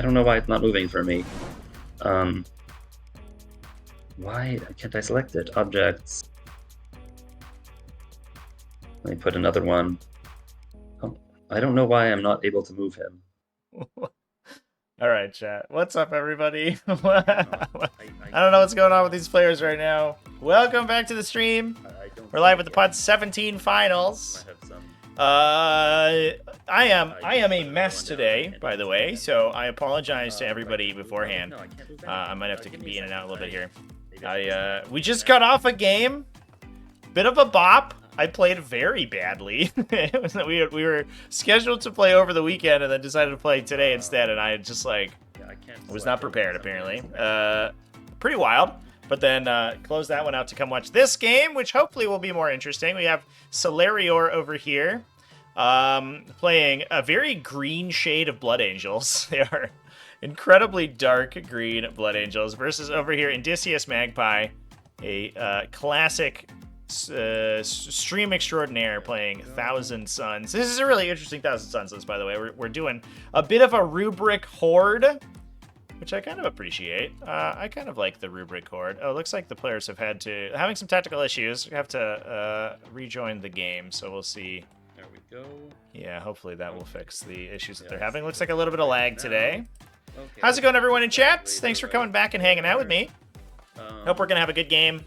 I don't know why it's not moving for me. Why can't I select it? Objects. Let me put another one. Oh, I don't know why I'm not able to move him. All right, chat. What's up, everybody? I I don't know what's going on with these players right now. Welcome back to the stream. We're live with the Pod 17 finals. I am a mess today, by the way, so I apologize to everybody beforehand. I might have to be in and out a little bit here. We just got off a game. Bit of a bop. I played very badly. We were scheduled to play over the weekend and then decided to play today instead, and I just was not prepared apparently. Pretty wild. But then close that one out to come watch this game, which hopefully will be more interesting. We have Solarior over here playing a very green shade of Blood Angels. They are incredibly dark green Blood Angels versus over here Odysseus Magpie, a classic stream extraordinaire playing Thousand Suns. This is a really interesting Thousand Suns list, by the way. We're doing a bit of a rubric horde, which I kind of appreciate. I kind of like the rubric horde. Oh, it looks like the players have having some technical issues. We have to rejoin the game, so we'll see. There we go. Yeah, hopefully that will fix the issues that they're having. Looks like a little bit of lag today. Okay. How's it going, everyone in chat? Thanks for coming back and hanging out with me. Hope we're gonna have a good game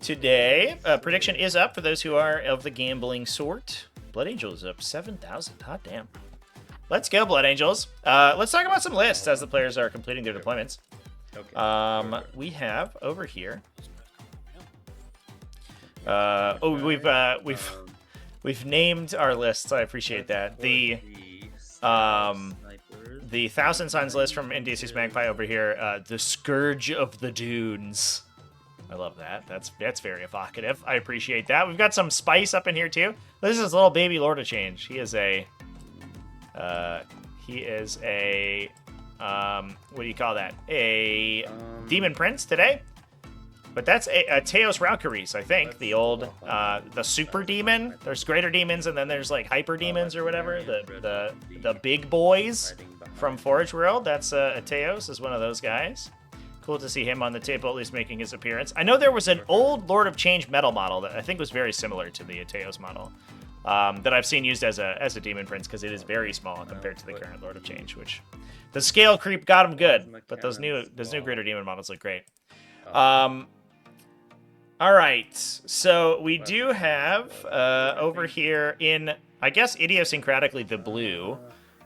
today. Prediction is up for those who are of the gambling sort. Blood Angel is up 7,000. Hot damn. Let's go, Blood Angels. Let's talk about some lists as the players are completing their deployments. We have over here. We've named our lists. I appreciate that. The Thousand Suns list from Odysseus Magpie over here. The Scourge of the Dunes. I love that. That's very evocative. I appreciate that. We've got some spice up in here too. This is little baby Lord of Change. He is a what do you call that? A Demon Prince today. But that's a Teos Raucaris, I think. The old the super demon. There's greater demons and then there's like hyper demons or whatever. The big boys from Forge World. That's Teos is one of those guys. Cool to see him on the table, at least making his appearance. I know there was an old Lord of Change metal model that I think was very similar to the Teos model that I've seen used as a Demon Prince because it is very small compared to the current Lord of Change, which the scale creep got him good, but those new Greater Demon models look great. All right, so we do have over here in, I guess idiosyncratically, the blue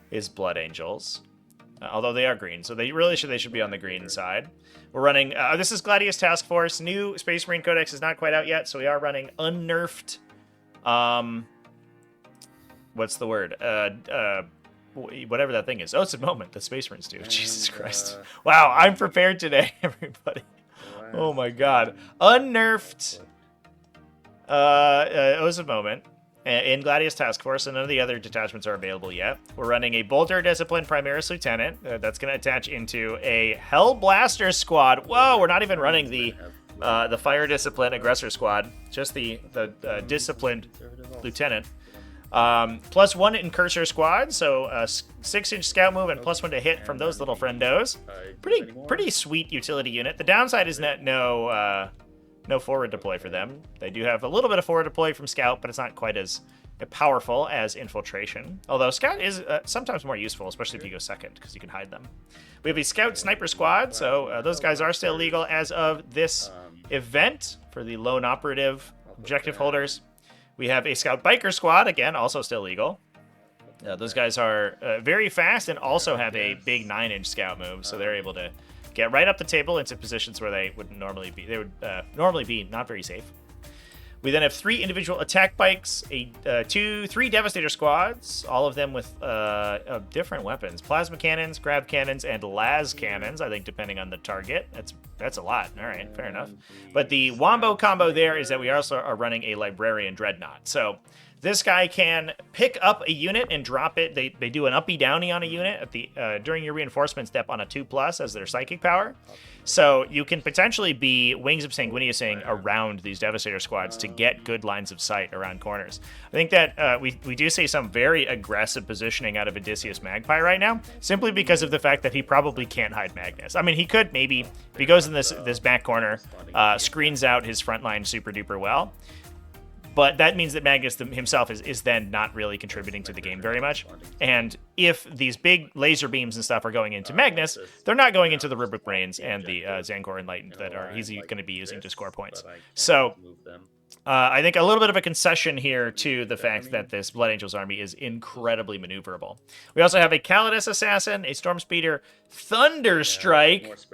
is Blood Angels. Although they are green, so they should be on the green side. We're running, this is Gladius Task Force. New Space Marine Codex is not quite out yet, so we are running unnerfed, what's the word? Whatever that thing is. Oh, it's a moment, the Space Marines do. Jesus Christ. Wow, I'm prepared today, everybody. Oh my god. Unnerfed, it was a moment. In Gladius Task Force, and none of the other detachments are available yet. We're running a Bolter Discipline Primaris Lieutenant. That's going to attach into a Hell Blaster Squad. Whoa, we're not even running the Fire Discipline Aggressor Squad. Just the Disciplined Lieutenant. +1 in Cursor Squad, so 6-inch scout move and +1 to hit from those little friendos. Pretty sweet utility unit. The downside is that no forward deploy for them. They do have a little bit of forward deploy from Scout, but it's not quite as powerful as Infiltration. Although Scout is sometimes more useful, especially if you go second, because you can hide them. We have a Scout Sniper Squad, so those guys are still legal as of this event for the lone operative objective holders. We have a Scout Biker Squad, again, also still legal. Those guys are very fast and also have a big 9-inch Scout move, so they're able to get right up the table into positions where they would normally be. They would normally be not very safe. We then have 3 individual attack bikes, 3 Devastator squads, all of them with different weapons: plasma cannons, grab cannons, and las cannons. I think depending on the target. That's a lot. All right, fair enough. But the wombo combo there is that we also are running a Librarian Dreadnought. So This guy can pick up a unit and drop it. They do an uppy downy on a unit at the during your reinforcement step on a 2+ as their psychic power. So you can potentially be Wings of Sanguiniusing around these Devastator squads to get good lines of sight around corners. I think that we do see some very aggressive positioning out of Odysseus Magpie right now, simply because of the fact that he probably can't hide Magnus. I mean, he could maybe, if he goes in this back corner, screens out his front line super duper well. But that means that Magnus himself is then not really contributing to the game very much. And if these big laser beams and stuff are going into Magnus, they're not going into the Rubric Brains and the Zangor Enlightened that he's going to be using to score points. So I think a little bit of a concession here to the fact that this Blood Angels army is incredibly maneuverable. We also have a Calidus Assassin, a Storm Speeder, Thunderstrike,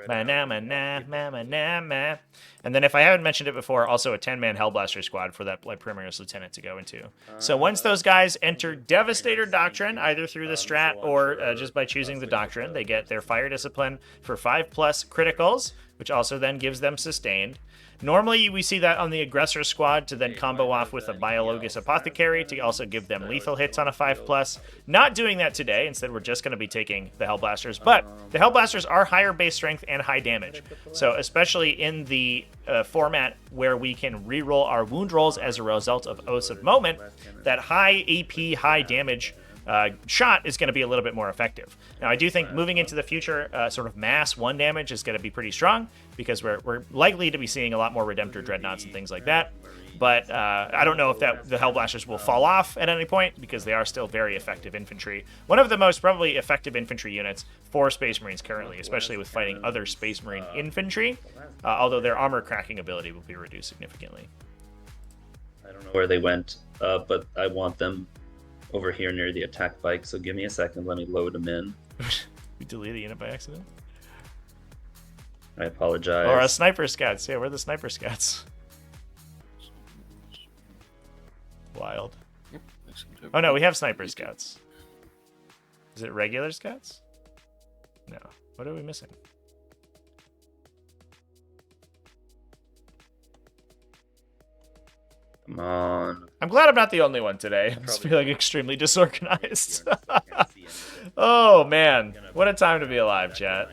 and then if I haven't mentioned it before, also a 10-man Hellblaster squad for that Primaris Lieutenant to go into. So once those guys enter Devastator Doctrine, either through the strat or just by choosing the Doctrine, they get their Fire Discipline for 5+ criticals, which also then gives them Sustained. Normally, we see that on the Aggressor squad to then combo off with a Biologus Apothecary to also give them lethal hits on a 5+. Not doing that today. Instead, we're just going to be taking the Hellblasters. But the Hellblasters are higher base strength and high damage. So especially in the format where we can reroll our wound rolls as a result of Oaths of Moment, that high AP, high damage shot is going to be a little bit more effective. Now, I do think moving into the future, sort of mass 1 damage is going to be pretty strong because we're likely to be seeing a lot more Redemptor Dreadnoughts and things like that. But I don't know if the Hellblasters will fall off at any point because they are still very effective infantry. One of the most probably effective infantry units for Space Marines currently, especially with fighting other Space Marine infantry, although their armor cracking ability will be reduced significantly. I don't know where they went, but I want them over here near the attack bike, so give me a second, let me load them in. We deleted a unit by accident? I apologize. Or a Sniper Scouts. Yeah, where are the Sniper Scouts? Wild. Oh no, we have Sniper Scouts. Is it regular Scouts? No. What are we missing? Come on. I'm glad I'm not the only one today. I'm just feeling extremely disorganized. Oh, man. What a time to be alive, chat.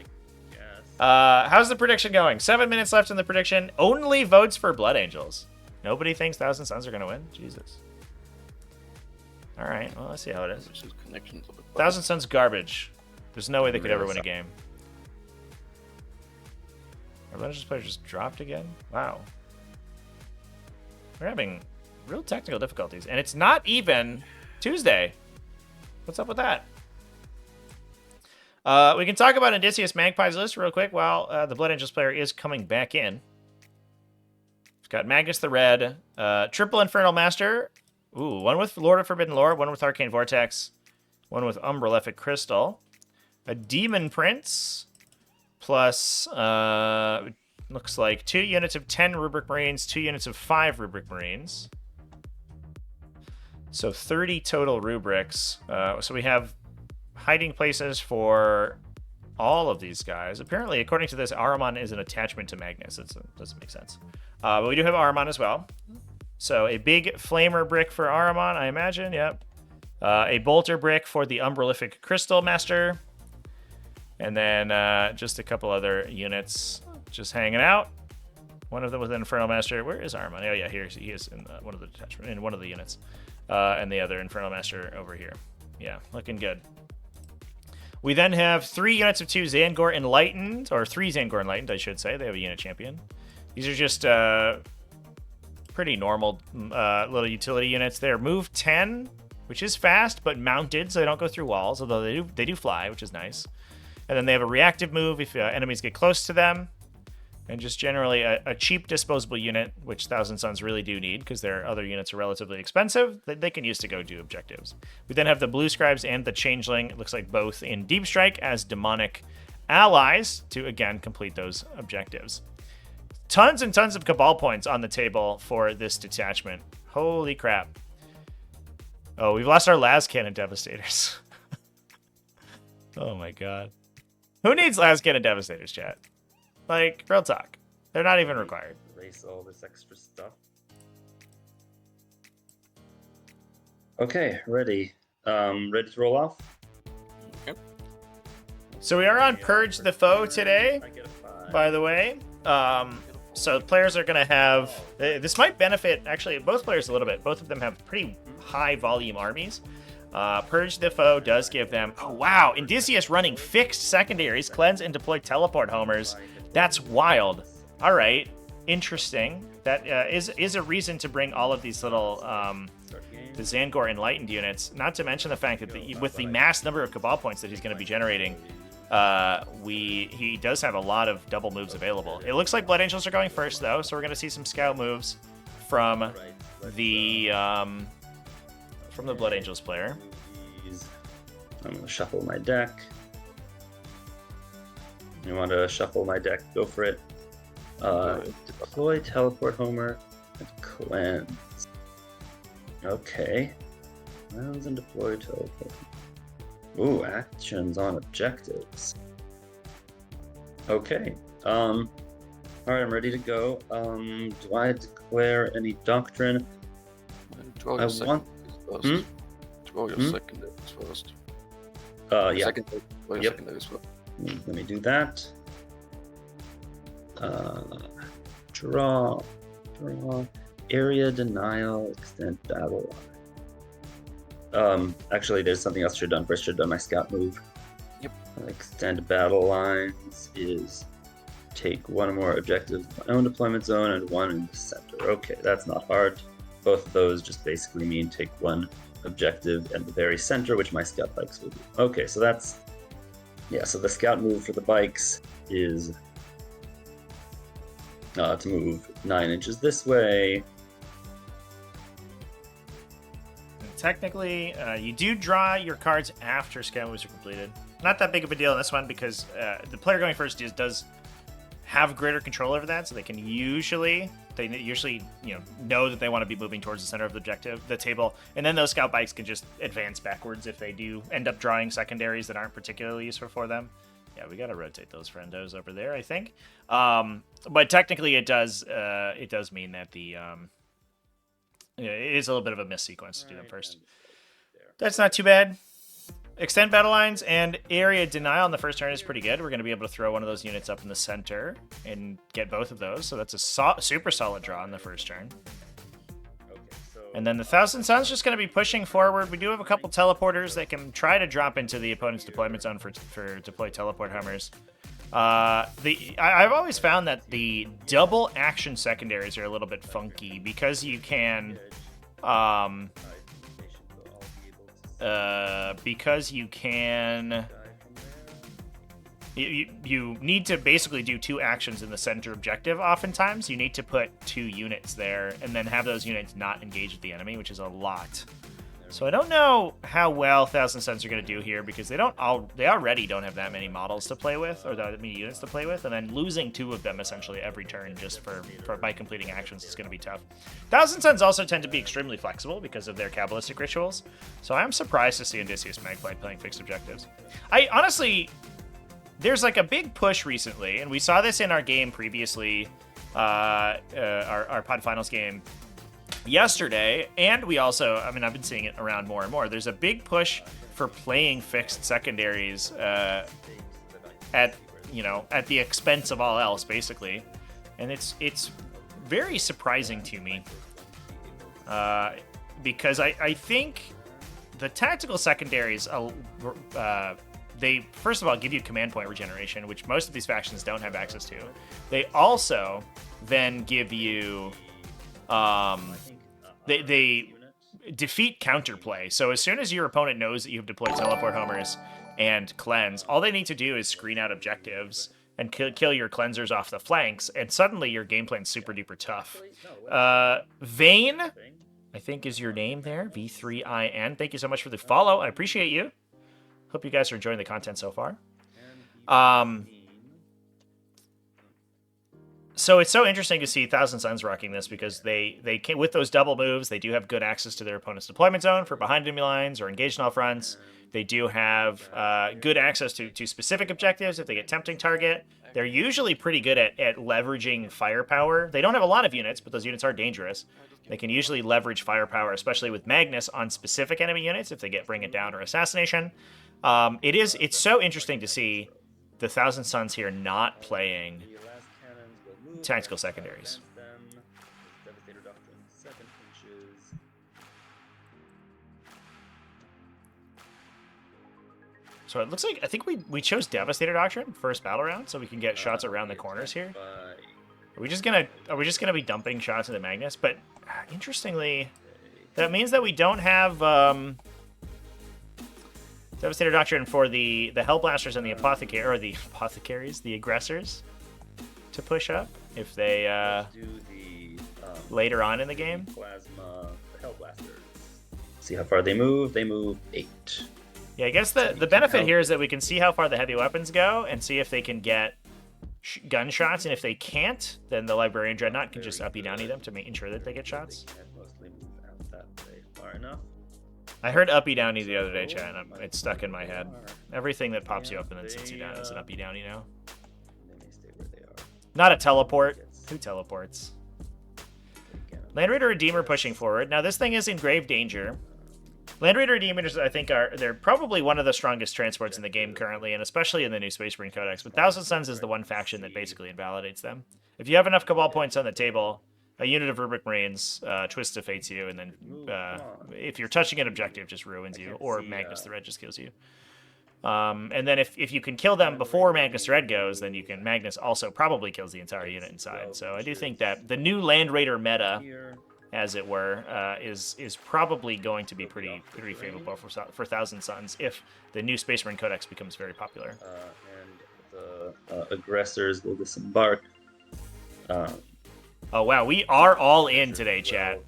How's the prediction going? 7 minutes left in the prediction. Only votes for Blood Angels. Nobody thinks Thousand Suns are going to win? Jesus. All right. Well, let's see how it is. Thousand Suns garbage. There's no way they could ever win a game. Our Blood Angels player just dropped again? Wow. We're having real technical difficulties. And it's not even Tuesday. What's up with that? We can talk about Odysseus Magpie's list real quick while the Blood Angels player is coming back in. We've got Magnus the Red, triple Infernal Master. Ooh, one with Lord of Forbidden Lore, one with Arcane Vortex, one with Umbralific Crystal, a Demon Prince, plus looks like 2 units of 10 Rubric Marines, 2 units of 5 Rubric Marines. So 30 total rubrics. So we have hiding places for all of these guys. Apparently, according to this, Ahriman is an attachment to Magnus. It doesn't make sense. But we do have Ahriman as well. So a big flamer brick for Ahriman, I imagine. Yep. A bolter brick for the Umbralific Crystal Master. And then just a couple other units just hanging out. One of them with an Infernal Master. Where is Ahriman? Oh yeah, here he is in one of the detachment, in one of the units. And the other Infernal Master over here. Yeah, looking good. We then have 3 units of 2 Zangor Enlightened, or 3 Zangor Enlightened, I should say. They have a unit champion. These are just pretty normal little utility units. They're move 10, which is fast, but mounted, so they don't go through walls, although they do fly, which is nice. And then they have a reactive move if enemies get close to them. And just generally a cheap disposable unit, which Thousand Suns really do need because their other units are relatively expensive, that they can use to go do objectives. We then have the Blue Scribes and the Changeling, it looks like both in Deep Strike as demonic allies to, again, complete those objectives. Tons and tons of Cabal points on the table for this detachment. Holy crap. Oh, we've lost our Las Cannon Devastators. Oh my god. Who needs Las Cannon Devastators, chat? Like, real talk. They're not even required. Erase all this extra stuff. Okay, ready. Ready to roll off? Yep. So we are on Purge the Foe today, I get a 5. by the way. So players are going to have... This might benefit, actually, both players a little bit. Both of them have pretty high volume armies. Purge the Foe does give them... Oh, wow. Odysseus running fixed secondaries, cleanse and deploy teleport homers. That's wild. All right. Interesting. That is a reason to bring all of these little... the Zangor Enlightened units, not to mention the fact that with the mass number of Cabal points that he's going to be generating, he does have a lot of double moves available. It looks like Blood Angels are going first, though, so we're going to see some scout moves from the Blood Angels player. I'm going to shuffle my deck. You want to shuffle my deck? Go for it. Deploy Teleport Homer and Cleanse. Okay. Cleanse and deploy Teleport. Ooh, actions on objectives. Okay. Alright, I'm ready to go. Do I declare any doctrine? Draw I your want- secondaries first. Draw your secondaries first. Yeah. Draw your Yep. secondaries first. Let me do that. Draw. Area denial, extend battle line. Actually, there's something else I should have done first. Should have done my scout move. Yep. Extend battle lines is take one more objective in my own deployment zone and one in the center. Okay, that's not hard. Both of those just basically mean take one objective at the very center, which my scout bikes will do. Okay, so that's... Yeah, so the scout move for the bikes is to move 9 inches this way. Technically, you do draw your cards after scout moves are completed. Not that big of a deal in this one because the player going first does have greater control over that, so they usually know that they want to be moving towards the center of the table, and then those scout bikes can just advance backwards if they do end up drawing secondaries that aren't particularly useful for them. Yeah, we got to rotate those friendos over there, I think. But technically, it does mean that it is a little bit of a miss sequence to do them first. That's not too bad. Extend battle lines and area denial on the first turn is pretty good. We're going to be able to throw one of those units up in the center and get both of those. So that's a super solid draw on the first turn. And then the Thousand Suns just going to be pushing forward. We do have a couple teleporters that can try to drop into the opponent's deployment zone for deploy teleport hummers. I've always found that the double action secondaries are a little bit funky because you can you need to basically do 2 actions in the center objective. Oftentimes you need to put 2 units there and then have those units not engage with the enemy, which is a lot. So I don't know how well Thousand Suns are going to do here because they already don't have that many models to play with or that many units to play with, and then losing 2 of them essentially every turn just by completing actions is going to be tough. Thousand Suns also tend to be extremely flexible because of their Kabbalistic rituals, so I'm surprised to see Odysseus Magpie playing fixed objectives. There's like a big push recently, and we saw this in our game previously, our Pod Finals game yesterday, and we also, I've been seeing it around more and more. There's a big push for playing fixed secondaries at the expense of all else, basically, and it's very surprising to me because I think the tactical secondaries they first of all give you command point regeneration, which most of these factions don't have access to. They also then give you they defeat counterplay. So as soon as your opponent knows that you have deployed teleport homers and cleanse, all they need to do is screen out objectives and kill your cleansers off the flanks, and suddenly your game plan's super duper tough. Vane, I think is your name there, V3IN. Thank you so much for the follow. I appreciate you. Hope you guys are enjoying the content so far. So it's so interesting to see Thousand Suns rocking this because they can, with those double moves, they do have good access to their opponent's deployment zone for behind enemy lines or engaged in all fronts. They do have good access to specific objectives if they get tempting target. They're usually pretty good at leveraging firepower. They don't have a lot of units, but those units are dangerous. They can usually leverage firepower, especially with Magnus, on specific enemy units if they get Bring It Down or Assassination. It's so interesting to see the Thousand Suns here not playing tactical secondaries. So it looks like, I think we chose Devastator Doctrine first battle round, so we can get shots around the corners here. Are we just gonna be dumping shots into Magnus? But interestingly, that means that we don't have Devastator Doctrine for the Hellblasters and the Apothecaries, the aggressors, to push up if they later on in the game. Plasma, the Hellblasters. See how far they move. They move 8. Yeah, I guess the benefit here is that we can see how far the heavy weapons go and see if they can get gunshots, and if they can't, then the Librarian Dreadnought can just uppy downy them to ensure that they get shots. I heard uppy downy the other day, chat, and it's stuck in my head. Everything that pops you up and then sits you down is an uppy downy now. Not a teleport. Who teleports? Land Raider Redeemer pushing forward. Now this thing is in grave danger. Land Raider Redeemers, I think, they're probably one of the strongest transports in the game currently, and especially in the new Space Marine Codex. But Thousand Suns is the one faction that basically invalidates them. If you have enough Cabal points on the table, a unit of Rubric Marines twist defeats you, and then if you're touching an objective, just ruins you, or Magnus the Red just kills you. And then if you can kill them before Magnus the Red goes, then Magnus also probably kills the entire unit inside. So I do think that the new Land Raider meta, as it were, is probably going to be pretty favorable for Thousand Suns if the new Space Marine Codex becomes very popular. And the aggressors will disembark. Oh wow, we are all in today, chat.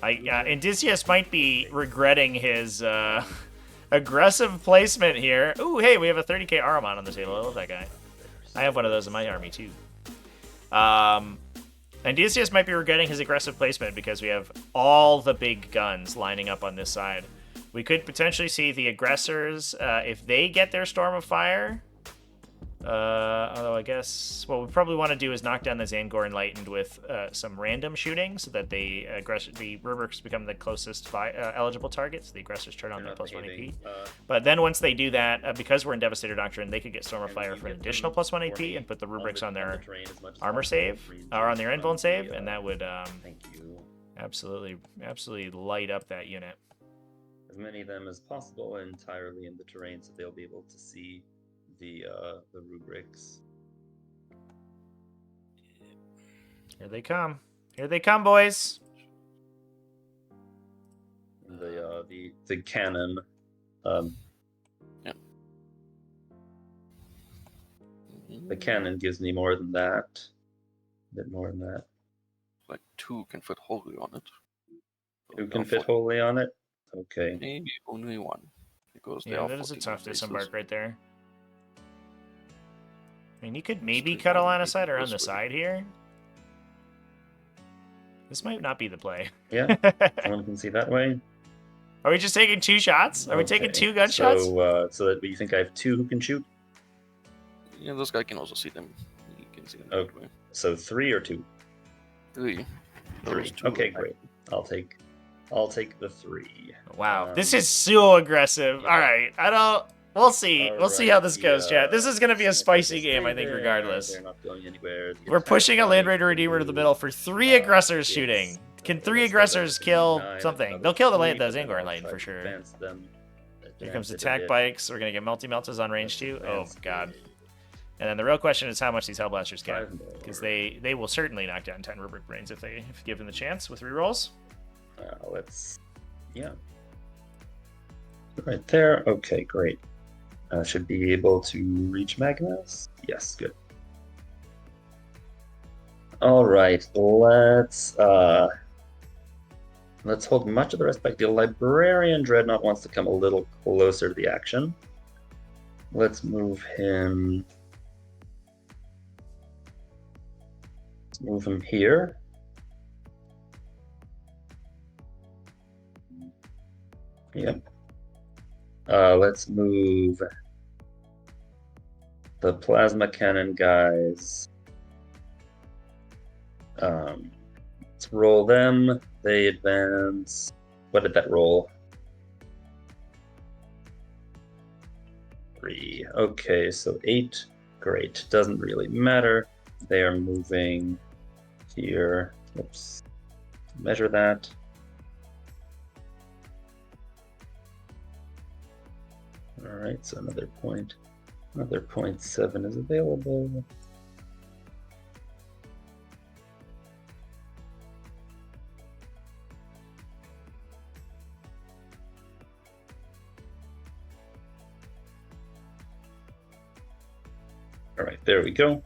Odysseus might be regretting his aggressive placement here. Ooh, hey, we have a 30k Ahriman on the table. I love that guy. I have one of those in my army too. And Odysseus might be regretting his aggressive placement because we have all the big guns lining up on this side. We could potentially see the aggressors, if they get their Storm of Fire. Although I guess what we probably want to do is knock down the Zangor Enlightened with some random shooting so that the Rubrics become the closest eligible targets. The aggressors turn on their +1 AP. But then once they do that, because we're in Devastator Doctrine, they could get Storm of Fire for an additional +1 AP and put the Rubrics on their armor save, or on their invuln save, and that would absolutely light up that unit. As many of them as possible entirely in the terrain, so they'll be able to see the rubrics. Here they come. Here they come, boys. The cannon. Yep. The cannon gives me more than that. A bit more than that. Like 2 can fit wholly on it. 2 can fit wholly on it? Okay. Maybe only 1. Because yeah, that is a tough disembark right there. I mean, you could maybe cut a line of sight around the side here. This might not be the play. Yeah, one can see that way. Are we just taking 2 shots? Are we taking 2 gunshots? So that you think I have 2 who can shoot? Yeah, this guy can also see them. He can see them Oh, that way. so 3 or 2? 3. 3. Okay, great. I'll take the 3. Wow, this is so aggressive. All right, we'll see. We'll see how this goes, chat. This is going to be a spicy game, I think, regardless. They're not going anywhere. We're pushing a Land Raider Redeemer to the middle for 3 aggressors shooting. Can 3 aggressors kill something? They'll kill the Zangor Enlightened for sure. Here comes attack bikes. We're going to get multi-meltas on range 2. Oh, God. And then the real question is how much these Hellblasters can. Because they will certainly knock down 10 Rubric Brains if given the chance with rerolls. Yeah. Right there. Okay, great. Should be able to reach Magnus. Yes, good. All right, let's hold much of the rest back. The Librarian Dreadnought wants to come a little closer to the action. Let's move him. Let's move him here. Yep. Let's move the plasma cannon guys. Let's roll them. They advance. What did that roll? 3. Okay, so 8. Great. Doesn't really matter. They are moving here. Oops. Measure that. All right, so another 0.7 is available. All right, there we go.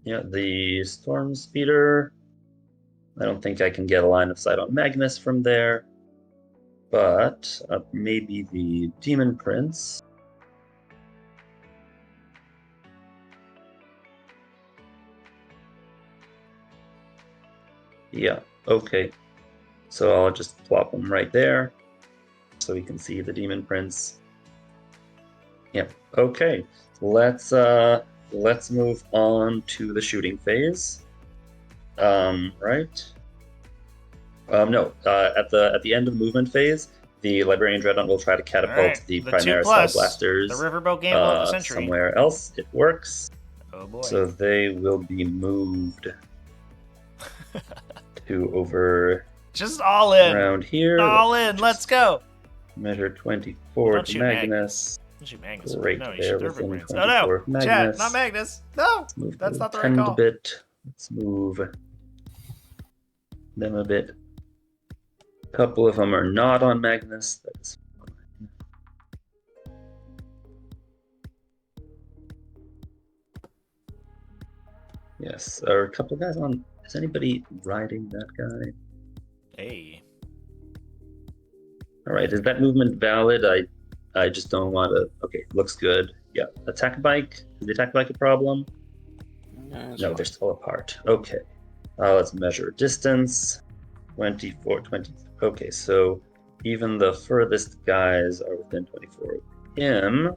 Yeah, the storm speeder. I don't think I can get a line of sight on Magnus from there, but maybe the demon prince. Yeah, okay. So I'll just plop him right there so we can see the demon prince. Yep. Okay. Let's move on to the shooting phase. Right. No. At the end of the movement phase, the Librarian Dreadnought will try to catapult the Primaris Hell Blasters. The Riverboat Game of the Century. Somewhere else. It works. Oh boy. So they will be moved to over. Just all in. Around here. All in. Let's go. Measure 24 to Magnus. Shoot Magnus. Great, no, you there shoot within Riverboat. Oh no, Magnus. Chat, not Magnus. No, that's not the right call. Bit. Let's move them a bit. A couple of them are not on Magnus. That's fine. Yes, are a couple of guys on. Is anybody riding that guy? Hey. All right, is that movement valid? I just don't want to. Okay, looks good. Yeah, attack bike. Is the attack bike a problem? No, they're still apart. Okay, let's measure distance. 24, 20. Okay, so even the furthest guys are within 24 of him.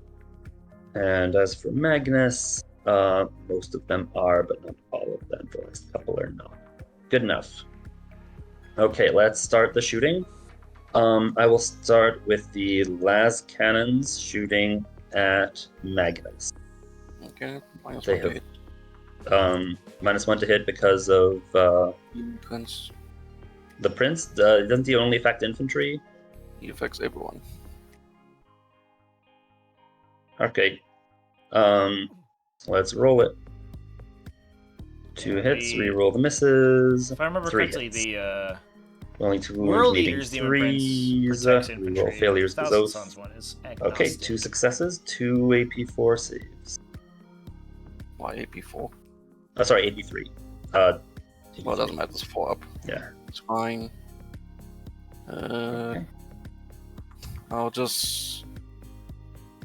And as for Magnus, most of them are, but not all of them. The last couple are not. Good enough. Okay, let's start the shooting. I will start with the las cannons shooting at Magnus. Okay, they have -1 to hit because of Prince. The prince. Doesn't he only affect infantry? He affects everyone. Okay. Let's roll it. 2 hits. Reroll the misses. If I remember 3 correctly, hits. the Only 2 World needing Eaters Demon 3s. Prince protects infantry. Reroll failures. Thousand Suns one is agnostic. Okay, 2 successes, 2 AP4 saves. Why AP4? Sorry, AP3. Well, it doesn't matter. It's 4 up. Yeah. It's fine. Okay. I'll just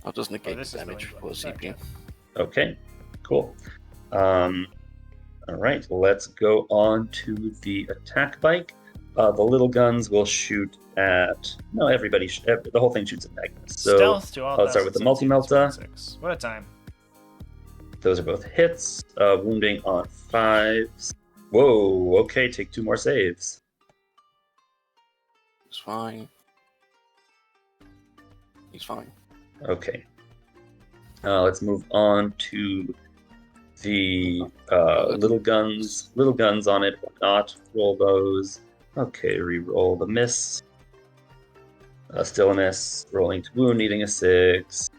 negate this the is the damage way for to go. CP. Okay, cool. All right, let's go on to the attack bike. The little guns will shoot at... No, everybody... the whole thing shoots at Magnus. So Stealth to all. I'll start with the multi-melta. What a time. Those are both hits. Wounding on 5s. Whoa, okay, take 2 more saves. It's fine. He's fine. Okay. Let's move on to the little guns. Little guns on it, whatnot. Roll those. Okay, re-roll the miss. Still a miss. Rolling to wound, needing a 6.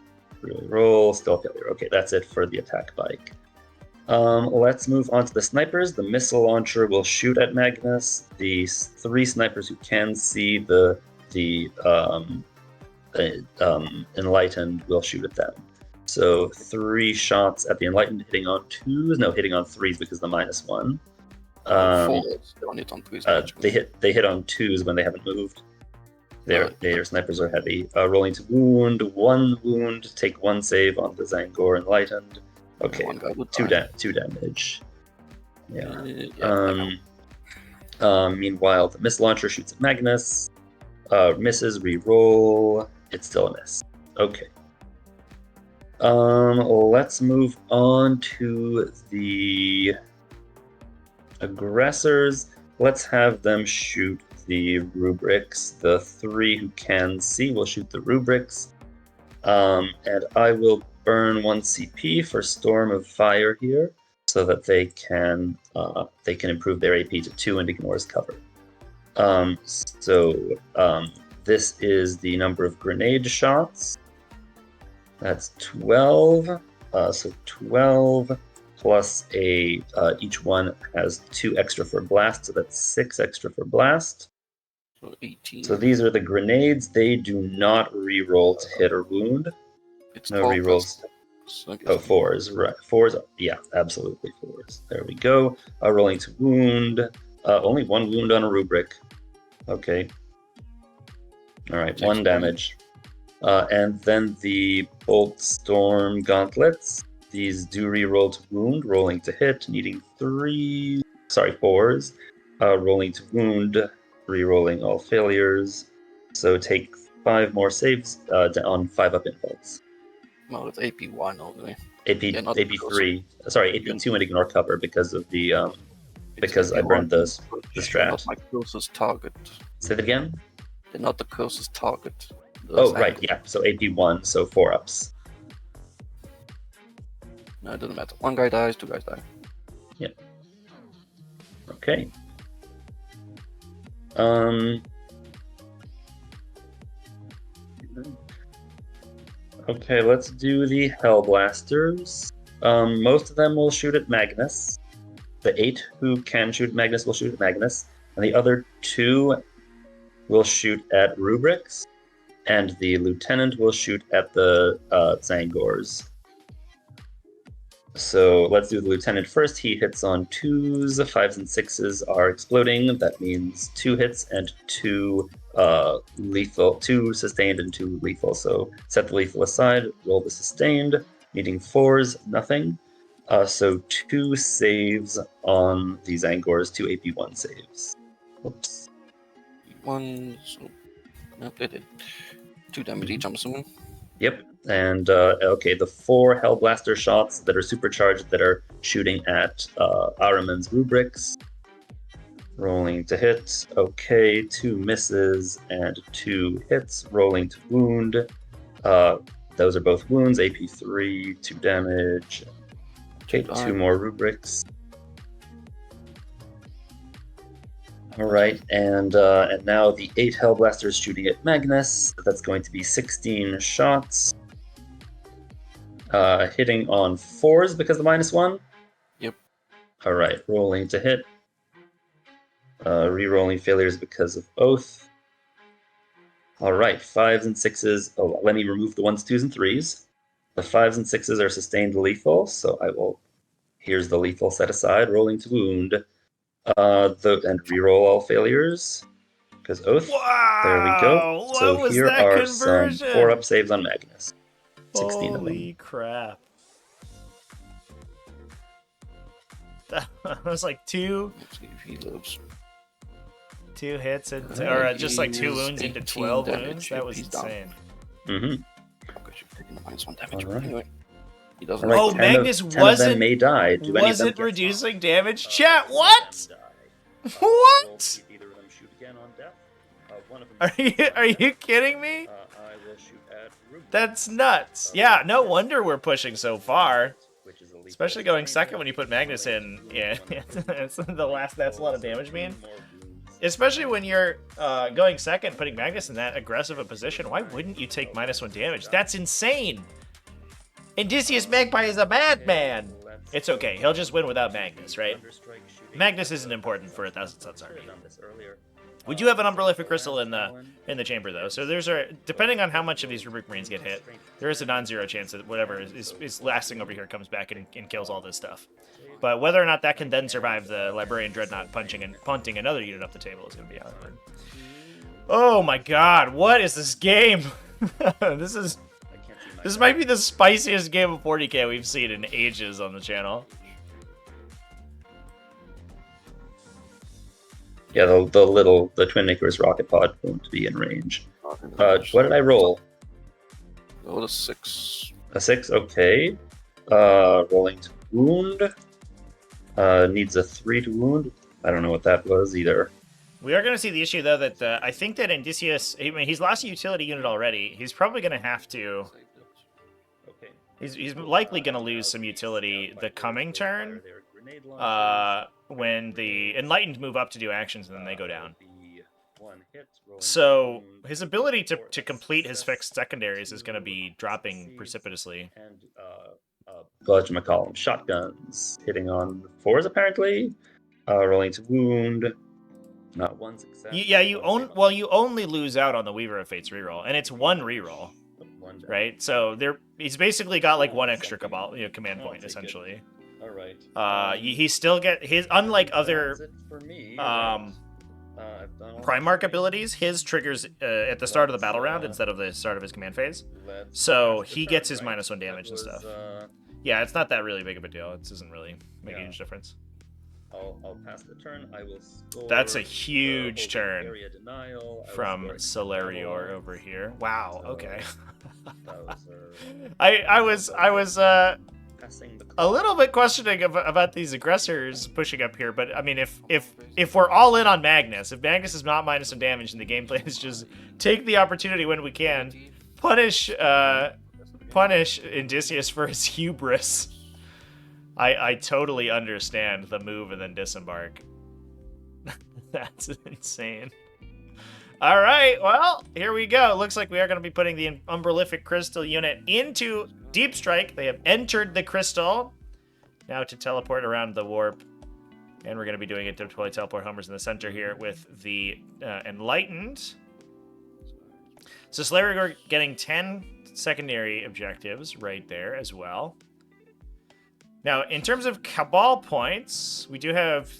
Roll, still a failure. Okay, that's it for the attack bike. Let's move on to the snipers. The missile launcher will shoot at Magnus. The 3 snipers who can see the enlightened will shoot at them. So 3 shots at the enlightened, hitting on 2s. No, hitting on 3s because of the -1. 4s. They don't hit on 3s. They hit on 2s when they haven't moved. Their snipers are heavy. Rolling to wound, 1 wound. Take 1 save on the Zangor enlightened. Okay, 2 damage. Yeah. Meanwhile, the missile launcher shoots at Magnus. Misses, re-roll. It's still a miss. Okay. Let's move on to the aggressors. Let's have them shoot the rubrics. The 3 who can see will shoot the rubrics. And I will burn 1 CP for Storm of Fire here, so that they can improve their AP to 2 and ignores cover. This is the number of grenade shots. That's 12. So 12 plus each one has 2 extra for blast, so that's 6 extra for blast. So 18. So these are the grenades. They do not re-roll to hit or wound. It's No 12 re-rolls. plus- Oh, 4s, right. 4s, yeah, absolutely 4s. There we go. Rolling to wound. Only 1 wound on a rubric. Okay. All right, 1 damage. And then the Bolt Storm Gauntlets. These do re-roll to wound, rolling to hit, needing 4s. Rolling to wound, re-rolling all failures. So take 5 more saves on 5 up involts. No, it's AP1 only. AP3, closer. sorry, AP2 and ignore cover because of the because I burned the strat. Not my closest target. Say that again? They're not the closest target. Oh, right, yeah. So AP1, so 4 ups. No, it doesn't matter. 1 guy dies, 2 guys die. Yep. Okay. Okay, let's do the Hellblasters. Most of them will shoot at Magnus. The 8 who can shoot Magnus will shoot at Magnus, and the other 2 will shoot at rubrics, and the lieutenant will shoot at the Zangors. So let's do the lieutenant first. He hits on 2s, 5s and 6s are exploding. That means 2 hits and 2 lethal, 2 sustained and 2 lethal. So set the lethal aside, roll the sustained, needing 4s, nothing. So 2 saves on these Angors, 2 AP1 saves. Oops. 1, so... Nope, they did. 2 damage each, I'm assuming. Yep, and okay, the 4 Hellblaster shots that are supercharged that are shooting at Ahriman's rubrics. Rolling to hit. Okay, 2 misses and 2 hits. Rolling to wound. Those are both wounds. AP3, 2 damage. Okay, 2 more rubrics. All right, and now the 8 Hellblasters shooting at Magnus. That's going to be 16 shots. Hitting on 4s because of the -1? Yep. All right, rolling to hit. Re-rolling failures because of Oath. All right, 5s and 6s. Oh, let me remove the 1s, 2s, and 3s. The 5s and 6s are sustained lethal, so I will... Here's the lethal set aside, rolling to wound. And re-roll all failures. Because Oath. Wow! There we go. What So was here that are conversion? some 4-up saves on Magnus. 16 of Holy them. crap. That was like 2 Let's see if he lives. hits and or just like 2 wounds into 18 12 damage. wounds. That Yep, was he's down. insane. Mm-hmm. Because you've taken the -1 damage. All right. Anyway, he doesn't. All right, Oh, 10 Magnus of them wasn't- may die. Do any of them Wasn't get reducing damage? Chat, what? What? Either of them shoot again on death. One of them Are you kidding me? I will shoot at Ruben. That's nuts. Yeah, no wonder we're pushing so far. Which is a lethal Especially going sustained. second when you put Magnus in. Yeah, that's the last. That's a lot of damage, man. More wounds. Especially when you're going second, putting Magnus in that aggressive a position. Why wouldn't you take -1 damage? That's insane. Odysseus Magpie is a madman. It's okay. He'll just win without Magnus, right? Magnus isn't important for 1,000 Suns Army. We do have an Umbrellific Crystal in the chamber, though. So there's depending on how much of these Rubric Marines get hit, there is a non-zero chance that whatever is lasting over here comes back and kills all this stuff. But whether or not that can then survive the Librarian Dreadnought punting another unit up the table is going to be awkward. Oh my god, what is this game? This might be the spiciest game of 40k we've seen in ages on the channel. Yeah, the Twin Maker's rocket pod won't be in range. What did I roll? Roll a 6. A 6, okay. Rolling to wound. Needs a 3 to wound. I don't know what that was either. We are going to see the issue, though, that I think that Odysseus, I mean, he's lost a utility unit already. He's probably going to have to... Okay. He's likely going to lose some utility the coming turn when the Enlightened move up to do actions and then they go down. So his ability to complete his fixed secondaries is going to be dropping precipitously. And whatchamacallit, shotguns hitting on 4s apparently. Rolling to wound. Not 1 success. You only lose out on the Weaver of Fate's reroll, and it's 1 reroll, right? So he's basically got like 1 extra Cabal, command point essentially. All right. He still get his, unlike other Primarch abilities, his triggers at the start of the battle round instead of the start of his command phase. So he gets his -1 damage and stuff. Yeah, it's not that really big of a deal. It doesn't really make a huge difference. I'll pass the turn. I will score. That's a huge turn area denial. from Solarior over here. Wow. Okay. I I was a little bit questioning about these aggressors pushing up here, but I mean, if we're all in on Magnus, if Magnus is not -1 damage, and the game plan is just take the opportunity when we can, punish Odysseus for his hubris. I totally understand the move and then disembark. That's insane. All right, well, here we go. Looks like we are going to be putting the Umbralific Crystal unit into Deep Strike. They have entered the crystal. Now to teleport around the warp. And we're going to be doing it to deploy teleport homers in the center here with the Enlightened. So Solarior getting 10 secondary objectives right there as well. Now, in terms of Cabal points, we do have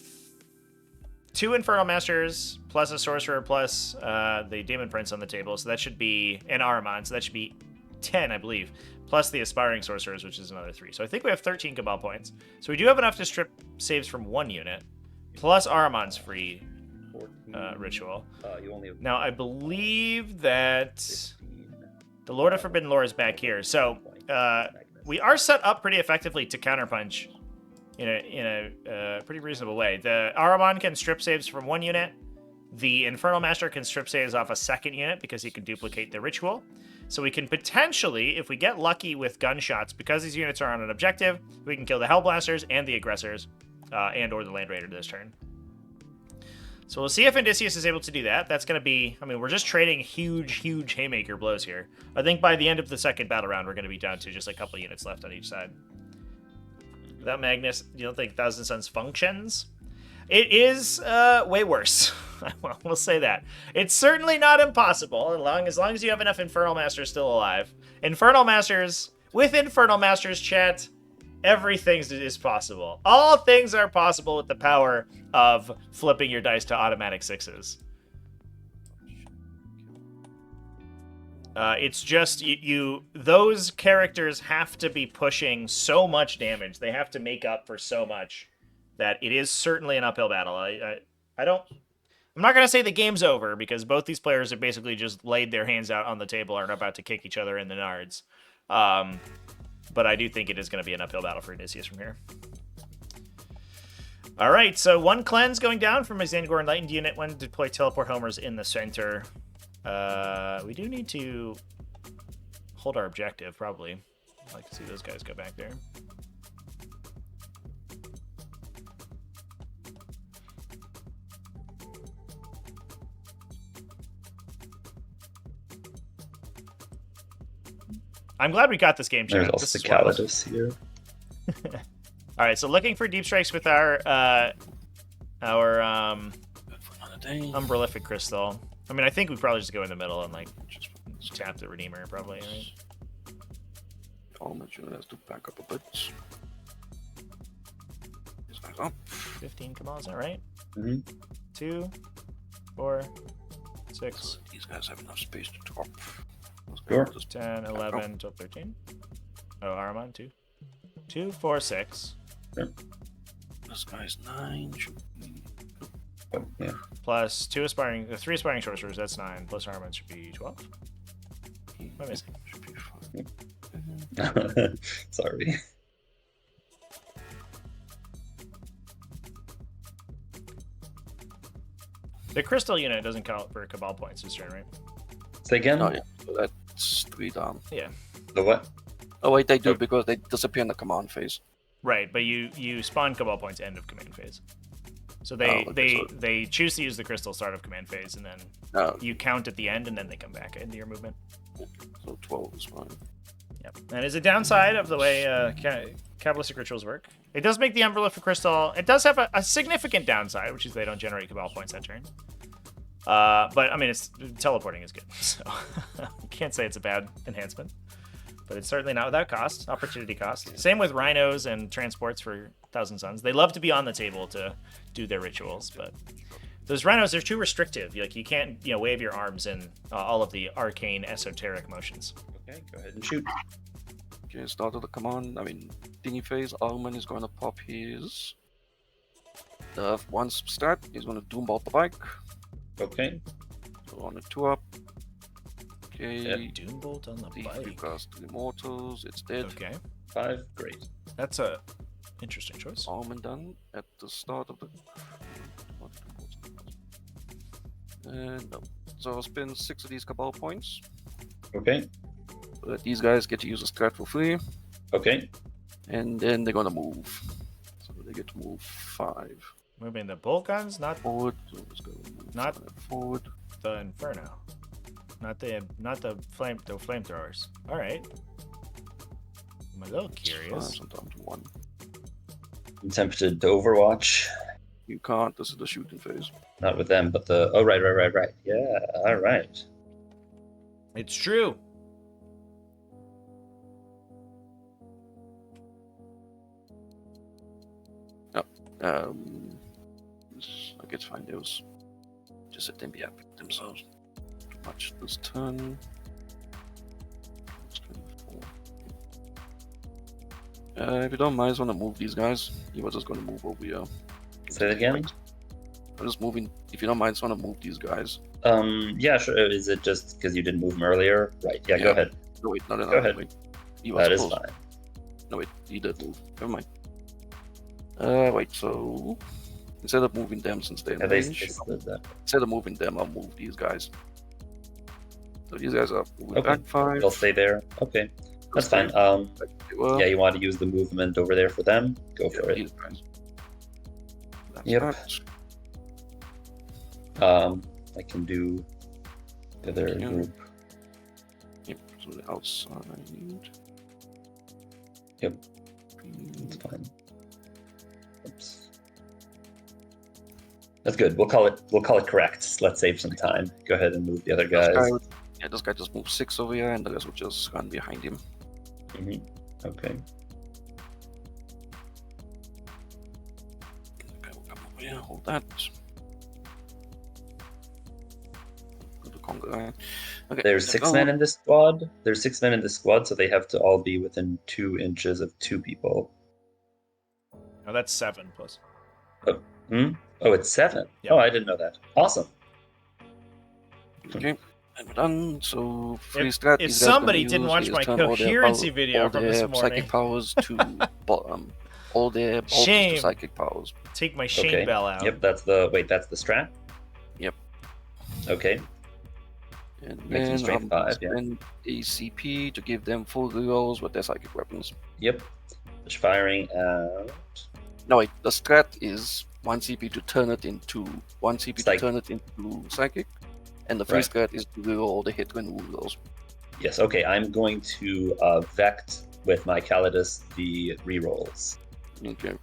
2 Infernal Masters plus a Sorcerer plus the Demon Prince on the table. So that should be an Ahriman. So that should be 10, I believe. Plus the Aspiring Sorcerers, which is another 3. So I think we have 13 Cabal points. So we do have enough to strip saves from 1 unit. Plus Ahriman's free ritual. Now, I believe that the Lord of Forbidden Lore is back here. So we are set up pretty effectively to counterpunch in a pretty reasonable way. The Ahriman can strip saves from 1 unit. The Infernal Master can strip saves off a 2nd unit because he can duplicate the ritual. So we can potentially, if we get lucky with gunshots, because these units are on an objective, we can kill the Hellblasters and the Aggressors, and or the Land Raider this turn. So we'll see if Odysseus is able to do that. That's going to be, I mean, we're just trading huge Haymaker blows here. I think by the end of the 2nd battle round, we're going to be down to just a couple units left on each side. Without Magnus, you don't think Thousand Suns functions? It is way worse. We'll say that. It's certainly not impossible, as long as you have enough Infernal Masters still alive. Infernal Masters, with Infernal Masters, chat, everything is possible. All things are possible with the power of flipping your dice to automatic 6s. It's just, those characters have to be pushing so much damage. They have to make up for so much that it is certainly an uphill battle. I'm not going to say the game's over, because both these players have basically just laid their hands out on the table and are about to kick each other in the nards. But I do think it is going to be an uphill battle for Odysseus from here. All right, so 1 cleanse going down from a Zangor Enlightened unit when deploy teleport homers in the center. We do need to hold our objective, probably. I'd like to see those guys go back there. I'm glad we got this game, chat. There's also Calidus here. All right, so looking for deep strikes with our Umbralific Crystal. I mean, I think we probably just go in the middle and like just tap the Redeemer, probably. Right? All my unit has to back up a bit. 15 Cabals, is that right? Mm-hmm. 2, 4, 6. These guys have enough space to top. Sure. 10, 11, 12, 13. Oh, Ahriman, 2. 2, 4, 6. Yep. This guy's 9. Oh, yeah. Plus 3 aspiring sorcerers, that's 9. Plus armament should be 12. What am I missing? Should be fine. Sorry. The crystal unit doesn't count for Cabal points this turn, right? Say again? Oh yeah, so that's 3 down. Yeah. The what? Oh wait, they do Oh. because they disappear in the command phase. Right, but you spawn Cabal points end of command phase. So they choose to use the crystal start of command phase, and then Oh, you count at the end, and then they come back into your movement. so 12 is fine. Yep. And as a downside of the way Kabbalistic rituals work, it does make the Umbrella for Crystal. It does have a significant downside, which is they don't generate Cabal points that turn. But I mean, teleporting is good, so can't say it's a bad enhancement. But it's certainly not without cost, opportunity cost. Same with rhinos and transports for Thousand Suns. They love to be on the table to do their rituals, but those rhinos are too restrictive. Like you can't, wave your arms in all of the arcane, esoteric motions. Okay, go ahead and shoot. Okay, start of the command. I mean, thingy phase. Alman is going to pop his. The one strat. He's going to doombolt the bike. Okay. So on a 2-up. Okay. Yep. Doombolt on the The bike. cast 3 mortals. It's dead. Okay, 5, great. that's a interesting choice. Alman done at the start of the. And no. So I'll spend 6 of these Cabal points. Okay. So that these guys get to use a strat for free. Okay. And then they're gonna move. So they get to move 5 Moving the bolt guns, not forward. So let's go move Not- 5 forward. the Inferno, not the flamethrowers. All right, I'm a little curious. Sometimes 1. I'm tempted to Overwatch. You can't. This is the shooting phase. Not with them, but the... Oh, right. Yeah, all right. It's true. I guess fine. Those just let them be up themselves. Too much this turn. It's 24. If you don't mind, I want to move these guys. He was just going to move over here. Say it again? I'm just moving. If you don't mind, I want to move these guys. Yeah, sure. Is it just because you didn't move them earlier? Right, yeah, go Yeah. ahead. No, wait, no, Go ahead. wait. He was That is supposed- fine. No, wait, he did move. Never mind. Wait, so instead of moving them since they're in Yeah, they range, slid that. instead of moving them, I'll move these guys. So these guys are moving Okay. back 5. They'll stay there. Okay, that's They'll fine. stay like they were. Yeah, you want to use the movement over there for them? Go for it. these guys. That's Yep. that. I can do the other Yeah. group. Yep, so the outside. Yep. It's fine. Oops. That's good. We'll call it correct. Let's save some time. Go ahead and move the other This guys. guy this guy just moved 6 over here, and the rest will just run behind him. Okay. Okay, we'll come over here, hold that. Go to Congo. Okay, There's there 6 we go. men in this squad. There's 6 men in this squad, so they have to all be within 2 inches of 2 people. Oh, that's 7 plus. Hmm? Oh, it's 7. Yeah. Oh, I didn't know that. Awesome. Okay, and we're done. So free If- strat. if these guys somebody gonna didn't use watch is my turn all their coherency power- video all from their this morning. psychic powers to all their bolts Shame. to psychic powers. Take my Shane Okay. Bell out. Yep, that's the strat? Yep. Okay. And Makes them then straight I'm 5, yeah. spend a CP to give them full rerolls with their psychic weapons. Yep. Just firing out. No wait, the strat is 1 CP to turn it into 1 CP Psych. to turn it into psychic, and the free Right. strat is to reroll all the hit and wound rolls. Yes, okay. I'm going to Vect with my Calidus the rerolls. Okay,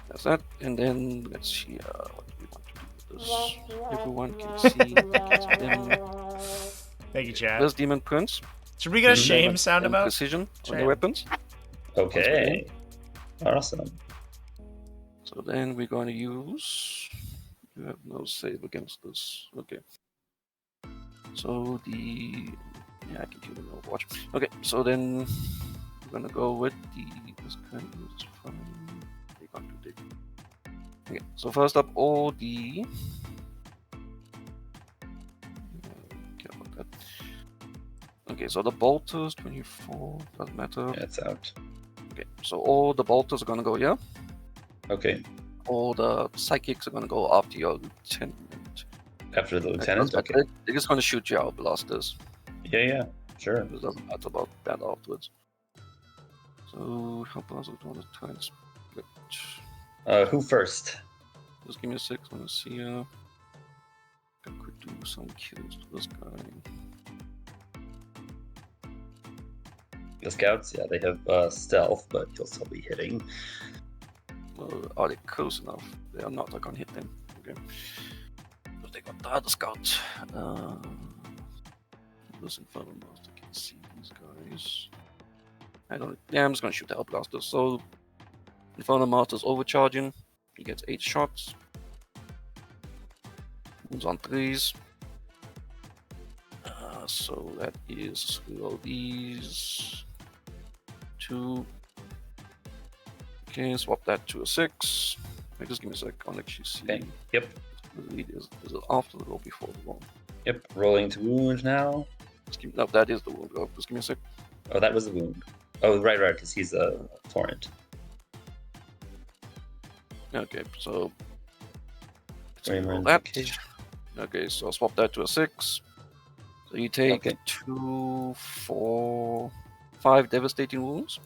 that's that. And then let's see what do we want to do with this. Everyone can see. Then Thank you, Chad. there's Demon Prince. Should we get a Mhm. shame sound and about? precision on Shame. the weapons. Okay. Awesome. So then we're going to use. You have no save against this. Okay. So the. Yeah, I can do the no watch. Okay, so then we're gonna go with the. This kind is fine. We're going to take Okay, so first up, all the. Care about that. Okay, so the bolters 24 doesn't matter. Yeah, it's out. Okay, so all the bolters are gonna go here. Okay. All the psychics are gonna go after your lieutenant. After the lieutenant. Okay. They're just gonna shoot you out, blasters. Yeah. Sure. It doesn't matter about that afterwards. So help us with one turn split. Who first? Just give me a sec. I want to see. I could do some kills to this guy. The scouts. Yeah, they have stealth, but you'll still be hitting. Are they close enough? They are not. I can't hit them. Okay. But they got the other scouts. This Infernal Master can see these guys. I don't. Yeah, I'm just gonna shoot the Hellblaster. So Infernal Master's overcharging. He gets 8 shots. Wounds on 3s. So that is all these 2. Okay, swap that to a 6. Wait, just give me a sec. I'll actually see. Okay. Yep. Is it after the roll, before the roll? Yep. Rolling to wound now. No, that is the wound. Just give me a sec. Oh, that was the wound. Oh, right, because he's a torrent. Okay, so Roll that. Okay, so I'll swap that to a 6. So you take 2, 4, 5 devastating wounds.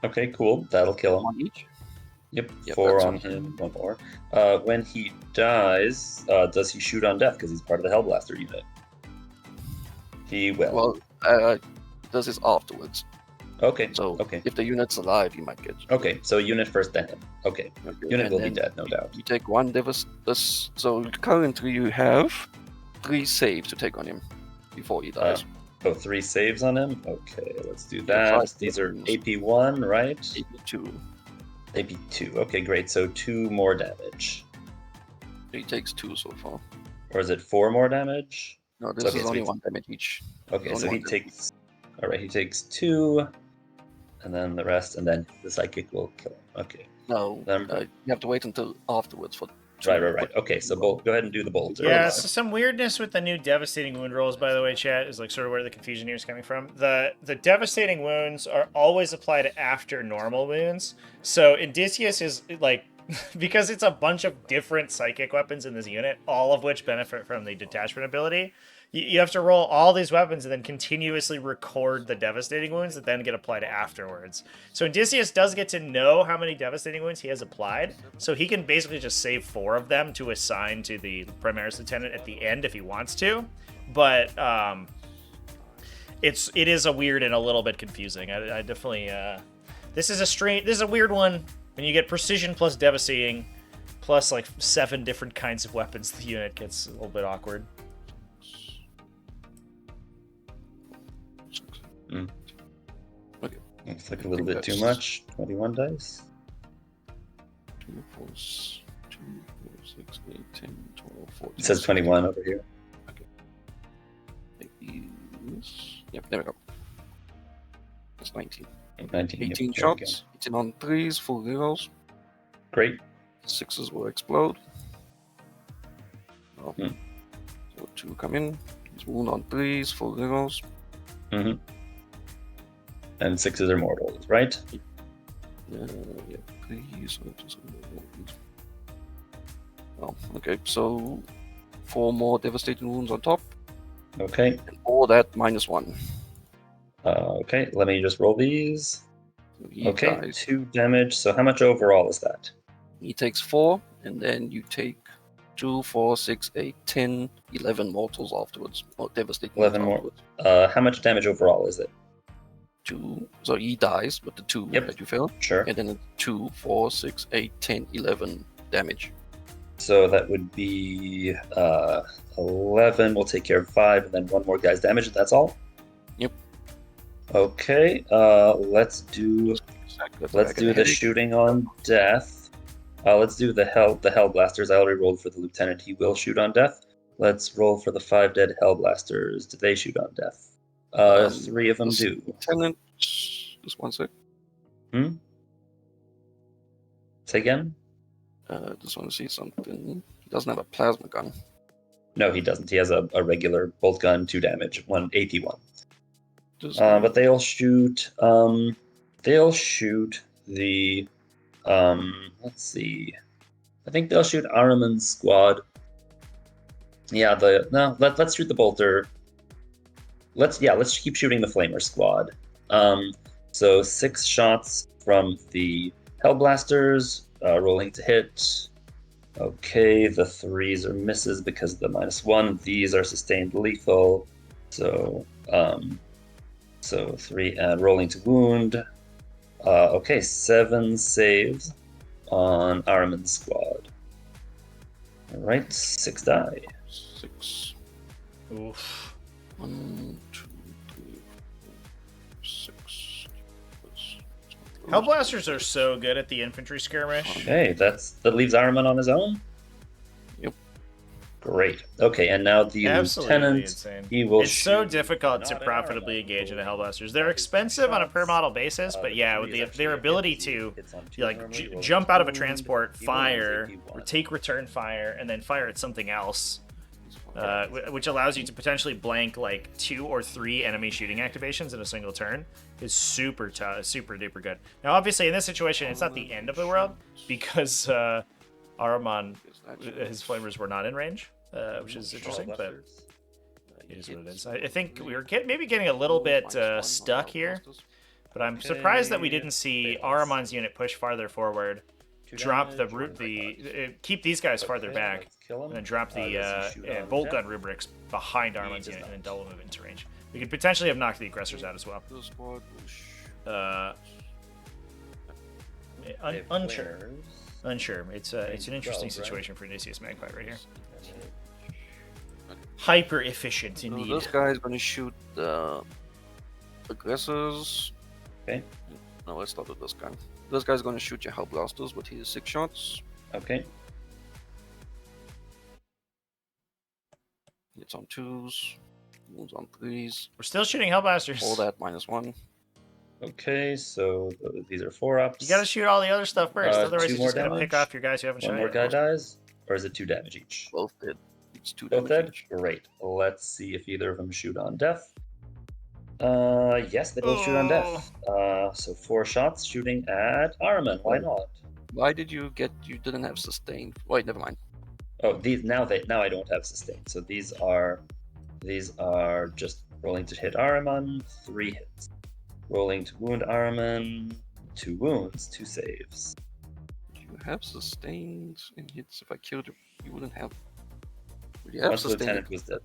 Okay, cool. That'll kill him. 1 each. Yep, Yep, 4 that's on him, 1 more. When he dies, does he shoot on death because he's part of the Hellblaster unit? He will. Well, does this afterwards. Okay. So okay. if the unit's alive, you might get. Okay, so unit first, then him. Okay. Unit will be dead, no doubt. You take 1 So currently you have 3 saves to take on him before he dies. 3 saves on him? Okay, let's do that. These are AP1, right? AP2. AP2. Okay, great. So 2 more damage. He takes 2 so far. Or is it 4 more damage? No, this is only 1 damage each. Okay, so he takes. Alright, he takes 2, and then the rest, and then the psychic will kill him. Okay. No, you have to wait until afterwards for. Right. Okay, so go ahead and do the bolter. Yeah, so some weirdness with the new devastating wound rolls, by the way, chat, is like sort of where the confusion here is coming from. The devastating wounds are always applied after normal wounds. So Odysseus is like, because it's a bunch of different psychic weapons in this unit, all of which benefit from the detachment ability, you have to roll all these weapons and then continuously record the devastating wounds that then get applied afterwards. So Odysseus does get to know how many devastating wounds he has applied, so he can basically just save 4 of them to assign to the Primaris Lieutenant at the end if he wants to. But it is a weird and a little bit confusing. I definitely this is a weird one. When you get precision plus devastating plus like 7 different kinds of weapons, the unit gets a little bit awkward. Okay. Looks like a little bit too much. 21 dice. 2, 4, 6, 8, 10, 12, 14. It says 21 over here. Okay. Take these. Yep, there we go. That's 19. 18 shots. 18 on 3s, full rerolls. Great. 6s will explode. Oh. So 2 come in. He's wound on 3s, full rerolls. Mm-hmm. And 6s are mortals, right? Yeah, please. Oh, okay, so 4 more devastating wounds on top. Okay. And all that -1. Okay, let me just roll these. He Okay, dies. 2 damage. So how much overall is that? He takes 4, and then you take 2, 4, 6, 8, 10, 11 mortals afterwards. Or devastating 11 more. afterwards. How much damage overall is it? 2. So he dies with the 2 that you failed. Sure. And then 2, 4, 6, 8, 10, 11 damage. So that would be 11. We'll take care of 5, and then 1 more guy's damage. That's all? Yep. Okay, let's do the shooting on death. Let's do the Hellblasters. I already rolled for the Lieutenant. He will shoot on death. Let's roll for the 5 dead Hellblasters. Do they shoot on death? 3 of them do. Lieutenant, just 1 sec. Say again? Just want to see something. He doesn't have a plasma gun. No, he doesn't. He has a regular bolt gun, 2 damage, 1 AP1. Just But they'll shoot. They'll shoot the. Let's see. I think they'll shoot Araman's squad. Yeah. Let's shoot the bolter. Let's keep shooting the flamer squad. So 6 shots from the Hellblasters, rolling to hit. Okay, the 3s are misses because of the -1. These are sustained lethal. So 3 and rolling to wound. Okay, 7 saves on Araman's squad. All right, 6 die. 6. Oof. 1, 2, 3, 4, 6. Hellblasters are so good at the infantry skirmish. Okay, that leaves Araman on his own. Yep. Great. Okay, and now the Absolutely lieutenant. insane. He will It's so shoot- difficult to not profitably Araman. engage into Hellblasters. They're expensive on a per model basis, but yeah, with their ability to jump out of a transport, fire, or take return fire, and then fire at something else, which allows you to potentially blank like 2 or 3 enemy shooting activations in a single turn, is super tough, super duper good. Now, obviously, in this situation, it's not the end of the world because Araman, his flamers were not in range, which is interesting, but it is what it is. I think we were maybe getting a little bit stuck here, but I'm surprised that we didn't see Araman's unit push farther forward, drop keep these guys farther back, and then drop the bolt gun rubrics behind Araman's unit and then double move into range. We could potentially have knocked the aggressors out as well. Unsure. It's an interesting situation for Nicias Magpie right here. Hyper efficient So indeed. this guy's gonna shoot the aggressors. Okay. No, let's start with this guy. This guy's gonna shoot your Hellblasters with his 6 shots. Okay. Hits on 2s, wounds on 3s. We're still shooting Hellblasters. All that -1. Okay, so these are 4-ups. You gotta shoot all the other stuff first, otherwise 2 you're more just gonna damage. pick off your guys who haven't One shot more yet. guy dies, or is it 2 damage each? Both did. It's 2 Both damage dead? each. Great. Let's see if either of them shoot on death. Yes, they both shoot on death. So 4 shots shooting at Araman. Why not? Why did you didn't have sustained? Wait, never mind. Oh, now I don't have sustain. So these are just rolling to hit Araman, 3 hits. Rolling to wound Araman, 2 wounds, 2 saves. You have sustained in hits. If I killed you, you wouldn't have. Would you have Once the sustained? lieutenant was dead.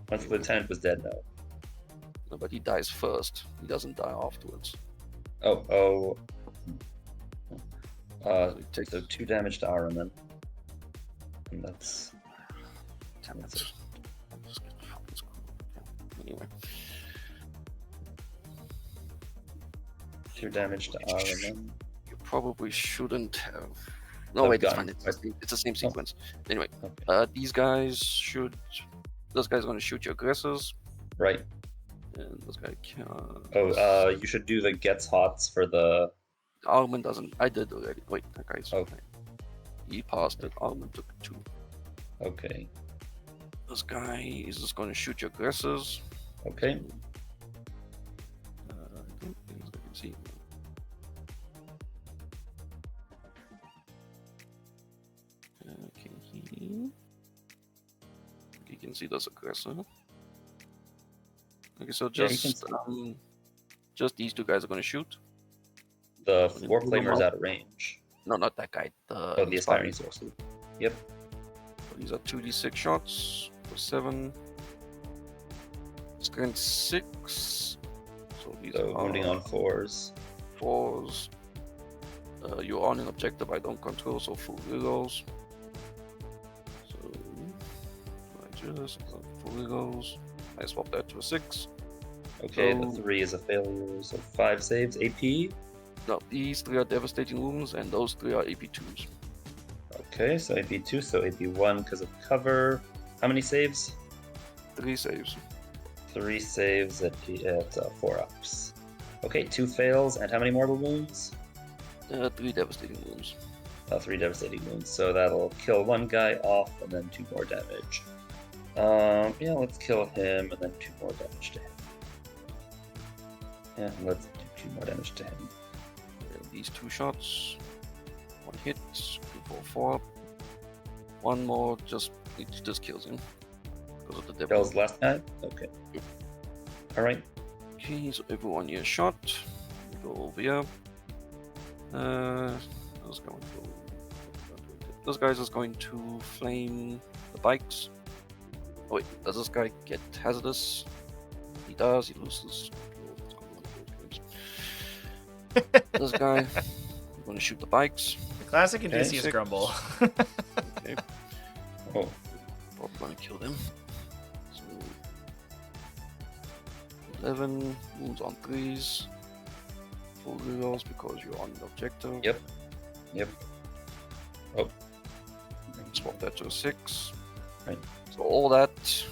Once the lieutenant was dead, no. No, but he dies first. He doesn't die afterwards. Oh. He takes So 2 damage to Araman. And that's 10 minutes. Anyway, 2 damage to Araman. you probably shouldn't have. No, Have wait, it's gone. fine. It's the same sequence. Anyway, Okay. these guys should. This guy's gonna shoot your aggressors, Right. and this guy can't. Oh, you should do the gets hots for the. Armin doesn't. I did already. Wait, that guy's. Okay. He passed it. Armin took 2. Okay. This guy is just gonna shoot your aggressors. Okay. I don't think I can see. Can he? You can see this aggressor. Okay, so Yeah, you can just these 2 guys are gonna shoot. The When you 4 pull them flamers out. out of range. No, not that guy. Oh, the aspiring sorcerer. Yep. These are 2d6 shots for 7. Strength 6. So these So are wounding on 4s. 4s. You're on an objective I don't control, so full rerolls. So I just full rerolls. I swap that to a 6. Okay, So- the 3 is a failure, so 5 saves. AP. No, these 3 are devastating wounds, and those 3 are AP2s. Okay, so AP2, so AP1 because of cover. How many saves? 3 saves. 3 saves at 4-ups. Okay, 2 fails, and how many mortal wounds? 3 devastating wounds. 3 devastating wounds. So that'll kill one guy off and then 2 more damage. Yeah, let's kill him and then 2 more damage to him. Yeah, let's do 2 more damage to him. These 2 shots. 1 hit, 4. 1 more, it just kills him. Because of the devil. Kills last guy? Okay. Alright. Okay, so everyone here shot. We go over here. This guy is going to flame the bikes. Oh wait, does this guy get hazardous? He does, he loses. This guy, I'm going to shoot the bikes. The classic Okay, Odysseus 6. grumble. Okay, Oh, probably going to kill them. So 11 wounds on 3s. Full rerolls because you're on the objective. Yep. Oh. Swap that to a 6. Right. So all this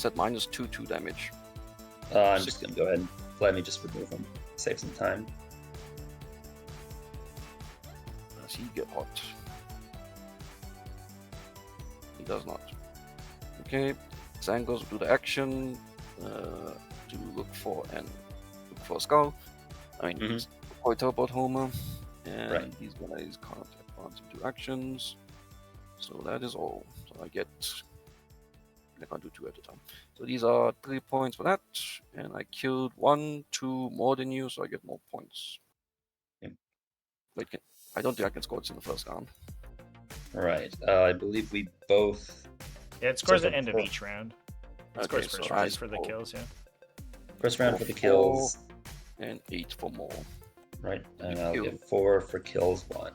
at -2 damage. I'm just gonna go ahead and let me just remove him. Save some time. Does he get hot? He does not. Okay, Zangos will do the action to look for a skull. I mean, he's for a teleport Homer, and Right. he's gonna use can't advance into actions. So that is all. So I can't do 2 at a time. So these are 3 points for that, and I killed 1, 2 more than you, so I get more points. Yep. Wait, I don't think I can score this in the first round. Right. I believe we both. Yeah, it scores So at the end of the- each round. It Okay, scores so first I round for the score kills, yeah. First round for the 4, kills. and 8 for more. Right. And I'll Kill. get 4 for kills 1.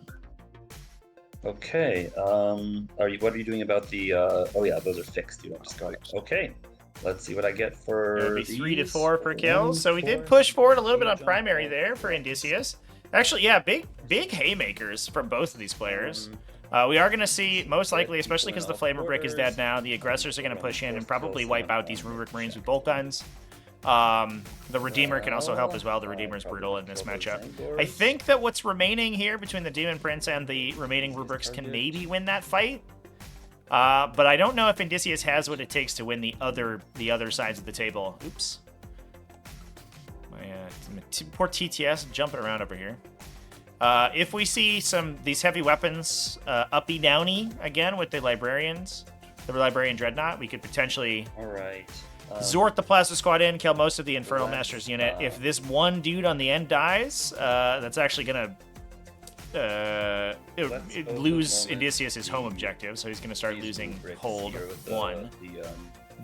Okay. What are you doing about the? Oh yeah, those are fixed. You don't discard it. Okay. Let's see what I get for. It would be 3 to these. 4 per kill. 1, So we did 4, push forward a little bit on 8 primary 4, there for 4, Odysseus. Actually, yeah, big haymakers from both of these players. We are going to see, most likely, especially because the Flamer Brick is dead now, the aggressors are going to push in and probably wipe out these Rubric Marines with bolt guns. The Redeemer can also help as well. The Redeemer is brutal in this matchup. I think that what's remaining here between the Demon Prince and the remaining Rubrics can maybe win that fight. But I don't know if Odysseus has what it takes to win the other sides of the table. Oops. Poor TTS jumping around over here. If we see these heavy weapons uppy downy again with the Librarians, the Librarian Dreadnought, we could potentially Alright. Zort the Plasma Squad in, kill most of the Infernal Master's unit. If this one dude on the end dies, that's actually gonna lose Odysseus his home objective, so he's gonna start losing hold 1.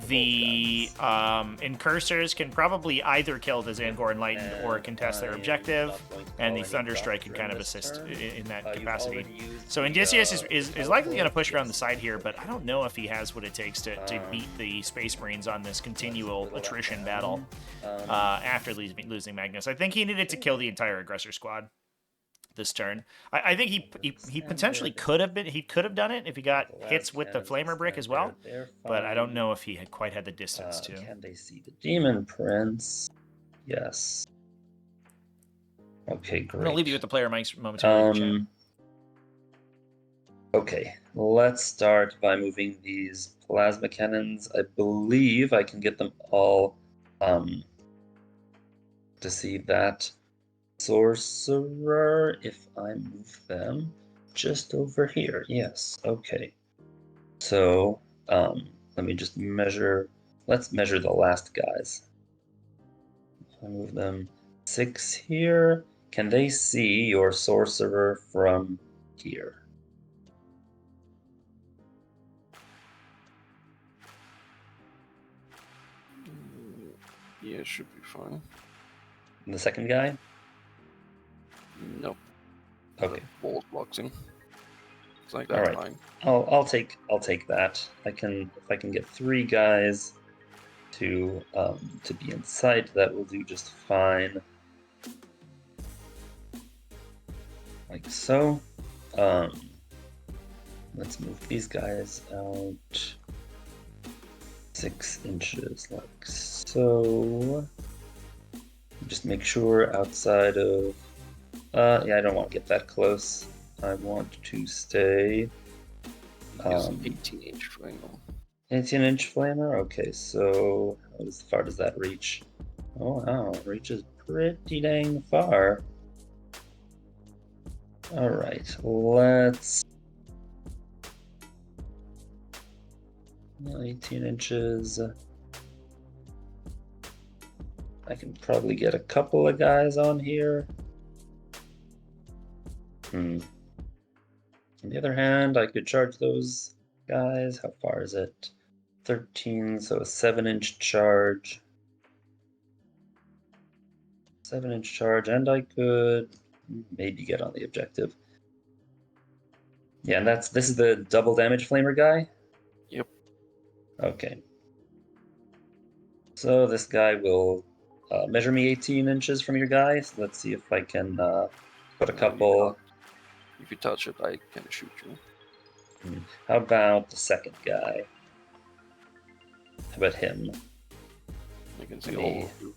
The Incursors can probably either kill the Zangor Enlightened or contest their objective, and the Thunderstrike can kind of assist in that capacity. So Odysseus is likely going to push around the side here, but I don't know if he has what it takes to beat the Space Marines on this continual attrition battle after losing Magnus. I think he needed to kill the entire Aggressor squad this turn. I think he potentially could have done it if he got hits with the Flamer Brick as well, but I don't know if he had quite had the distance to. Can they see the Demon Prince? Yes. Okay, great. I'm gonna leave you with the player mics momentarily. Okay, let's start by moving these plasma cannons. I believe I can get them all to see that sorcerer if I move them just over here. Yes, okay. So let me just measure. Let's measure the last guys. If I move them 6 here, can they see your sorcerer from here? Yeah, it should be fine. And the second guy? Nope. Okay. The wall blocks him. It's like that. All right. I'll take that. If I can get 3 guys to be in sight, that will do just fine. Like so. Let's move these guys out 6 inches, like so. Just make sure outside of Yeah, I don't want to get that close. I want to stay. He's an 18-inch flamer. 18-inch flamer? Okay, so how far does that reach? Oh, wow, it reaches pretty dang far. Alright, let's... 18 inches. I can probably get a couple of guys on here. On the other hand, I could charge those guys. How far is it? 13, so a 7-inch charge. 7-inch charge, and I could maybe get on the objective. Yeah, and this is the double damage flamer guy? Yep. Okay. So this guy will measure me 18 inches from your guy. So let's see if I can put a couple. If you touch it, I can shoot you. How about the second guy? How about him? I can see all of you.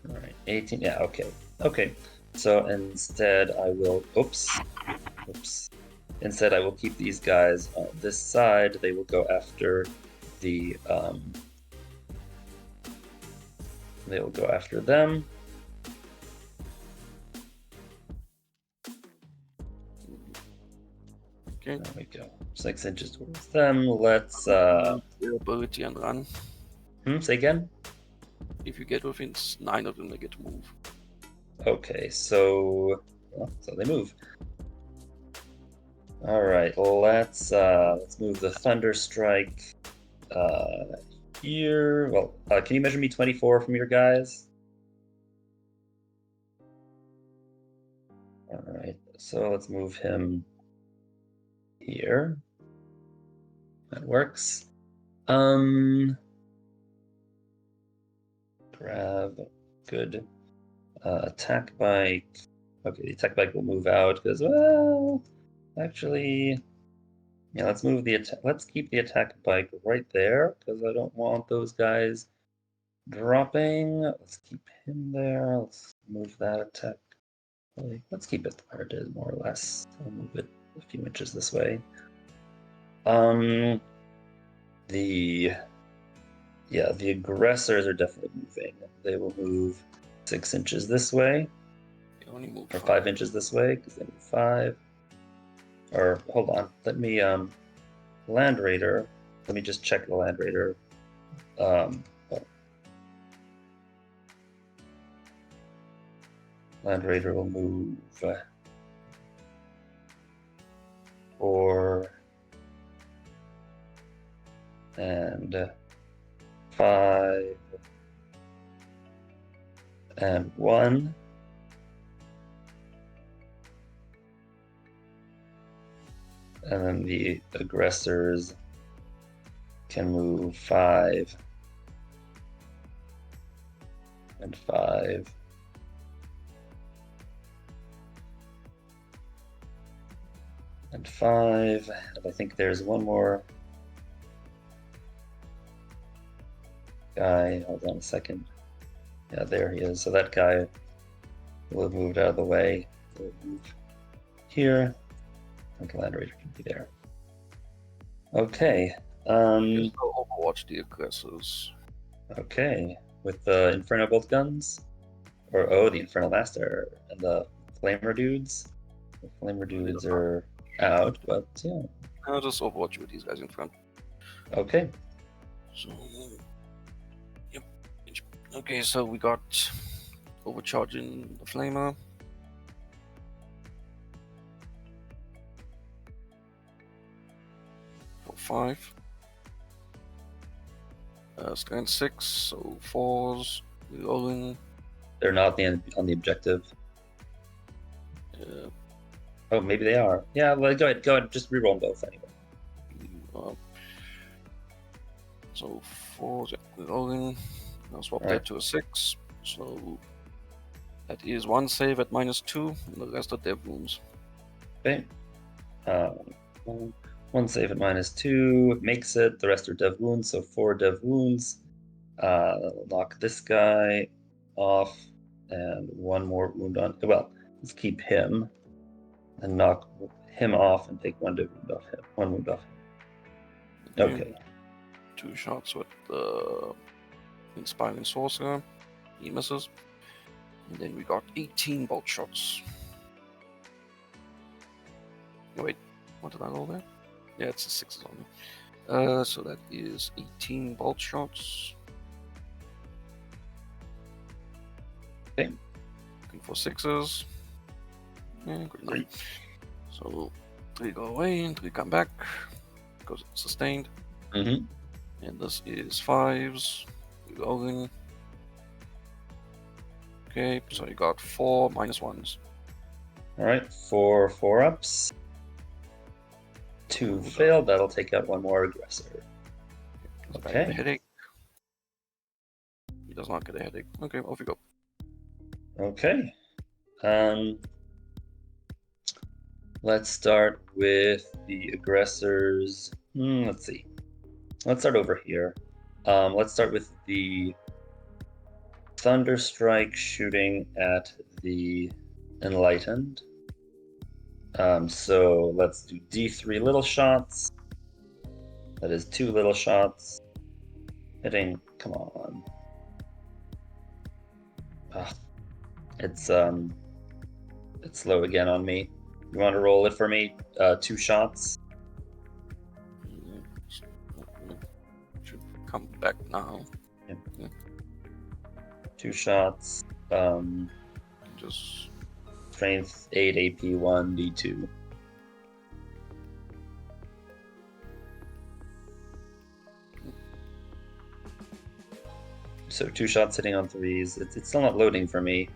All right, 18. Yeah, okay. Okay. So instead, I will. Oops. Instead, I will keep these guys on this side. They will go after the. They will go after them. Okay. There we go. 6 inches towards them. Let's. Ability and run. Say again? If you get within 9 of them, they get to move. Okay, so they move. All right, let's move the Thunder Strike here. Well, can you measure me 24 from your guys? All right, so let's move him here. That works. Grab, good. Attack bike. Okay, the attack bike will move out because, well, actually, yeah, let's move the attack. Let's keep the attack bike right there because I don't want those guys dropping. Let's keep him there. Let's move that attack. Let's keep it where it is, more or less. I'll move it a few inches this way. The aggressors are definitely moving. They will move 6 inches this way. They only move or 5 inches this way because they move 5. Or hold on, let me Land Raider. Let me just check the Land Raider. Land Raider will move 4 and 5 and 1. And then the aggressors can move 5 and 5. And 5. And I think there's one more guy. Hold on a second. Yeah, there he is. So that guy will have moved out of the way. He'll move here. And the Land Raider can be there. Okay. Overwatch the aggressors. Okay. With the Inferno bolt guns? Or the Infernal Master and the Flamer dudes. The Flamer dudes are out, but yeah. I'll just Overwatch with these guys in front. Okay. So, yep. Okay, so we got overcharging the Flamer. For 5. Strength 6, so 4s. Rolling. They're not on the objective. Oh, maybe they are. Yeah, well, go ahead. Just reroll them both anyway. So 4s, yeah, rolling. I'll swap that to a 6. So that is 1 save at -2, and the rest are dev wounds. Okay. 1 save at -2 makes it. The rest are dev wounds, so 4 dev wounds. Knock this guy off, and 1 more wound on. Well, Let's keep him and knock him off and take one wound off him. One wound off him. Okay. 2 shots with the Inspiring Sorcerer. He misses. And then we got 18 bolt shots. Oh, wait, what did I roll there? Yeah, it's a 6s on me. So that is 18 bolt shots. Okay. Looking for 6s. Yeah, good enough. So 3 go away and 3 come back because it's sustained. Mm-hmm. And this is 5s. We go in. Okay, so you got 4 -1s. All right, 4 4-ups. 2 failed. That'll take out one more aggressor. This guy get a Okay. headache. He does not get a headache. Okay, off you go. Okay. Let's start with the aggressors. Let's see. Let's start over here. Let's start with the Thunderstrike shooting at the Enlightened. So let's do D3 little shots. That is 2 little shots. Hitting, come on. It's low again on me. You want to roll it for me? 2 shots. Should come back now. Yep. 2 shots. Just Strength 8, AP 1, D2. So 2 shots hitting on 3s. It's still not loading for me.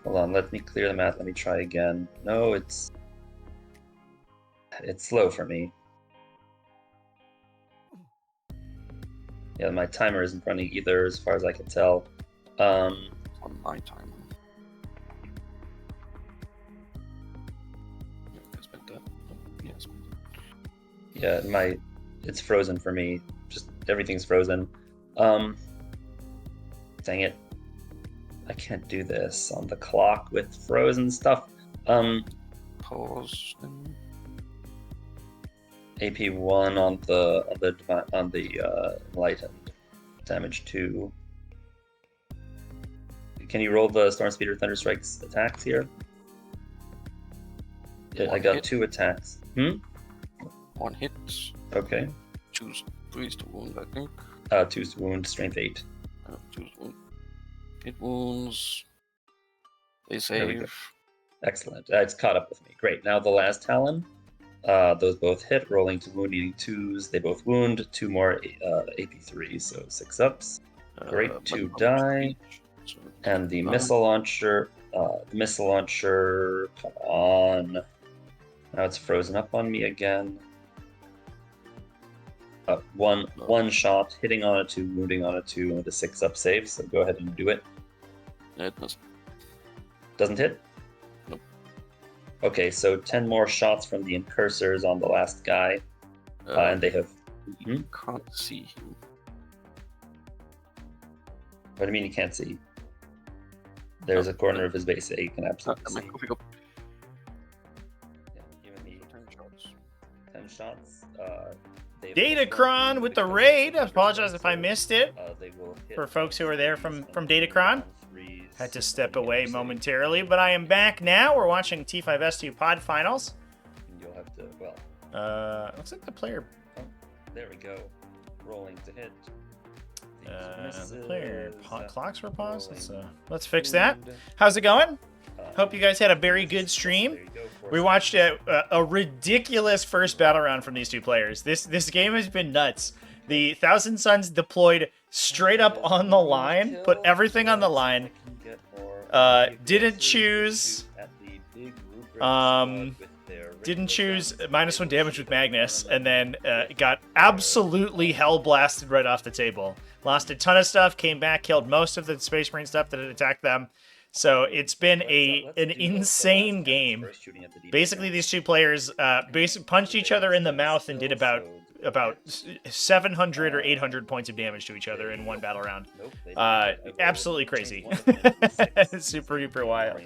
Hold on, let me clear the math. Let me try again. No, it's slow for me. Yeah, my timer isn't running either, as far as I can tell. on my timer. It's been done. Yes. Yeah, it's frozen for me. Just everything's frozen. Dang it. I can't do this on the clock with frozen stuff. Pause. AP 1 on the Enlightened. Damage 2. Can you roll the Storm Speeder Thunderstrike's attacks here? Yeah, I got hit. 2 attacks. 1 hit. Okay. 2 3s to wound, I think. 2's wound, strength 8. 2's wound. Hit wounds. They There we go. save. Excellent. It's caught up with me. Great. Now the last Talon. Those both hit, rolling to wound, eating 2s. They both wound. 2 more AP3s, so 6 ups. Great, 2 die. So, And the 9. missile launcher. Come on. Now it's frozen up on me again. One shot, hitting on a 2, wounding on a 2, with a 6-up save. So go ahead and do it. It does. Doesn't hit? Nope. Okay, so 10 more shots from the incursors on the last guy, and they have. Can't see him. What do you mean you can't see? There's a corner of his base that you can absolutely see. Off you go. Yeah, even the 10 shots. 10 shots. Datacron with the raid. I apologize if I missed it. They will hit For folks who are there from Datacron. threes. Had to step away momentarily, but I am back now. We're watching T5S2 pod finals. You'll have to, well, Looks like the player. there we go. Rolling to hit. The player clocks were paused. Let's fix that. How's it going? Hope you guys had a very good stream. We watched a ridiculous first battle round from these two players. This game has been nuts. The Thousand Suns deployed straight up on the line, put everything on the line. Didn't choose -1 damage with Magnus, and then got absolutely hell blasted right off the table. Lost a ton of stuff, came back, killed most of the Space Marine stuff that had attacked them. So it's been an insane game. Basically, these two players punched each other in the mouth and did about 700 or 800 points of damage to each other in one battle round. Absolutely crazy. Super duper wild.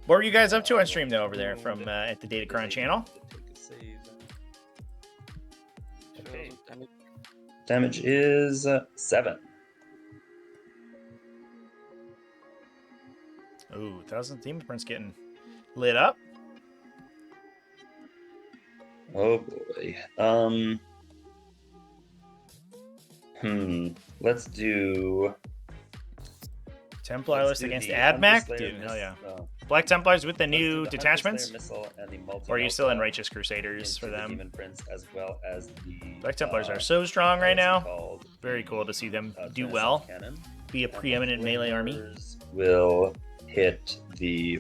What were you guys up to on stream though over there from at the Datacron channel? Take a save. Okay. Damage. Damage is 7. Ooh, 1,000 Demon Prince getting lit up. Oh boy. Let's do Templar list against the AdMac? Hunter Slayer Dude, hell yeah. no. Black Templars with the Let's do new the Hunter detachments? Slayer missile and the Or are you still in multi-melta Righteous Crusaders for into the them? Demon Prince, as well as the Black Templars are so strong right what's it now. called? Very cool to see them do Fencer well. Cannon. Be a And the preeminent melee army. Flamers will hit the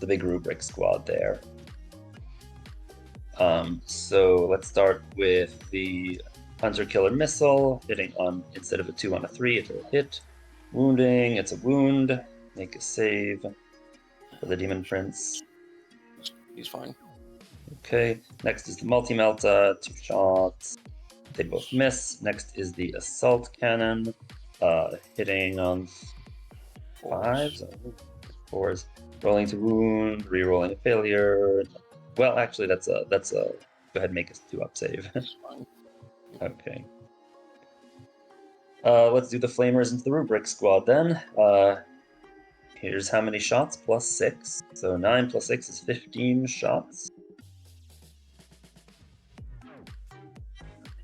big rubric squad there. So let's start with the Hunter Killer Missile, hitting on, instead of a 2 on a 3, it'll hit. Wounding, it's a wound. Make a save for the Demon Prince. He's fine. Okay, next is the Multi-Melta, 2 shots. They both miss. Next is the Assault Cannon, hitting on 5s, 4s. Rolling to wound, re-rolling a failure. Well, actually, that's a go ahead and make a 2-up save. He's fine. Okay. Let's do the Flamers into the Rubric squad then. Here's how many shots, plus 6. So 9 plus 6 is 15 shots.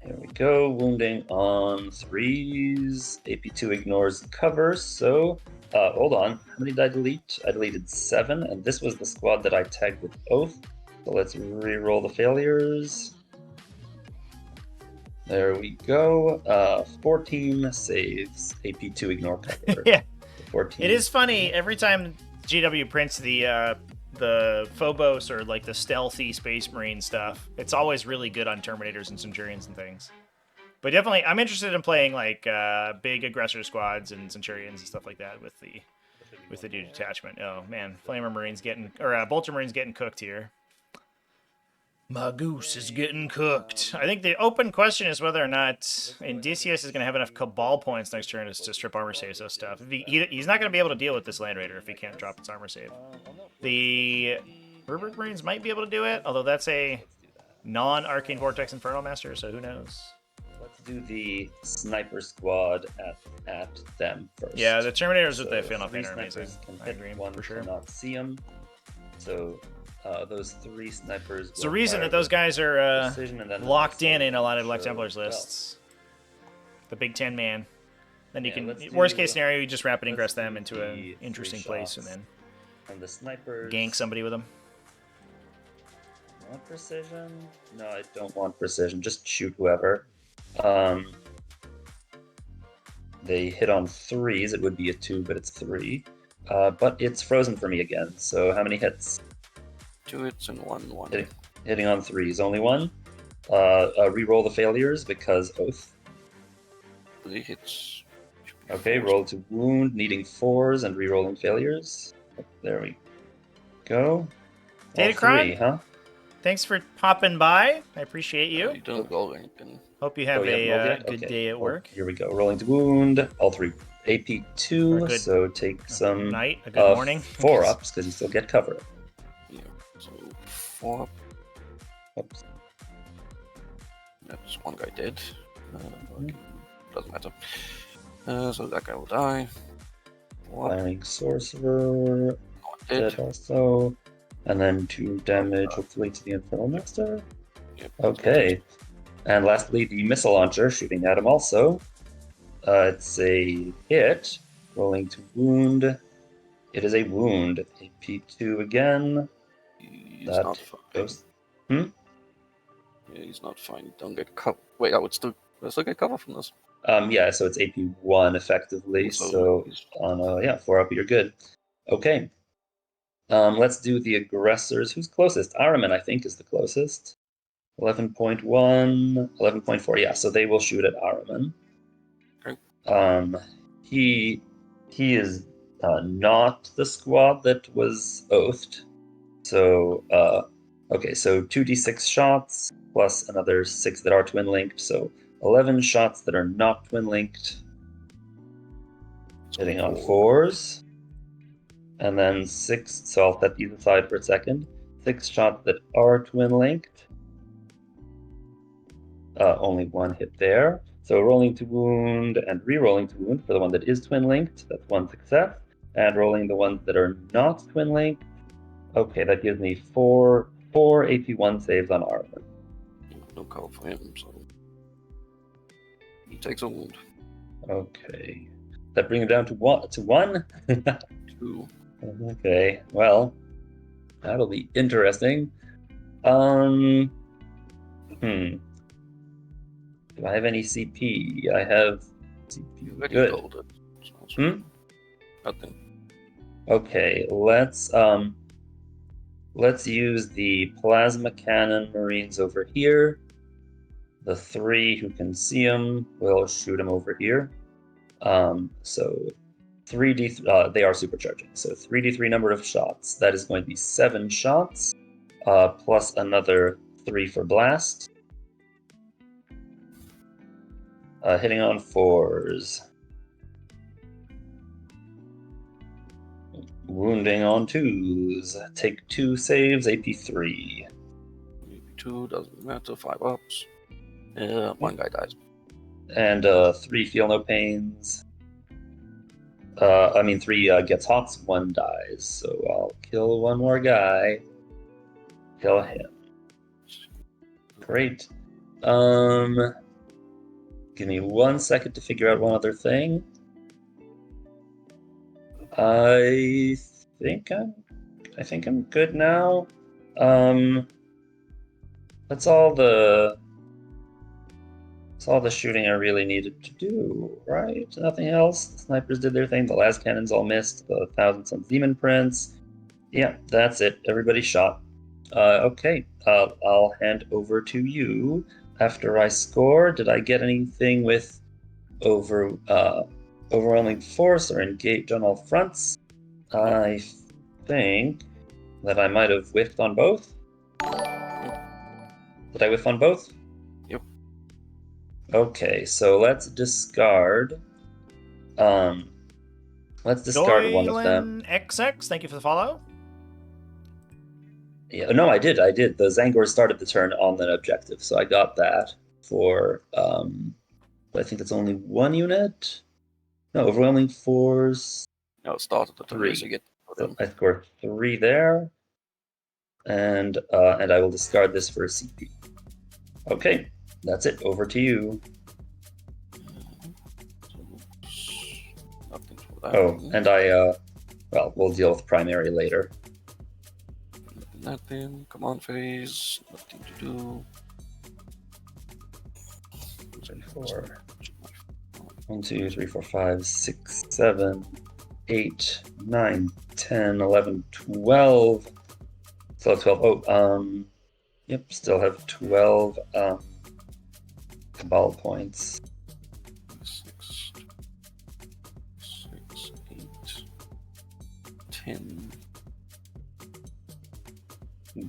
Here we go, wounding on 3s. AP2 ignores cover, so hold on. How many did I delete? I deleted 7, and this was the squad that I tagged with Oath. So let's re-roll the failures. There we go. 14 saves. AP2 ignore cover. Yeah. 14. It is funny every time GW prints the Phobos or like the stealthy Space Marine stuff. It's always really good on Terminators and Centurions and things. But definitely, I'm interested in playing like big aggressor squads and Centurions and stuff like that with the new detachment. Oh man, Flamer Marines getting Bolter Marines getting cooked here. My goose is getting cooked. I think the open question is whether or not Indicius is going to have enough Cabal points next turn to strip armor saves those stuff. He's not going to be able to deal with this Land Raider if he can't drop its armor save. The Rubric Marines might be able to do it, although that's a non-Arcane Vortex Inferno Master, so who knows? Let's do the Sniper squad at them first. Yeah, the Terminators with the So Fail Not 3 Pain are amazing. snipers can I hit, agree, 1 for sure. cannot see them. So those 3 snipers. It's the reason that those guys are precision, and then locked in the a lot of Black show Templars well. lists. The Big 10 man. Then you Yeah, can, let's worst do- case scenario, you just rapid let's ingress do them into the an 3 interesting place and shots. then And the snipers. gank somebody with them. Want precision? No, I don't want precision. Just shoot whoever. They hit on 3s. It would be a 2, but it's 3. But it's frozen for me again. So how many hits? 2 hits and 1. Hitting on 3s. Only 1. Re-roll the failures because Oath. 3 hits. Okay, roll to wound, needing 4s and re-rolling failures. There we go. All Datacron? 3, huh? Thanks for popping by. I appreciate you. You don't roll anything. Hope you have Oh, you haven't rolled a yet? good Okay. day at Well, work. here we go. Rolling to wound. All 3 Or AP2, good- so take some Night, a good morning. 4 ups because you still get cover. Yeah. So 4. Oops. That's one guy dead. Doesn't matter. So that guy will die. 4 Firing sorcerer. dead. Dead also. And then 2 damage, hopefully, to the Infernal Master. Yep. Okay. And lastly, the missile launcher shooting at him also. It's a hit. Rolling to wound. It is a wound. AP2 again. He's That not fine. goes. Yeah, he's not fine. Don't get cover. Wait, I would still get cover from this. Yeah, so it's AP1 effectively. So he's on 4 up, you're good. Okay. Let's do the aggressors. Who's closest? Araman, I think, is the closest. 11.1, 11.4. Yeah, so they will shoot at Araman. Okay. He is not the squad that was oathed. So okay, so 2d6 shots plus another 6 that are twin linked. So 11 shots that are not twin linked. Hitting on 4s. And then 6, so I'll set these aside for a second. 6 shots that are twin-linked. Only 1 hit there. So rolling to wound and re-rolling to wound for the one that is twin-linked. That's 1 success. And rolling the ones that are not twin-linked. Okay, that gives me 4 AP1 saves on armor. No cover for him, so he takes a wound. Okay. That brings it down to 1? 2. Okay, well, that'll be interesting. Do I have any CP? I have CP. Already Good. told it. Nothing. Okay, let's use the plasma cannon Marines over here. The 3 who can see them will shoot them over here. So 3d, they are supercharging. So 3d3 number of shots. That is going to be 7 shots, plus another 3 for blast. Hitting on 4s. Wounding on 2s. Take 2 saves, AP3. AP2, doesn't matter, 5 ups. 1 guy dies. And 3 feel no pains. 3 gets hots, 1 dies. So I'll kill 1 more guy. Kill him. Great. Give me 1 second to figure out one other thing. I think I'm good now. That's all the shooting I really needed to do, right? Nothing else. The snipers did their thing. The last cannons all missed. The Thousand Suns Demon Prince. Yeah, that's it. Everybody shot. Okay. I'll hand over to you after I score. Did I get anything with overwhelming force or engage on all fronts? I think that I might have whiffed on both. Did I whiff on both? Yep. Okay, so let's discard. Let's discard one of them. XX, thank you for the follow. Yeah, no, I did. The Zangor started the turn on the objective, so I got that for. But I think it's only 1 unit. No, overwhelming force. No, it started the turn, 3. so you get So I scored 3 there, and I will discard this for a CP. Okay, that's it. Over to you. Nothing for that. Oh, and we'll deal with primary later. Nothing. Command phase. Nothing to do. 4. 1, 2, 3, 4, 5, 6, 7, 8, 9, 10, 11, 12. Still have 12. Oh, yep, still have 12 Cabal points. 6, 8, 10.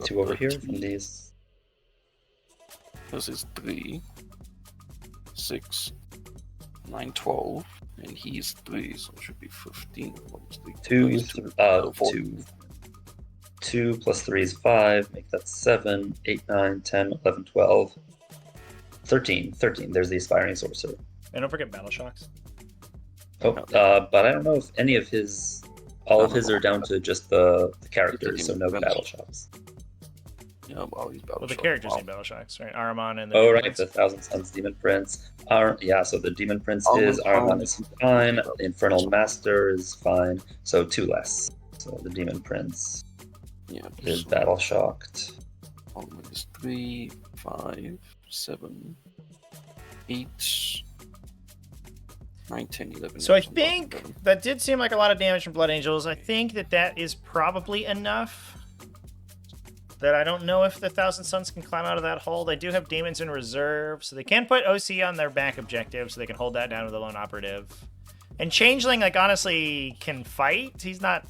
2 over here from these. This is 3, 6, 9, 12, and he's 3, so it should be 15. 2, 2 plus 3 is 5, make that 7, 8, 9, 10, 11, 12, 13. There's the Aspiring Sorcerer. And don't forget Battle Shocks. Oh, but I don't know if any of his, all of his are down to just the characters, so no Battle Shocks. Yeah, well, he's Battle Well, the Shock. characters need Battle Shocks, right? Aramon and the Oh, Demon right, Prince. the Thousand Suns Demon Prince. Yeah, so the Demon Prince is, Aramon is fine, the Infernal Master is fine, so 2 less. So the Demon Prince is Battle Shocked. Armor is 3, 5, 7, 8, 9, 10, 11. So I think that did seem like a lot of damage from Blood Angels. I think that is probably enough. That I don't know if the Thousand Suns can climb out of that hole. They do have Demons in reserve, so they can put OC on their back objective, so they can hold that down with a lone operative. And Changeling, like, honestly, can fight. He's not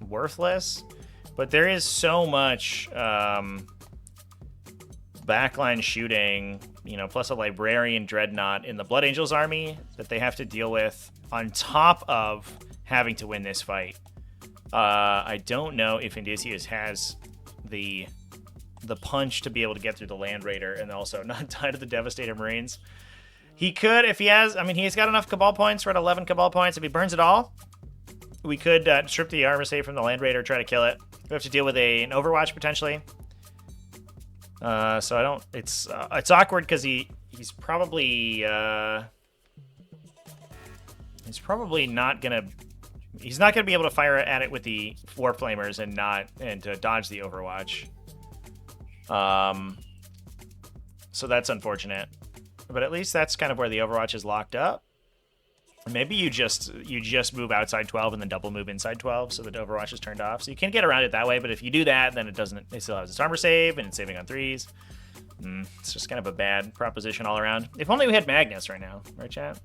worthless, but there is so much backline shooting, you know, plus a Librarian Dreadnought in the Blood Angels army that they have to deal with on top of having to win this fight. I don't know if Indicius has the punch to be able to get through the Land Raider and also not die to the Devastator Marines. He could if he has. I mean, he's got enough Cabal points. We're at 11 Cabal points. If he burns it all, we could strip the armor save from the Land Raider, try to kill it. We have to deal with an Overwatch potentially. So I don't. It's awkward because he's probably not gonna. He's not gonna be able to fire at it with the War Flamers and to dodge the Overwatch. So that's unfortunate. But at least that's kind of where the Overwatch is locked up. Maybe you just move outside 12 and then double move inside 12 so that Overwatch is turned off. So you can get around it that way, but if you do that, then it still has its armor save and it's saving on 3s. It's just kind of a bad proposition all around. If only we had Magnus right now, right, chat?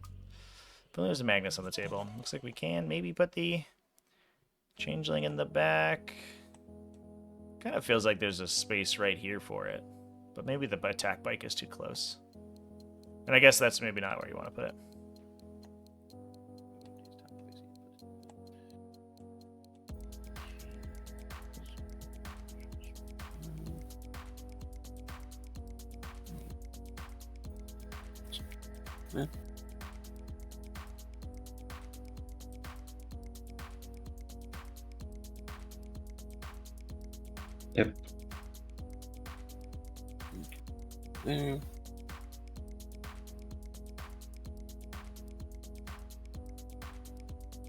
But there's a Magnus on the table. Looks like we can maybe put the Changeling in the back. Kind of feels like there's a space right here for it, but maybe the attack bike is too close. And I guess that's maybe not where you want to put it. Yeah. Yep. There.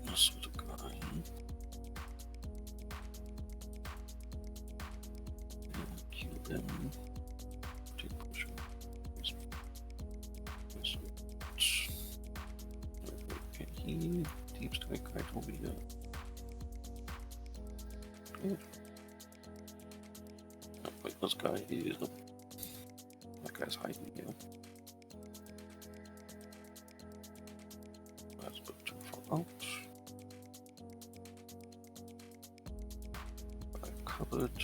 This was a guy. Kill them. Take push. Okay, he deep strike right over here. Yeah. Oh, wait, this guy is not. That guy's hiding here. That's a bit too far out. I've covered.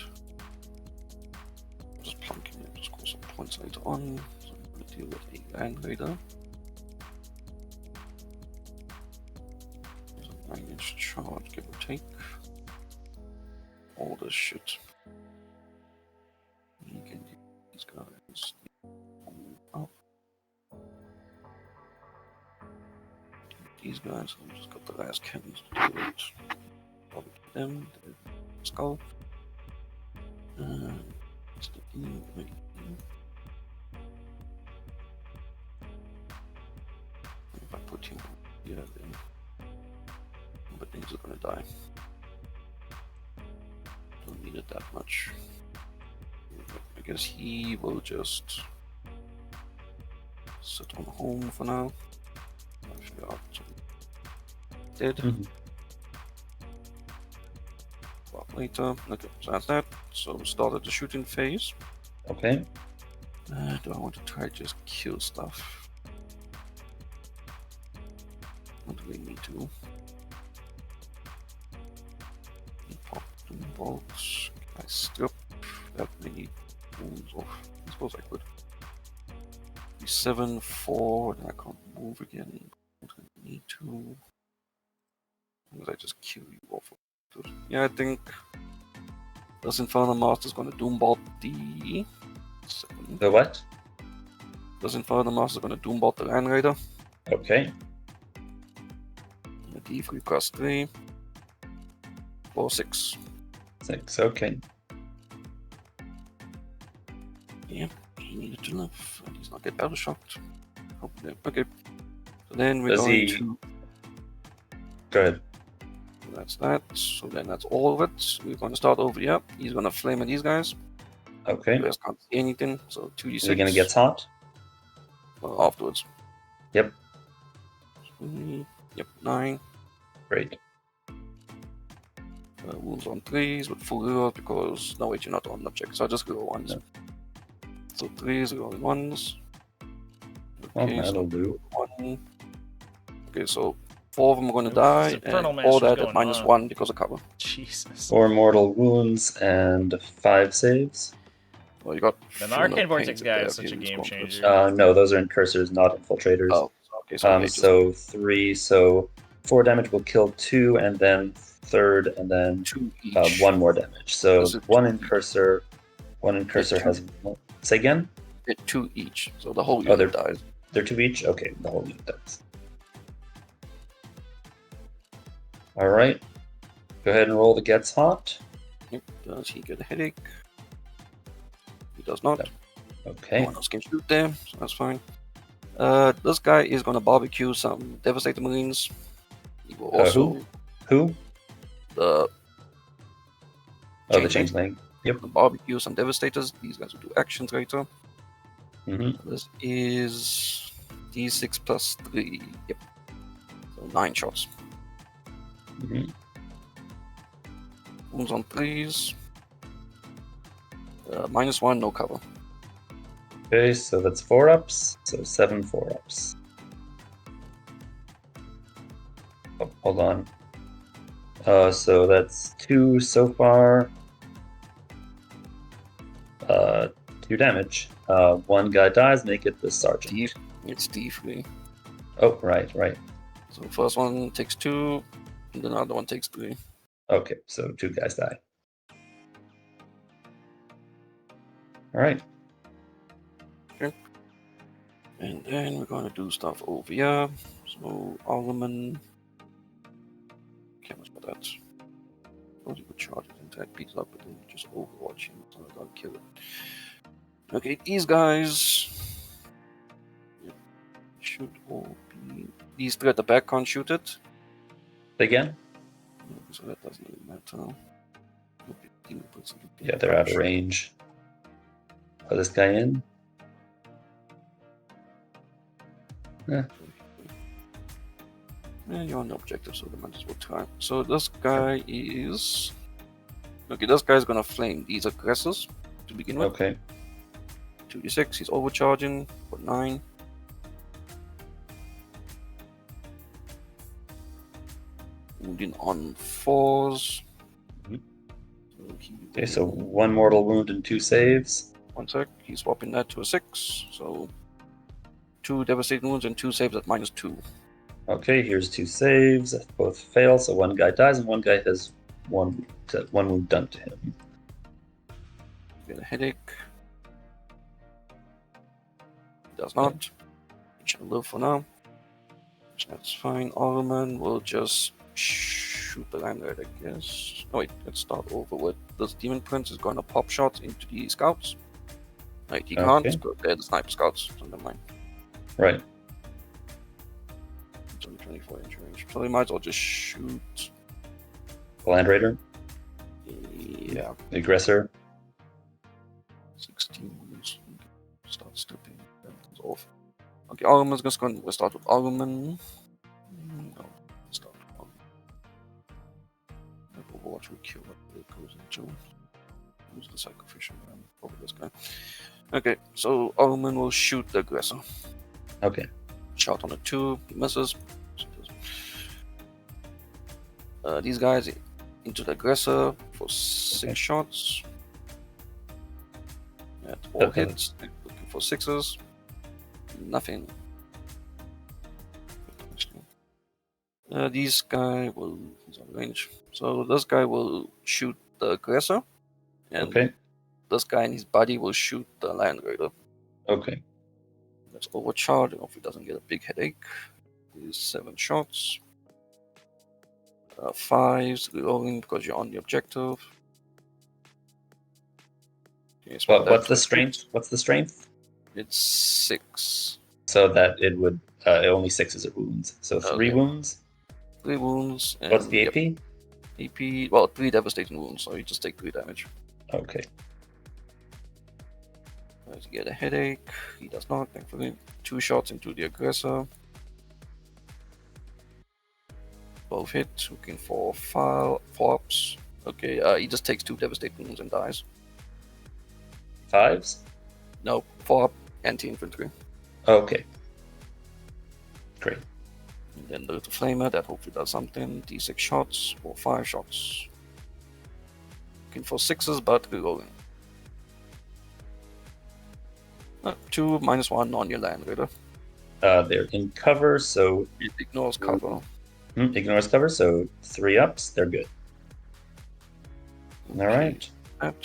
Just plunking in, just score some points later on. So I'm going to deal with a Land Raider. There's a 9-inch charge, give or take. All this shit. You can do these guys. Up. These guys, I've just got the last cannons to do it. Probably them, the skull. It's the right here. If I put him here, then but things are gonna die. Don't need it that much. I guess he will just sit on home for now. Actually, dead. Well, later. Okay, so that's that. So we started the shooting phase. Okay. Do I want to try to just kill stuff? Not really need to. Pop the bolts. Can I strip that many wounds off? I suppose I could. 7, 4, and I can't move again. I don't need to. Because I just kill you off. Yeah, I think this Infernal Master is going to Doombolt the 7. The what? This Infernal Master is going to Doombolt the Land Raider. Okay. The D3 plus 3. 4, 6. 6, okay. Yeah, he needed to live. And he's not get battle shocked. Okay. So then we're going to. Go ahead. That's that. So then that's all of it. We're going to start over here. He's going to flame at these guys. Okay. You guys can't see anything. So 2d6. Is he going to get hot? Afterwards. Yep. Yep, 9. Great. Wounds on 3s with full reroll because no wait, you're not on object. So I just reroll 1s. No. So 3s rolling 1s. Okay, that'll do. 1. Okay, so 4 of them are going to die, and all that at -1 because of cover. Jesus. 4 mortal wounds and 5 saves. Well, you got. The Arcane Vortex guy is such a game changer. No, those are incursors, not infiltrators. Oh, okay. So, so 3. So 4 damage will kill 2, and then third, and then 2 each. 1 more damage. So Is it 1 two in each? cursor. 1 in cursor two. has. Say again? 2 each. So the whole Oh, unit dies. They're 2 each? Okay, the whole unit does. Alright. Go ahead and roll the gets hot. Yep. Does he get a headache? He does not. Yep. No Okay. one else can shoot there, so that's fine. This guy is gonna barbecue some Devastator Marines. He will also Who? the Oh, the Changeling. changeling. Yep. Barbecue some Devastators. These guys will do actions later. Mm-hmm. This is D6 plus 3. Yep. So 9 shots. Mm-hmm. Wounds on 3s. -1, no cover. Okay, so that's 4-ups. So 7 4-ups. Oh, hold on. So that's 2 so far. 2 damage. 1 guy dies, make it the sergeant. It's D3. Oh, right. So first one takes 2, and the other one takes 3. Okay, so 2 guys die. Alright. And then we're gonna do stuff over here. So Alderman. Cameras for that. Those you would charge it into that beats up, but then just overwatch him, so I gotta kill it. Okay, these guys should all be. These 3 at the back can't shoot it. Again? So that doesn't really matter. Yeah, they're out of range. Put this guy in. And you're on the objective, so they might as well try. So this guy is. Okay, this guy's gonna flame these aggressors to begin with. Okay. 2d6, he's overcharging for 9. Wounding on 4s. Mhm. So Okay, so 1 mortal wound and 2 saves. 1 sec, he's swapping that to a 6. So 2 devastating wounds and 2 saves at -2. Okay, here's 2 saves. Both fail, so 1 guy dies and 1 guy has 1 wound done to him. Get a headache. He does not. He shall live for now. That's fine. Alderman will just shoot the landlord, I guess. Oh wait, let's start over with this Demon Prince is going to pop shots into the scouts. Like he can't, Okay. because they're the sniper scouts, so never mind. Right. It's only 24 inch range. So they might as well just shoot. Land Raider, Yeah, the aggressor. 16 wounds. Start stepping. That goes off. Okay, Alderman's just going to start with Alderman. No, start with Alderman. Overwatch will kill what it goes into. Who's the sacrificial man? Probably this guy. Okay, so Alderman will shoot the aggressor. Okay. Shot on a 2, he misses. These guys into the aggressor for 6 shots. At all hits, looking for 6s. Nothing. This guy will. He's on range. So this guy will shoot the aggressor. And Okay. this guy and his buddy will shoot the Land Raider. Okay. Let's overcharge and hopefully doesn't get a big headache. These 7 shots. 5s reloading because you're on the objective. Okay, so Well, what's the strength? What's the strength? It's 6. So that it would only 6 is wounds. So 3 Okay. wounds. 3 wounds. And What's the AP? AP, well, 3 devastating wounds, so you just take 3 damage. Okay. Let's get a headache. He does not, thankfully. 2 shots into the aggressor. Both hit, looking for 4 ups. Okay, he just takes 2 devastating wounds and dies. 5s? No, 4 up, anti-infantry. Okay. Great. And then the flamer, that hopefully does something. D6 shots, or 5 shots. Looking for 6s, but reloading. 2 -1 on your Land Raider. They're in cover, so It ignores cover. Ignores cover, so 3 ups. They're good. All right.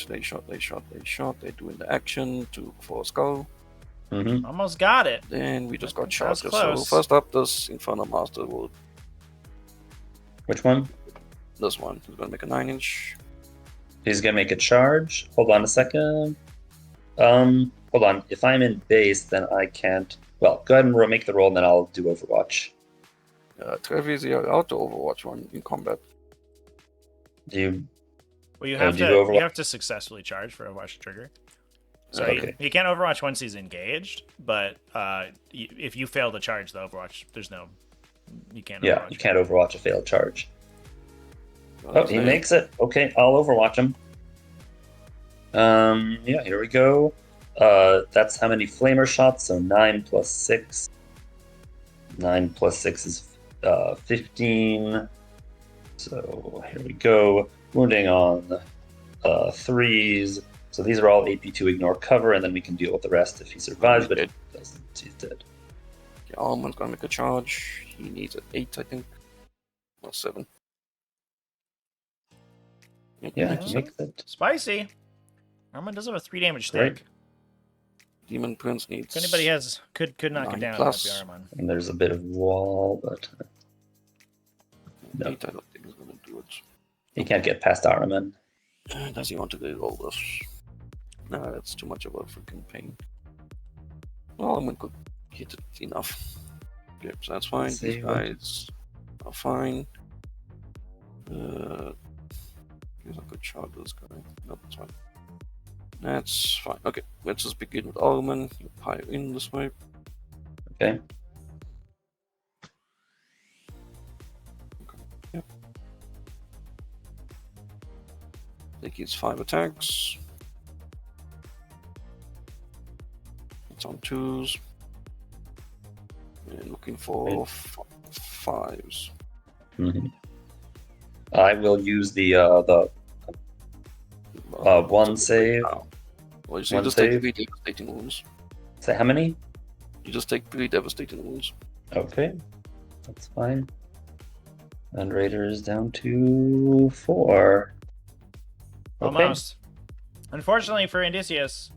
They shot. They're doing the action for a skull. Mm-hmm. Almost got it. Then we just got That was charged. So close. first up, this Infernal Master will. Which one? This one. He's gonna make a 9-inch. He's gonna make a charge. Hold on a second. Hold on. If I'm in base, then I can't. Well, go ahead and make the roll, and then I'll do Overwatch. Trevi, you're out to Overwatch one in combat. Do you? Well, you Oh, have do to you Overwatch? you have to successfully charge for Overwatch to trigger. So Okay. he can't Overwatch once he's engaged, but if you fail to charge the Overwatch, you can't. Yeah, Overwatch. you can't Overwatch a failed charge. So Oh, he makes it. Okay, I'll Overwatch him. Yeah, here we go. That's how many flamer shots, so 9 plus 6. 9 plus 6 is 15. So here we go. Wounding on 3s. So these are all AP2 ignore cover, and then we can deal with the rest if he survives, but if he doesn't, he's dead. The Almond's gonna make a charge. He needs an 8, I think. Or 7. Yeah, makes he it. makes it. Spicy. Armand does have a 3 damage Great. stick. Demon Prince needs. If anybody could knock 9 it down, plus. that'd be Armand. And there's a bit of wall, but no. 8, I don't think he's gonna do it. he can't get past Araman. Does he want to do all this? No, that's too much of a freaking pain. Well, I'm could hit it enough. Okay, so that's fine. See These what- guys are fine. Guess I could charge this guy. No, that's fine. That's fine. Okay, let's just begin with Alman. You pile in this way. Okay. Yep. Take his 5 attacks. It's on 2s. And looking for 5s. Mm-hmm. I will use the one save. Well, you One just save. take 3 devastating wounds. Say how many? You just take 3 devastating wounds. Okay, that's fine. And Raiders down to 4. Okay. Almost. Unfortunately for Odysseus,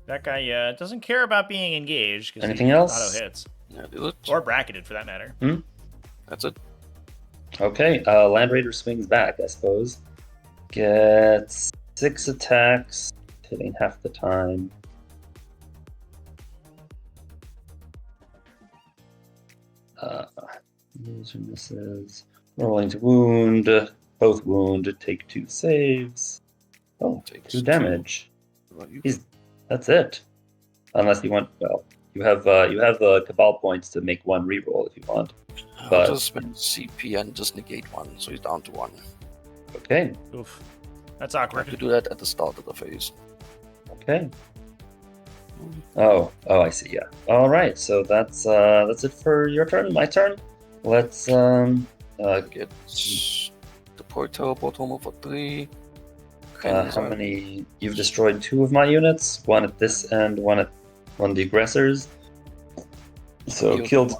that guy doesn't care about being engaged. 'Cause Anything he else? Auto hits. Yeah, do it. Or bracketed, for that matter. That's it. Okay, Land Raider swings back, I suppose. Gets 6 attacks, hitting half the time. These are misses. Rolling to wound. Both wound. Take 2 saves. Oh, Takes 2 damage. Well, you That's it. Unless you want, well, you have the Cabal points to make 1 reroll if you want. I'll but- just spend CP and just negate 1, so he's down to 1. Okay, Oof. That's I have to awkward. do that at the start of the phase. okay. Oh, I see. Yeah. All right. So that's it for your turn. My turn. Let's Get the Port Teleport Homer for 3. how many? You've destroyed 2 of my units. 1 at this end, 1 at the aggressors. So killed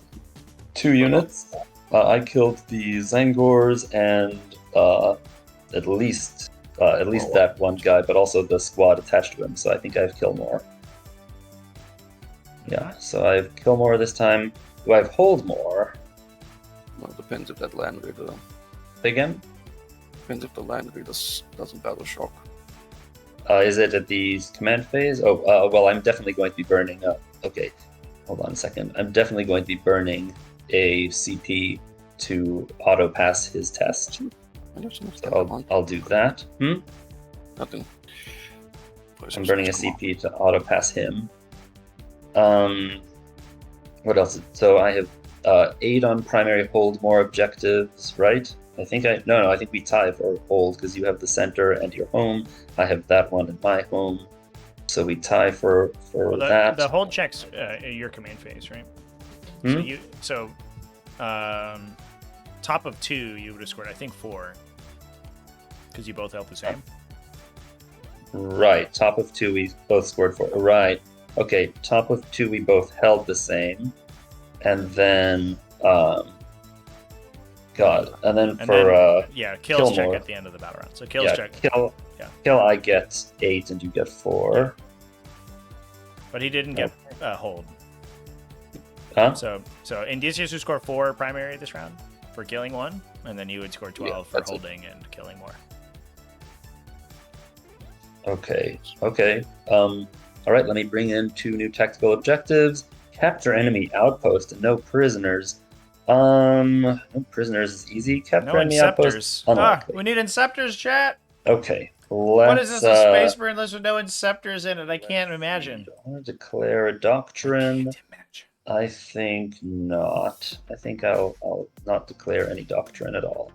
2 units. I killed the Zangors and at least that one guy, but also the squad attached to him. So I think I have kill more. Yeah. So I have kill more this time. Do I have hold more? Well, it depends if that Land Raider. Again? Depends if the Land Raider doesn't battle shock. Is it at the command phase? Oh, well, I'm definitely going to be burning up. Okay, hold on a second. I'm definitely going to be burning a CP to auto pass his test. I have some So stuff I'll do that. Nothing. I'm burning a CP to auto pass him. What else? So I have 8 on primary hold more objectives, right? I think we tie for hold because you have the center and your home. I have that one in my home, so we tie for that. The hold checks your command phase, right? So top of 2, you would have scored, I think, 4, because you both held the same. Right, top of 2 we both scored 4. Right, okay, top of 2 we both held the same, and then God. And then And for then, kills check more. at the end of the battle round. So kills check. Kill. Yeah. Kill. I get 8 and you get 4. But he didn't get hold. Huh? So Indicius would score 4 primary this round for killing 1, and then you would score 12 for holding and killing more. Okay. All right, let me bring in 2 new tactical objectives. Capture enemy outpost and no prisoners. No prisoners is easy. Capture No enemy outpost. Unlikely. we need inceptors, chat. Okay. What is this, a space burn list with no inceptors in it? I can't imagine. I want to declare a doctrine. Can't imagine. I think not. I think I'll not declare any doctrine at all.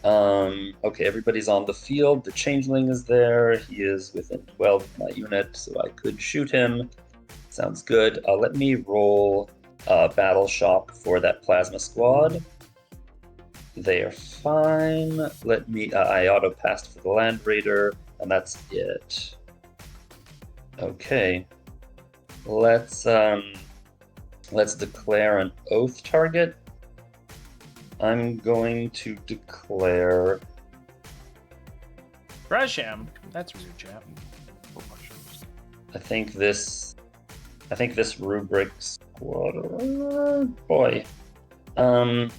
Okay, everybody's on the field. The changeling is there. He is within 12 of my unit, so I could shoot him. Sounds good. Let me roll battle shock for that plasma squad. They are fine. Let me. I auto passed for the land raider, and that's it. Okay. Let's declare an oath target. I'm going to declare Gresham. That's rude, chap. I think this rubric squad. Boy. I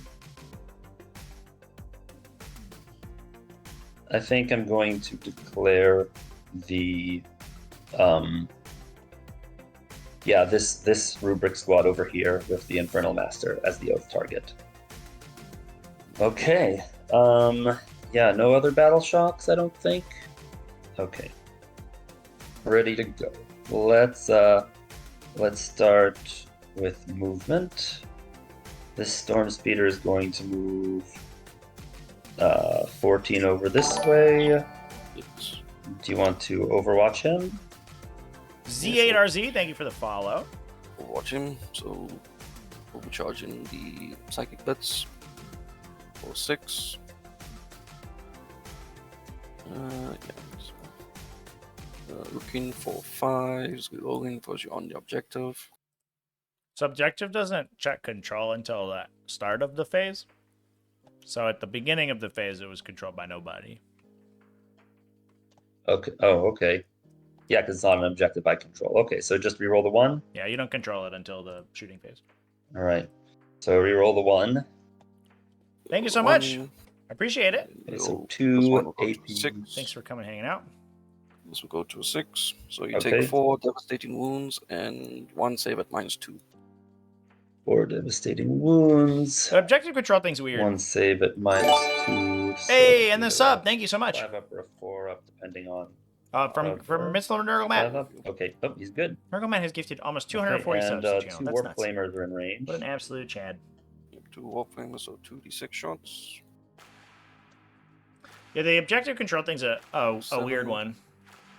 think I'm going to declare the this rubric squad over here with the Infernal Master as the oath target. Okay. No other battle shocks, I don't think. Okay. Ready to go. Let's start with movement. This storm speeder is going to move 14 over this way. Do you want to overwatch him? Z8RZ, thank you for the follow. Overwatch him, so overcharging the psychic bits. 4-6. Looking for 5s, reloading for you on the objective. Subjective doesn't check control until the start of the phase. So at the beginning of the phase, it was controlled by nobody. Okay. Oh, okay. Yeah, because it's not an objective I control. Okay, so just reroll the 1? Yeah, you don't control it until the shooting phase. All right. So reroll the 1. Thank you so much. I appreciate it. Okay, so 2 AP. 6. Thanks for coming hanging out. This will go to a 6. So you Okay. take 4 devastating wounds and 1 save at -2. 4 devastating wounds. The objective control thing's weird. 1 save at -2. Hey, and the sub. Thank you so much. 5 up or a 4 up, depending on. From Mr. Nurgle 5 Matt. up. Okay. Oh, he's good. Nurgle Matt has gifted almost 240 okay, subs to the channel. 2 That's warp nuts. flamers are in range. What an absolute Chad. 2 warframers, so 2d6 shots. Yeah, the objective control thing's a weird 7. one.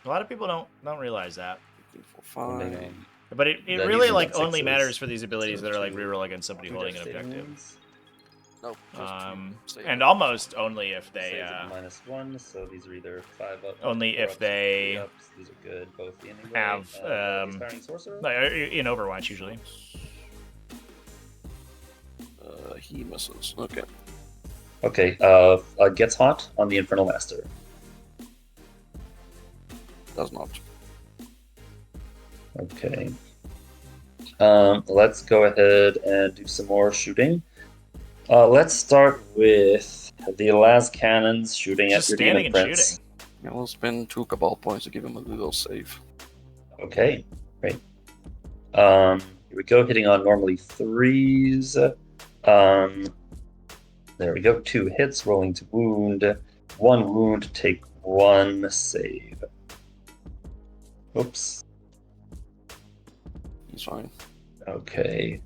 A lot of people don't realize that. Looking for 5. But it That really easy like on only 6s. matters for these abilities that are like 2. reroll against somebody 2 holding an devastating objective. wounds. No, just And almost only if they Saves at -1, so these are either 5 up. only 4 if ups, they 3 ups. These are good, both anyway. have Inspiring sorcerer. like in Overwatch usually. He misses. Okay. Okay, gets hot on the Infernal Master. Does not. Okay. Let's go ahead and do some more shooting. Let's start with the last cannons shooting Just at your standing Demon and Prince. shooting. Yeah, we'll spend 2 Cabal points to give him a reroll save. Okay, great. Here we go, hitting on normally 3s. There we go, 2 hits, rolling to wound. 1 wound, take 1 save. Oops. He's fine. Okay.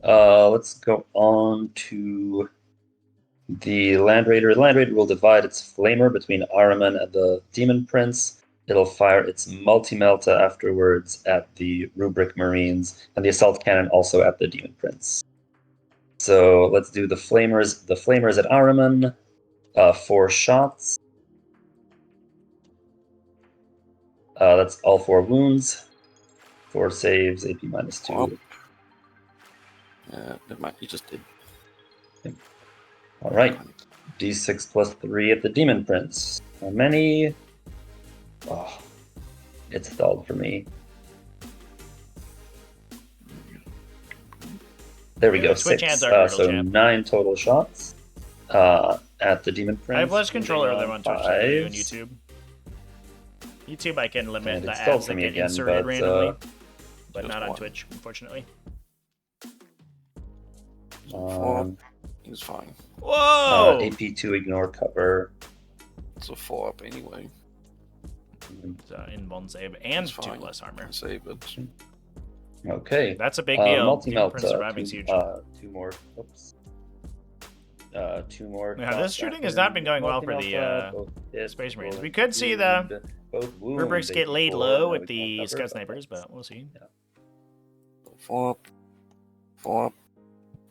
Let's go on to the Land Raider. The Land Raider will divide its flamer between Ahriman and the Demon Prince. It'll fire its multi-melta afterwards at the Rubric Marines, and the assault cannon also at the Demon Prince. So let's do the flamers. The flamers at Ahriman, 4 shots. That's all 4 wounds. 4 saves, AP -2. Never mind, he just did. All right. D6 plus 3 at the Demon Prince. How many? Oh, it's stalled for me. There we go, Switch 6. hands are brutal, So champ. 9 total shots at the Demon Prince. I have less control over them on Twitch than I do on 5s. YouTube. YouTube, I can limit And the it stalled ads for that me get again, inserted but, randomly, but just not on one. Twitch, unfortunately. So 4 is fine. Whoa! AP2 ignore cover. It's a 4 up anyway. In one save and It's 2 fine. less armor. I save it. Okay. That's a big deal. Multi Demon melt. Prince surviving is huge. 2 more. Oops. 2 more. Yeah, this shooting has not been going well for the Space Marines. We could see the rubrics get laid low with the Scout Snipers, but we'll see. Yeah. 4 up. 4 up.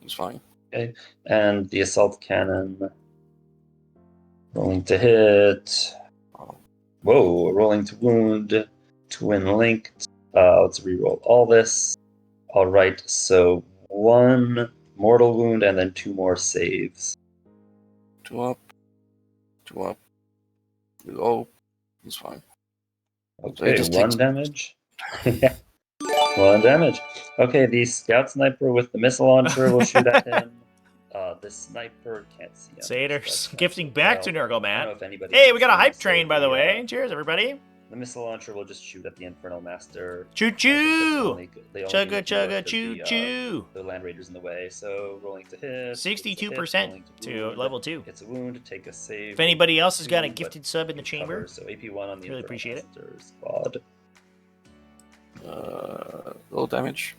It's fine. Okay. And the assault cannon. Rolling to hit. Whoa, rolling to wound. Twin linked. Let's reroll all this. Alright, so 1 mortal wound and then 2 more saves. 2 up. 2 up. Below. It's fine. Okay, just 1 takes- damage. 1 damage. Okay, the scout sniper with the missile launcher will shoot at him. The sniper can't see him. Saders But, gifting back to I don't know Nurgle if anybody Hey, can we got a see, hype so train, by the way. Cheers, everybody. The missile launcher will just shoot at the Infernal Master. Choo choo! They only Chugga do chugga work 'cause choo choo! The Land Raiders in the way, so rolling to hit. 62% rolling to wound. level 2. It's a wound, take a save. If anybody else has got a But gifted sub in the you chamber, cover, so AP1 on the Really Infernal appreciate it. Master squad. Low damage.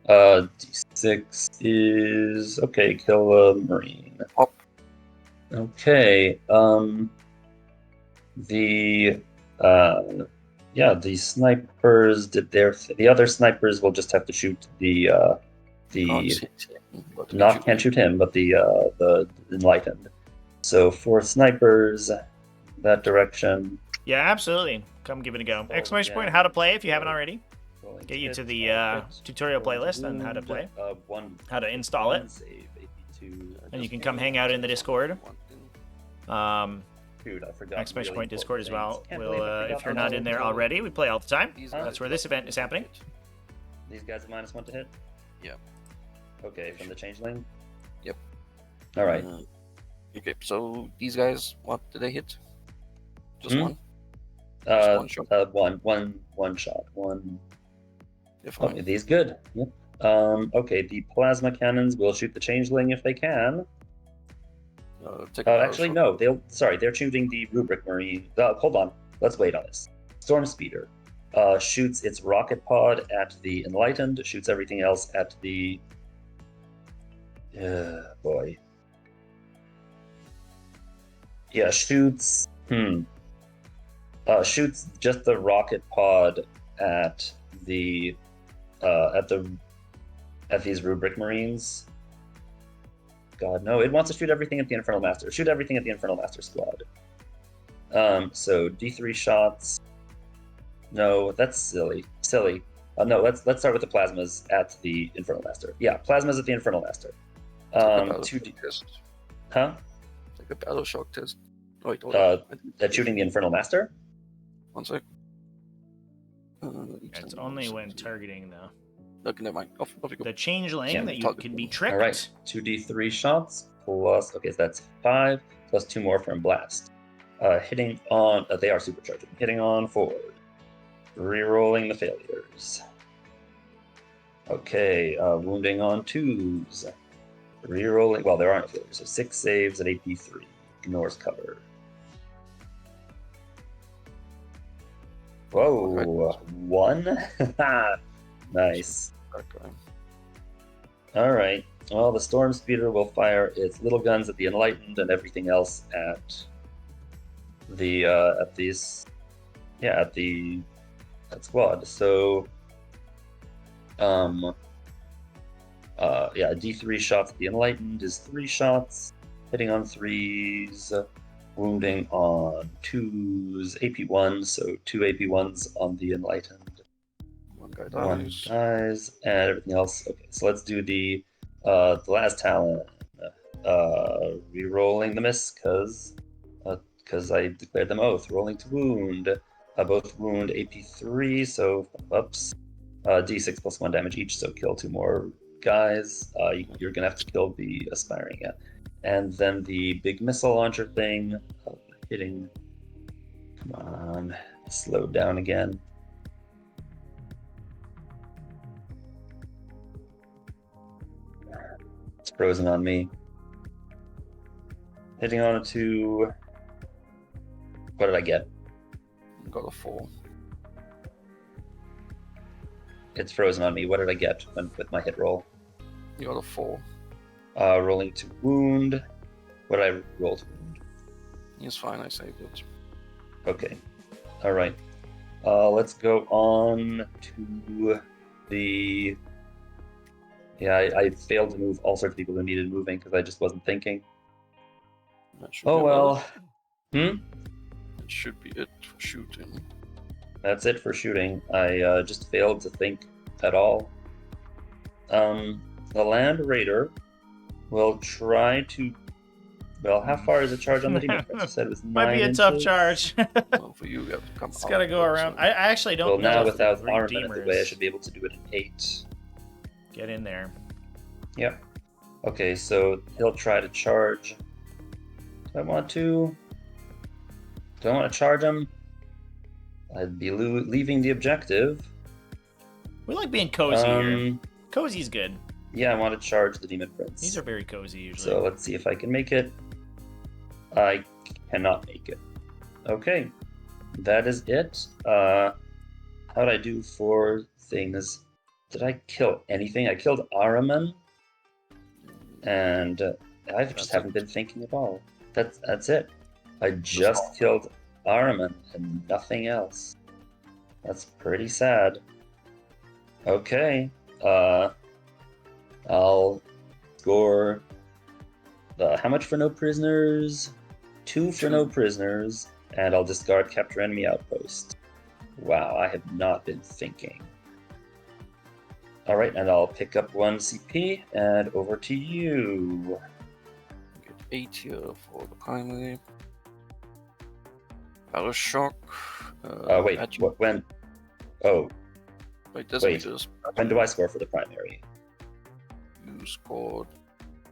D6 is okay. Kill a Marine. Up. Okay. The the snipers did their. The other snipers will just have to shoot the can't shoot him, but the enlightened. So 4 snipers that direction. yeah, absolutely. Come give it a go. Oh, Exclamation yeah. point, how to play if you haven't already. Rolling Get to you hit, to the hit, tutorial rolling to playlist on how to wound, play, one how to install it. save, AP2. And you can come hang out in the Discord. Dude, I forgot. Exclamation really point Discord as well. important things. Can't We'll, believe I if forgot you're those not in there totally. already, we play all the time. These That's where this event is happening. These guys are -1 to hit? Yeah. Okay, from the changeling? Yep. Alright. Okay, so these guys, what did they hit? Just Hmm? one? Just one shot? One shot. One. They're Oh, fine. these good. Yep. Okay, the plasma cannons will shoot the changeling if they can. Take a Actually, no. They're shooting the rubric marine. Hold on. Let's wait on this. Storm speeder shoots its rocket pod at the enlightened. Shoots everything else at the. Boy. Yeah, shoots. Shoots just the rocket pod at the at these rubric marines. God, no! It wants to shoot everything at the Infernal Master. Shoot everything at the Infernal Master squad. So D3 shots. No, that's silly. Silly. No, let's start with the plasmas at the Infernal Master. Yeah, plasmas at the Infernal Master. 2D. Test. Huh? Like a battle shock test. Oh, wait, hold on. At shooting the Infernal Master. 1 sec. It's only when targeting the Look, never mind. Off you go. the changeling Can't that you target can them. be tricked. All right, 2D3 shots plus. Okay, so that's 5 plus 2 more from blast. Hitting on. They are supercharging. Hitting on forward. Rerolling the failures. Okay, wounding on 2s. Rerolling. Well, there aren't failures. So 6 saves at AP3. Ignores cover. Whoa, 1? Nice. Okay. All right. Well, the Storm Speeder will fire its little guns at the Enlightened and everything else at the that squad. So, D3 shots at the Enlightened is 3 shots, hitting on 3s, wounding on 2s, AP1, so 2 AP1s on the Enlightened. One guy One dies. dies, and everything else. Okay, so let's do the last talent. Re-rolling the miss because I declared them oath. Rolling to wound. Both wound AP3, so ups. D6 plus 1 damage each, so kill 2 more guys. You're gonna have to kill the aspiring, yeah. And then the big missile launcher thing, hitting. Come on, slow down again. It's frozen on me. Hitting on it to. What did I get? Got a 4. It's frozen on me. What did I get with my hit roll? You got a 4. Rolling to wound. What did I roll to wound? It's fine, I saved it. Okay. All right. Let's go on to the. Yeah, I failed to move all sorts of people who needed moving because I just wasn't thinking. That should Oh be well. That should be it for shooting. That's it for shooting. I just failed to think at all. The Land Raider will try to. Well, how far is the charge on the Demon Prince? You said it was 9 Might be a inches. tough charge. Well, for you have to come It's out gotta go of it, around. so- I actually don't Well, know. now if without the armament in the way, I Redeemers should be able to do it in 8. get in there. Yep. Okay, so he'll try to charge. Do I want to? Do I want to charge him? I'd be leaving the objective. We like being cozy here. Cozy's good. Yeah, I want to charge the Demon Prince. These are very cozy usually. So let's see if I can make it. I cannot make it. Okay, that is it. How'd I do for things? Did I kill anything? I killed Araman, and I just haven't been thinking at all. That's it. I just killed Araman and nothing else. That's pretty sad. Okay, I'll score how much for no prisoners? 2 for no prisoners, and I'll discard capture enemy outpost. Wow, I have not been thinking. Alright, and I'll pick up 1 CP, and over to you. Get 8 here for the primary. Battle shock. Wait, when? Oh, Wait, doesn't wait. just. When do I score for the primary? You scored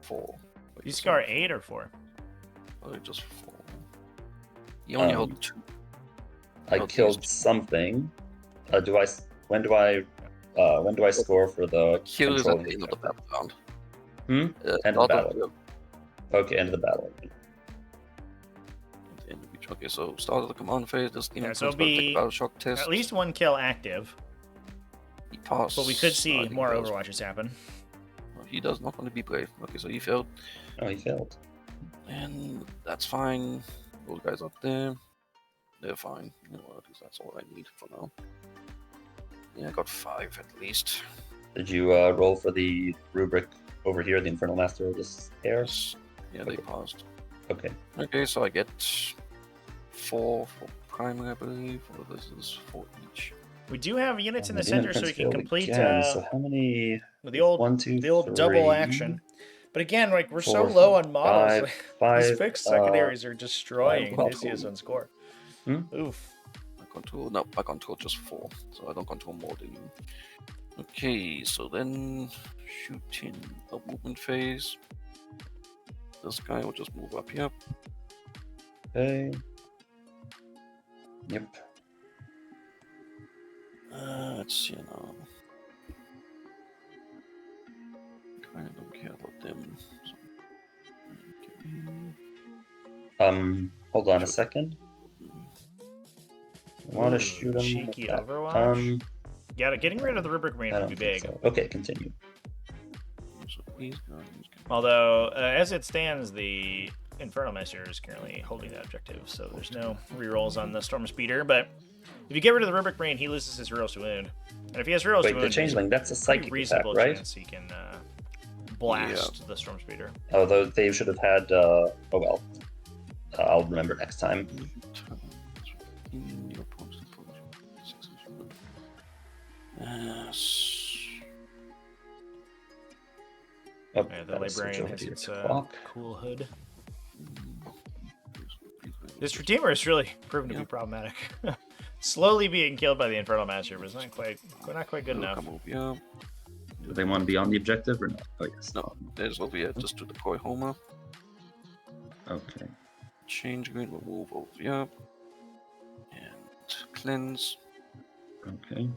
4. Wait, You score 8 or 4? Oh, just 4. You only held 2. I Held killed these something. When do I score for the Kill is at controlling the end of the battle round. End of the battle. Okay, end of the battle. At the end of each. Okay, so start of the command phase. This demon so prince will take be a battle shock test. At least 1 kill active. He passed. But we could I see think more he does. Overwatches happen. Well, he does not want to be brave. Okay, so he failed. Oh, he failed. And that's fine. Those guys up there, they're fine. You know, at least that's all I need for now. Yeah, I got 5 at least. Did you roll for the rubric over here, the Infernal Master of this air? Yes. Yeah, they passed. Okay. Okay, so I get 4 for primary, I believe. Or this is 4 each. We do have units in And the Demon center, so we Prince can failed complete again. So how many? the old 1, 2, the old 3, double action. But again, like we're so 4, low on models. 5, These fixed secondaries are destroying 5 Odysseus on score. Oof. I control just 4, so I don't control more than you. Okay, so then shooting the movement phase. This guy will just move up here. Okay. Yep. Let's see now. I don't care about them. So... Hold on a second. I want to Ooh, shoot him. cheeky with that. Overwatch. Yeah, getting rid of the rubric range I would be don't think big. so. Okay, continue. So these guys can... Although, as it stands, the Infernal Master is currently holding that objective, so there's no rerolls on the Storm Speeder. But if you get rid of the rubric range, he loses his reroll to wound. And if he has rerolls to Wait, wound, the Changeling, that's a there's a psychic pretty attack, reasonable right? chance he can blast the Storm Speeder. Although they should have had, oh well. I'll remember next time. Oh, Yeah, the gotta switch librarian over has to your its clock. cool hood. This Redeemer is really proven to be Yep. problematic. Slowly being killed by the Infernal Master, but it's not quite good enough. Come over here. Do they want to be on the objective or not? Oh, yes. No, there's over here just to deploy Homer. Okay. Change green, we'll move over here. And cleanse. Okay.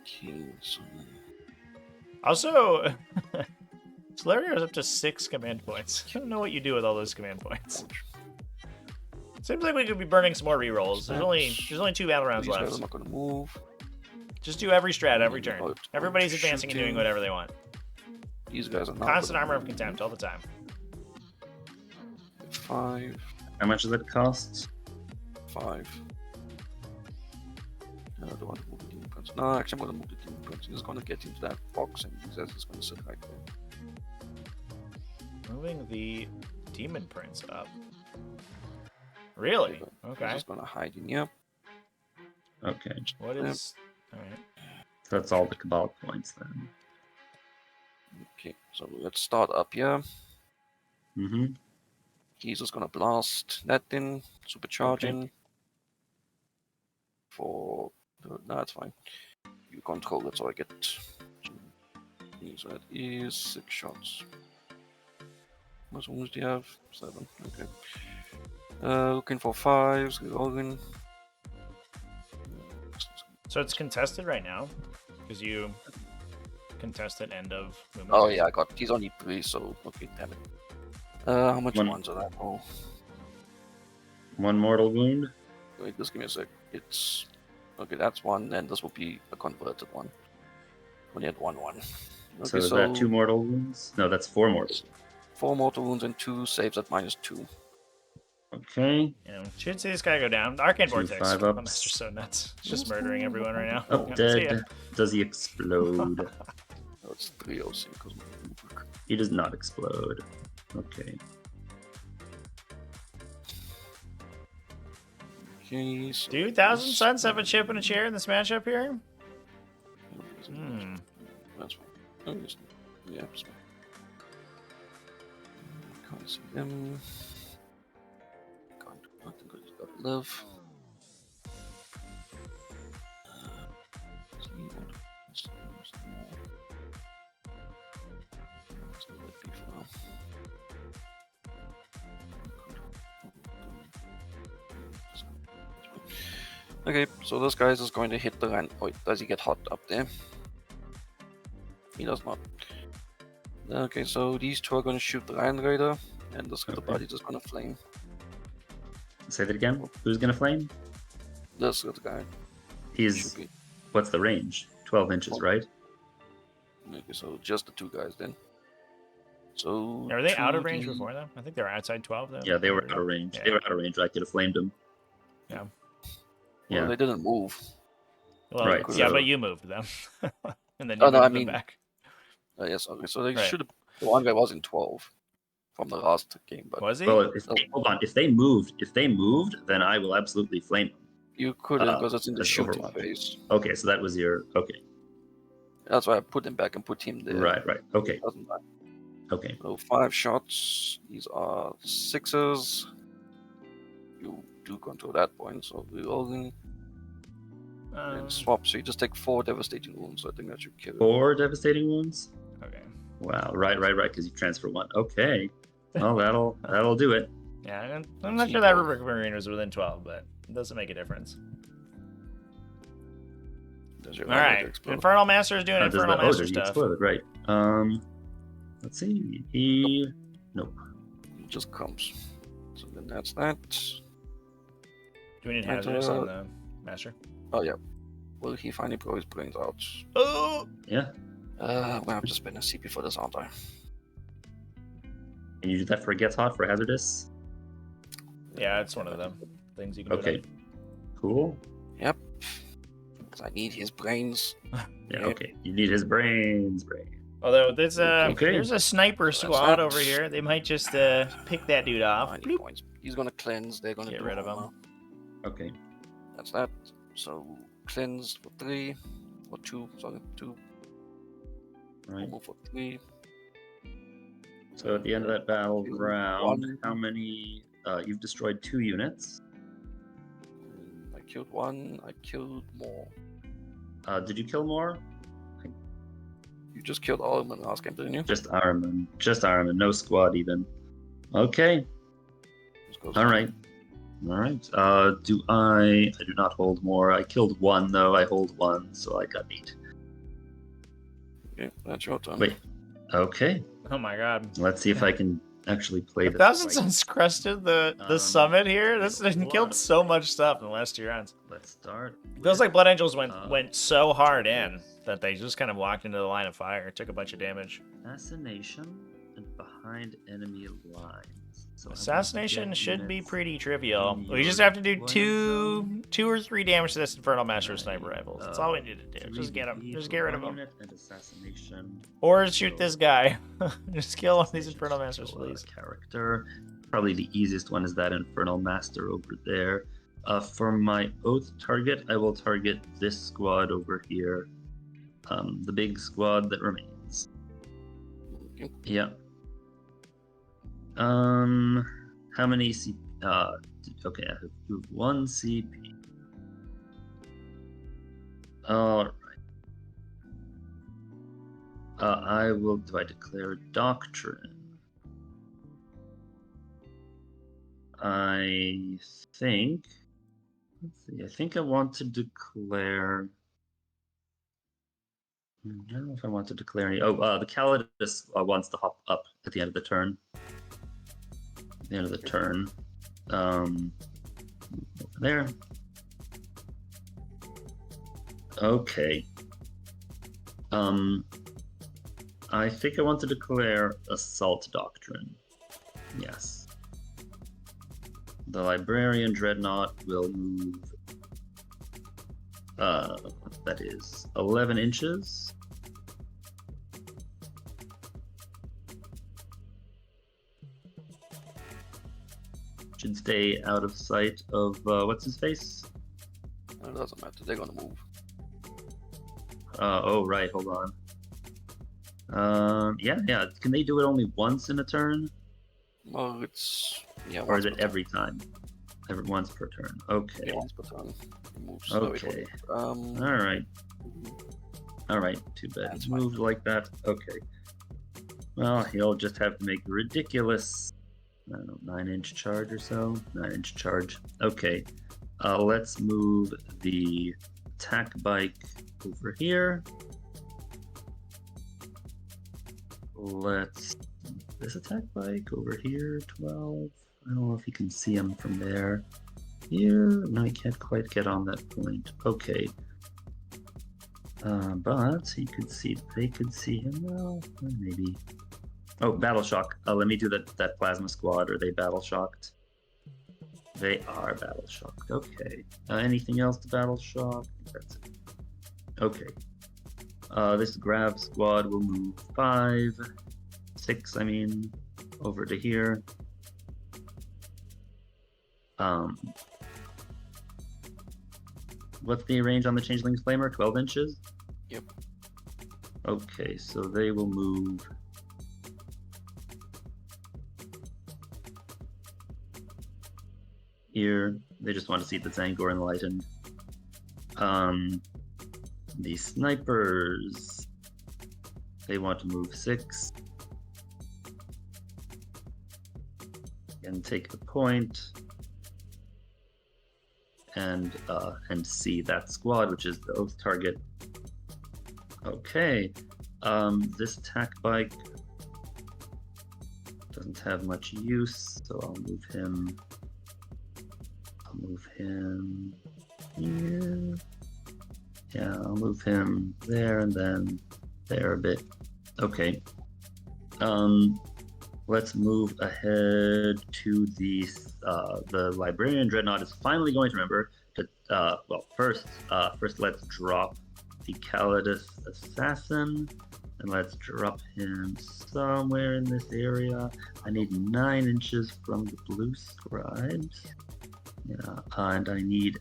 Okay, so Also, Solaria is up to 6 command points. I don't know what you do with all those command points. Seems like we could be burning some more rerolls. There's only 2 battle rounds these guys are left. not gonna move. Just do every strat every turn. Oh, Everybody's advancing and doing shooting. whatever they want. These guys are not Constant gonna armor of move. contempt all the time. 5, How much does it cost? 5. No, I don't want to move the Demon Prince. No, actually, I'm gonna move the Demon Prince. He's gonna get into that box, and he's just gonna sit right there. Moving the Demon Prince up. Really? He's Okay. just gonna hide in here. Okay. What is... Alright. So that's all the Cabal points then. Okay, so let's start up here. Mm-hmm. He's just gonna blast that in, supercharge Okay. in. No, that's fine. You control it, so I get 2. So that is 6 shots. How much wounds do you have? 7. Okay. Looking for 5s. Reloading. So it's contested right now, because you contested end of movement. Oh yeah, he's only 3, so okay, damn it. How much One. ones are that? Oh, 1 mortal wound. wait, just give me a sec. It's okay. That's 1, and this will be a converted one. Only had 1. Okay, So is that 2 mortal wounds? No, that's 4 mortal. 4 mortal wounds and 2 saves at -2. Okay. You know, should see this guy go down. Arcane 2 Vortex. 5 Oh, ups. Master's so nuts. It's just murdering everyone right now. Oh, Yeah, see ya. dead. Does he explode? Oh, it's 306 because He does not explode. Okay. okay. So Do 1,000 Suns have a chip and a chair in this matchup here? Hmm. That's fine. Oh, yes. Yeah. That's fine. Can't see them. Can't do nothing because he's got live. Okay, so this guy is going to hit the land. Wait, does he get hot up there? He does not. Okay, so these 2 are going to shoot the Land Raider, and this the Okay. body is going to flame. Say that again. Who's gonna flame? This is the guy. He's. Should be. What's the range? 12 inches, right? Okay, so just the 2 guys then. So. Are they out of 2D range before them? I think they were outside 12 though. Yeah, they were out of range. Yeah. They were out of range. I could have flamed him. Yeah. Well, Yeah. they didn't move. Well, Right, yeah, so- but you moved them. And then you Oh, no, moved I them mean- back. Yes, okay, so they Right. should have. The one guy was in 12 from the last game, but Was he? Well, hold on. If they moved, then I will absolutely flame them. you couldn't Uh, because it's in the that's shooting Overwatch. phase. Okay, so that was your. Okay. That's why I put him back and put him there. Right. Okay. Doesn't matter. Okay. So 5 shots. These are 6s. You do control that point, so reloading and swap. So you just take 4 devastating wounds. So I think that should kill it. 4 devastating wounds. Okay. Wow. Right. Because you transfer 1. Okay. Well, that'll do it. Yeah, I'm not sure that Rubric Marine was within 12, but it doesn't make a difference. Does your All Land Raider right, explode? Infernal Master's doing Does Infernal the- Master does he stuff. explode? Right. Let's see. Nope. It just comes. So then that's that. Do we need And, hazardous on the Master? Oh yeah. Will he finally blow his brains out? Oh! Yeah. Well, I'm just spending a CP for this, aren't I? Can you do that for Gets Hot for Hazardous? Yeah, it's one of them things you can Okay. do. Cool. Yep. Because I need his brains. Yeah. Okay. You need his brains. Although there's Okay. there's a sniper squad that. over here. They might just pick that dude off. 90 Bloop. points. He's gonna cleanse. They're gonna Get do rid of armor. Okay. That's that. So cleanse for 3 or 2. Sorry, 2. Right. Move for 3. So at the end of that battle Kill round, one. how many? You've destroyed 2 units. I killed 1. I killed more. Did you kill more? You just killed all of them in the last game, didn't you? Just Ironman. Just Ironman. No squad even. Okay. All right. All right. Do I? I do not hold more. I killed 1 though. I hold 1, so I got 8. Okay, that's your turn. Wait. Okay. Oh my god. Let's see if I can actually play The this. Thousand right. Suns crested the Um, summit here. there's This a lot killed of so much stuff in the last 2 rounds. Let's start. It feels with, like Blood Angels went uh, went so hard in that they just kind of walked into the line of fire, took a bunch of damage. Assassination and behind enemy lines. So I want to Assassination get should be units pretty trivial. in We just your have to do deployment two or 3 damage to this Infernal Master with Right, Sniper Rifles. That's all we need to do. Just get them. 3D Just for get rid of 1 them. unit and assassination. Or shoot So, this guy. Just kill one of these assassination, Infernal just Masters, kill a please. Character. Probably the easiest one is that Infernal Master over there. For my Oath target, I will target this squad over here. The big squad that remains. Okay. Yeah. How many CP? Okay, I have 1 CP. All right. I will. Do I declare Doctrine? I think. Let's see. I think I want to declare. I don't know if I want to declare any. Oh, the Calidus wants to hop up at the end of the turn. At the end of the turn. Over there. Okay. I think I want to declare Assault Doctrine. Yes. The Librarian Dreadnought will move. That is 11 inches. Should stay out of sight of what's his face? It doesn't matter. They're gonna move. Oh right, hold on. Yeah. Can they do it only once in a turn, Well, it's or once is it per turn. every time? Every once per turn. Okay. Yeah, once per turn. It moves. No, it Okay. won't. All right. All right. Too bad. That's It's fine. moved like that. Okay. Well, he'll just have to make a ridiculous, I don't know, 9-inch charge or so. 9-inch charge. Okay. Let's move the attack bike over here. Let's this attack bike over here. 12. I don't know if you can see him from there. Here, no, he can't quite get on that point. Okay. But you could see, they could see him now. Maybe. Oh, battle shock. Let me do that plasma squad. Are they battle shocked? They are battle shocked. Okay. Anything else to battle shock? That's it. Okay. This grab squad will move 6, I mean, over to here. What's the range on the Changeling's Flamer? 12 inches? Yep. Okay, so they will move. Here, they just want to see the Zangor enlightened. The snipers, they want to move 6 and take the point and see that squad, which is the Oath target. Okay, this attack bike doesn't have much use, so I'll move him. Here. Yeah, I'll move him there and then there a bit. Okay. Let's move ahead to the Librarian Dreadnought is finally going to remember to first let's drop the Calidus Assassin, and let's drop him somewhere in this area. I need 9 inches from the blue scribes. Yeah, and I need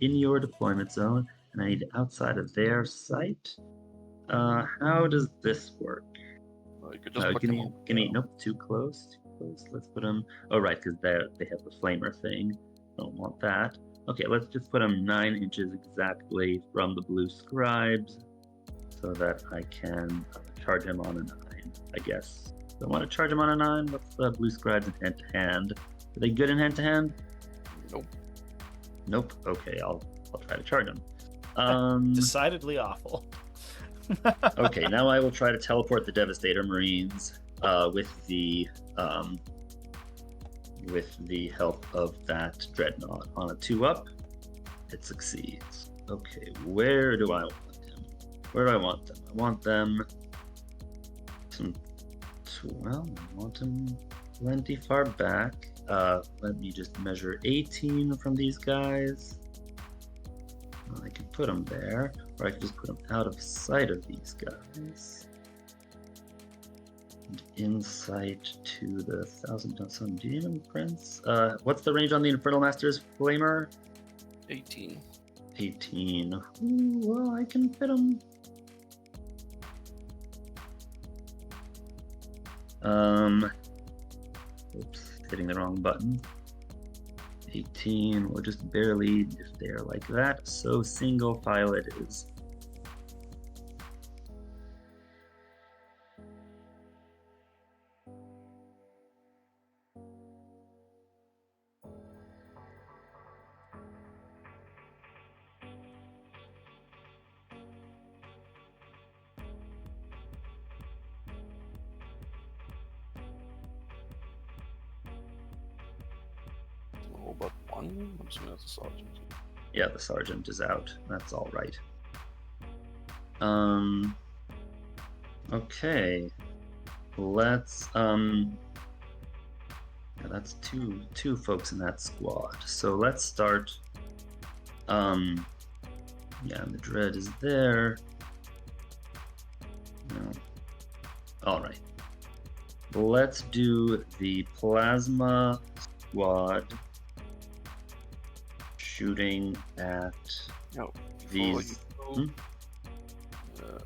in your deployment zone, and I need outside of their sight. How does this work? You could just put them on. Nope, too close. Let's put them. Oh, right, because they have the flamer thing. Don't want that. Okay, let's just put them 9 inches exactly from the blue scribes, so that I can charge him on a 9. I guess. Do I want to charge him on a 9? What's the blue scribes in hand to hand? Are they good in hand to hand? Nope. Nope. Okay, I'll try to charge him. Decidedly awful. Okay, now I will try to teleport the Devastator Marines with the help of that Dreadnought. On a 2-up, it succeeds. Okay, where do I want him? Where do I want them? I want them I want them plenty far back. Let me just measure 18 from these guys. Well, I can put them there, or I can just put them out of sight of these guys. And insight to the 1,000-ton Demon Prince. What's the range on the Infernal Master's Flamer? 18. 18. Ooh, well, I can fit them. Oops, hitting the wrong button. 18, or just barely if they're like that. So single file it is. Oh, but one? I'm assuming that's a sergeant. Yeah, the sergeant is out. That's all right. Okay. Let's yeah, that's two folks in that squad. So let's start. Yeah, the dread is there. No. All right. Let's do the plasma squad shooting at these. Go,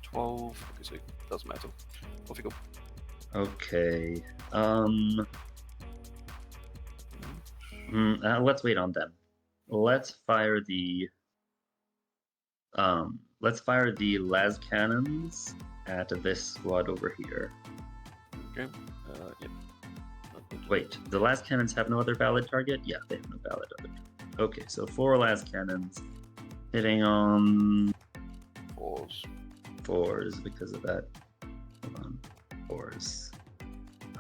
12. Okay, so it doesn't matter. Off you go. Okay. Let's wait on them. Let's fire the las cannons at this squad over here. Okay. Yep. Wait, the las cannons have no other valid target? Yeah, they have no valid other target. Okay, so 4 las cannons hitting on 4s because of that. Hold on. 4s.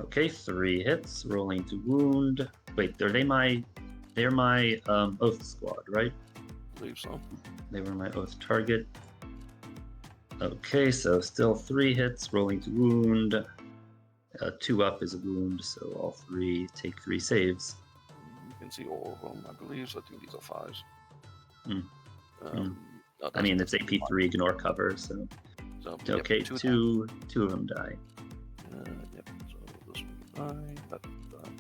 Okay, 3 hits, rolling to wound. Wait, they're my oath squad, right? I believe so. They were my oath target. Okay, so still 3 hits, rolling to wound. 2 up is a wound, so all 3 take 3 saves. You can see all of them, I believe. So I think these are 5s. I mean, it's AP3, ignore cover, so okay, yep, two of them die. Yep. So this one die. That die.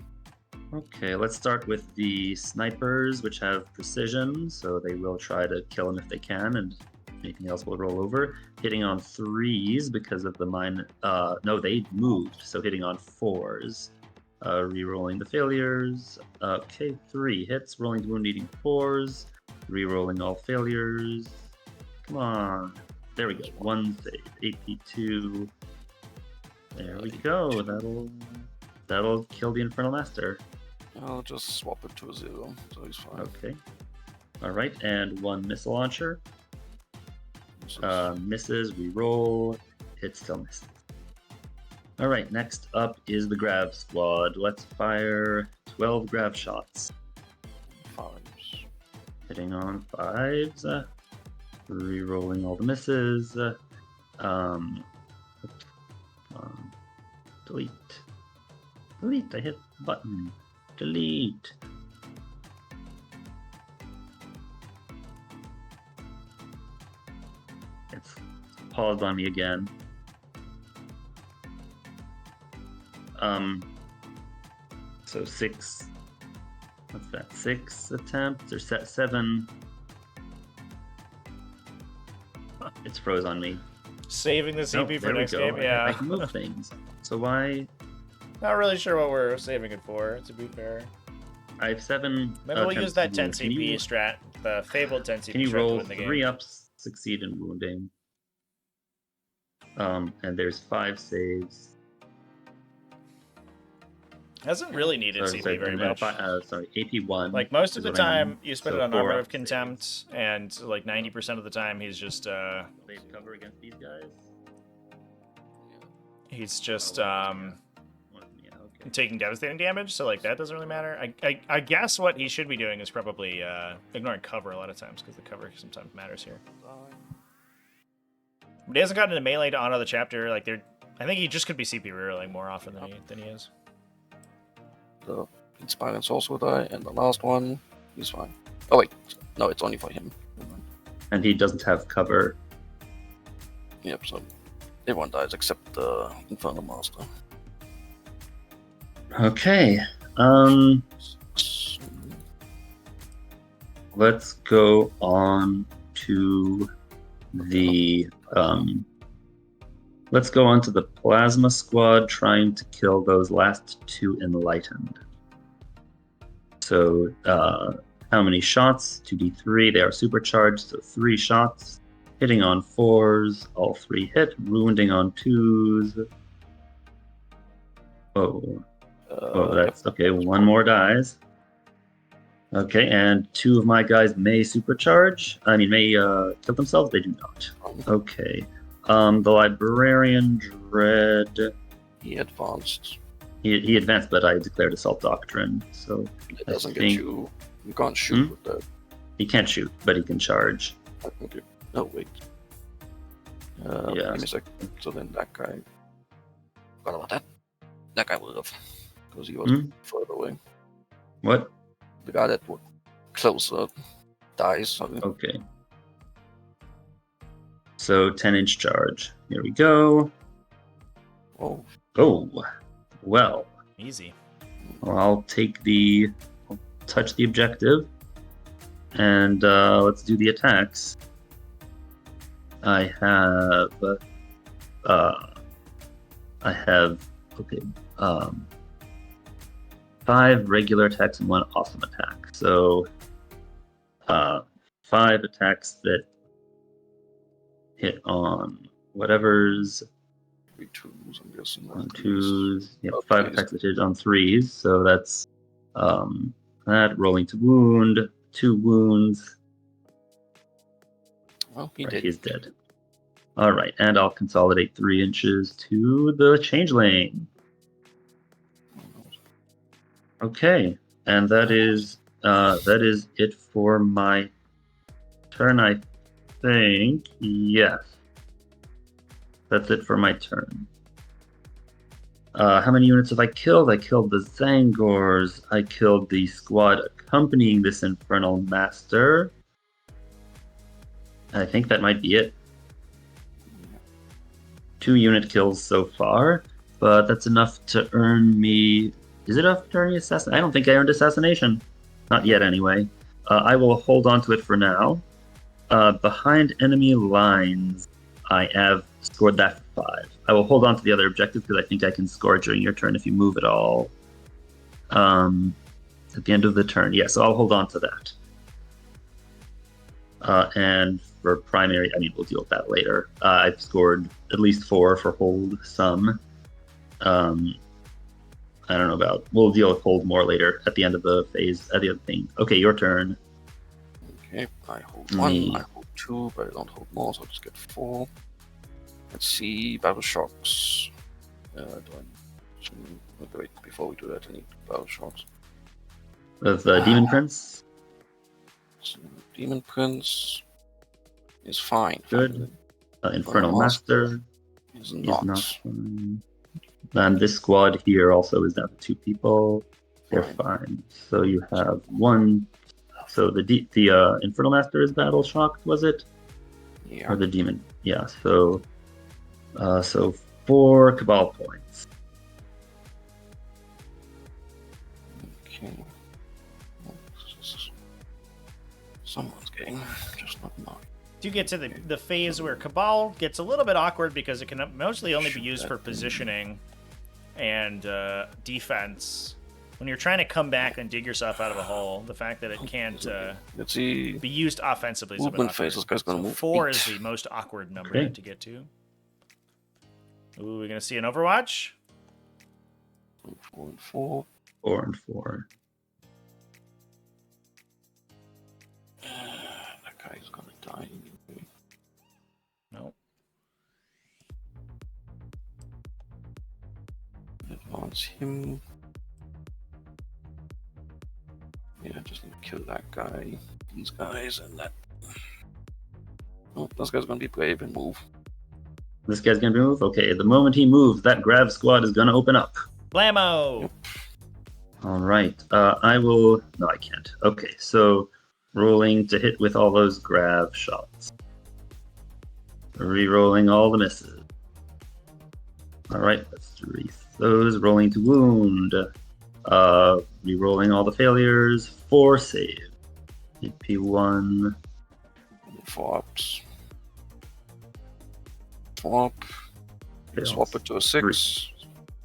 Okay, let's start with the snipers, which have precision, so they will try to kill them if they can, and anything else will roll over. Hitting on 3s because of the mine. No, they moved, so hitting on 4s. Rerolling the failures. Okay, 3 hits, rolling to wound, needing 4s. Rerolling all failures. Come on. There we go. 1 save. AP2. There we go. That'll kill the Infernal Master. I'll just swap it to a 0, so he's fine. Okay. All right, and 1 missile launcher. Misses, reroll. It still misses. All right, next up is the Grav squad. Let's fire 12 Grav shots. 5s. Hitting on 5s. Rerolling all the misses. Delete. Delete, I hit the button. Delete. It's paused on me again. So 6. What's that? 6 attempts or 7? It's froze on me. Saving the No, CP for there we next go. game. Yeah. I can move things. So why? Not really sure what we're saving it for, to be fair. I have 7. Maybe we'll use that 10 attempts to wound. CP strat, the fabled 10 CP Can you strat to roll win the 3 game. ups, succeed in wounding? And there's 5 saves. Hasn't really needed CP very much. Sorry, AP 1. Like, most of the time, you spend it on 4 Armor of up Contempt, and like 90% of the time, he's just, They cover against these guys? Yeah, okay. taking devastating damage, so like that doesn't really matter. I guess what he should be doing is probably ignoring cover a lot of times, because the cover sometimes matters here. But he hasn't gotten into melee to honor the chapter. Like, I think he just could be CP rerolling more often than he is. The Inspirants also die, and the last one, he's fine. Oh wait, no, it's only for him. And he doesn't have cover. Yep, so everyone dies except the Infernal Master. Okay. Let's go on to the plasma squad trying to kill those last 2 enlightened. So how many shots? 2d3. They are supercharged, so 3 shots. Hitting on 4s, all 3 hit. Wounding on 2s. That's okay. 1 more dies. Okay, and 2 of my guys may supercharge. May kill themselves. They do not. Okay. The Librarian Dread. He advanced. He advanced, but I declared Assault Doctrine, so It doesn't get you. You can't shoot with that. He can't shoot, but he can charge. Okay. Oh wait. Yeah. Give me a sec. So then that guy. Forgot about that. That guy would have, because he was further away. What? The guy that would closer dies. Sorry. Okay. So 10-inch charge. Here we go. Oh. Oh. Well. Easy. Well, I'll touch the objective, and let's do the attacks. I have 5 regular attacks and 1 awesome attack. So 5 attacks that hit on whatever's 2s, I'm guessing. on 2s. Yep, Oh, 5 threes. attacks that hit on 3s. So that's that rolling to wound, 2 wounds. Well, he Right, did. he's dead. All right, and I'll consolidate 3 inches to the changeling. Okay, and that is it for my turn, I think. Yes, that's it for my turn. How many units have I killed? I killed the Zangors. I killed the squad accompanying this Infernal Master. I think that might be it. 2 unit kills so far, but that's enough to earn me... Is it enough to earn me assassination? I don't think I earned assassination. Not yet, anyway. I will hold on to it for now. Behind enemy lines, I have scored that for 5. I will hold on to the other objective because I think I can score during your turn if you move at all. At the end of the turn, yeah, so I'll hold on to that. And for primary, we'll deal with that later. I've scored at least 4 for hold some. I don't know about... We'll deal with hold more later at the end of the phase, at the other thing. Okay, your turn. Okay, I hold 1, I hold 2, but I don't hold more, so I'll just get 4. Let's see, Battle Shocks. Wait, before we do that, I need Battle Shocks. With Demon Prince. So, Demon Prince is fine. Good. Infernal Master is is not. not fine. And this squad here also is down to 2 people. They're fine. So you have 1. So the Infernal Master is battle shocked, was it? Yeah. Or the demon? Yeah. So 4 Cabal points. Okay. Someone's getting, just not mine. do get to the phase where Cabal gets a little bit awkward because it can mostly only be used for positioning and defense. When you're trying to come back and dig yourself out of a hole, the fact that it can't Let's see. be used offensively is a bit Movement awkward. phase. This guy's gonna So move 4 8. is the most awkward number Okay. to get to. Ooh, we're gonna see an Overwatch. 4 and 4. 4 and 4. That guy's gonna die. No. Advance him. Yeah, just need to kill that guy, these guys, and that. Oh, this guy's gonna be brave and move. This guy's gonna move? Okay, the moment he moves, that grab squad is gonna open up. Blammo! Yep. Alright, I will... No, I can't. Okay, so rolling to hit with all those grab shots. Re-rolling all the misses. Alright, let's erase those. Rolling to wound. Re-rolling all the failures. 4 save. AP1. 4 ups. Swap. Fails. Swap it to a 6.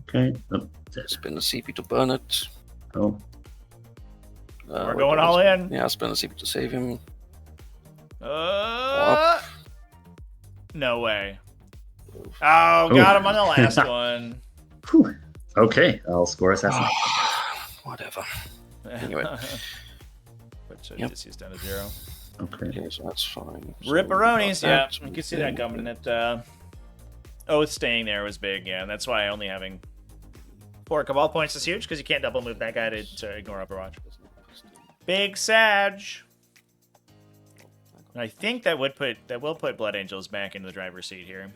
Okay. Oh, dead. Spin the CP to burn it. Oh, We're going all in. Yeah, spin the CP to save him. No way. Oh, got him on the last one. whew. Okay, I'll score assassin. Whatever. Anyway. But Yep. Odysseus down to 0. Okay. Okay, so that's fine. So Ripperonis, we yeah. got You can see that coming. Oath staying there was big, yeah. And that's why only having 4 Cabal points is huge, because you can't double move that guy to ignore Overwatch. Big Sag. And I think that will put Blood Angels back into the driver's seat here.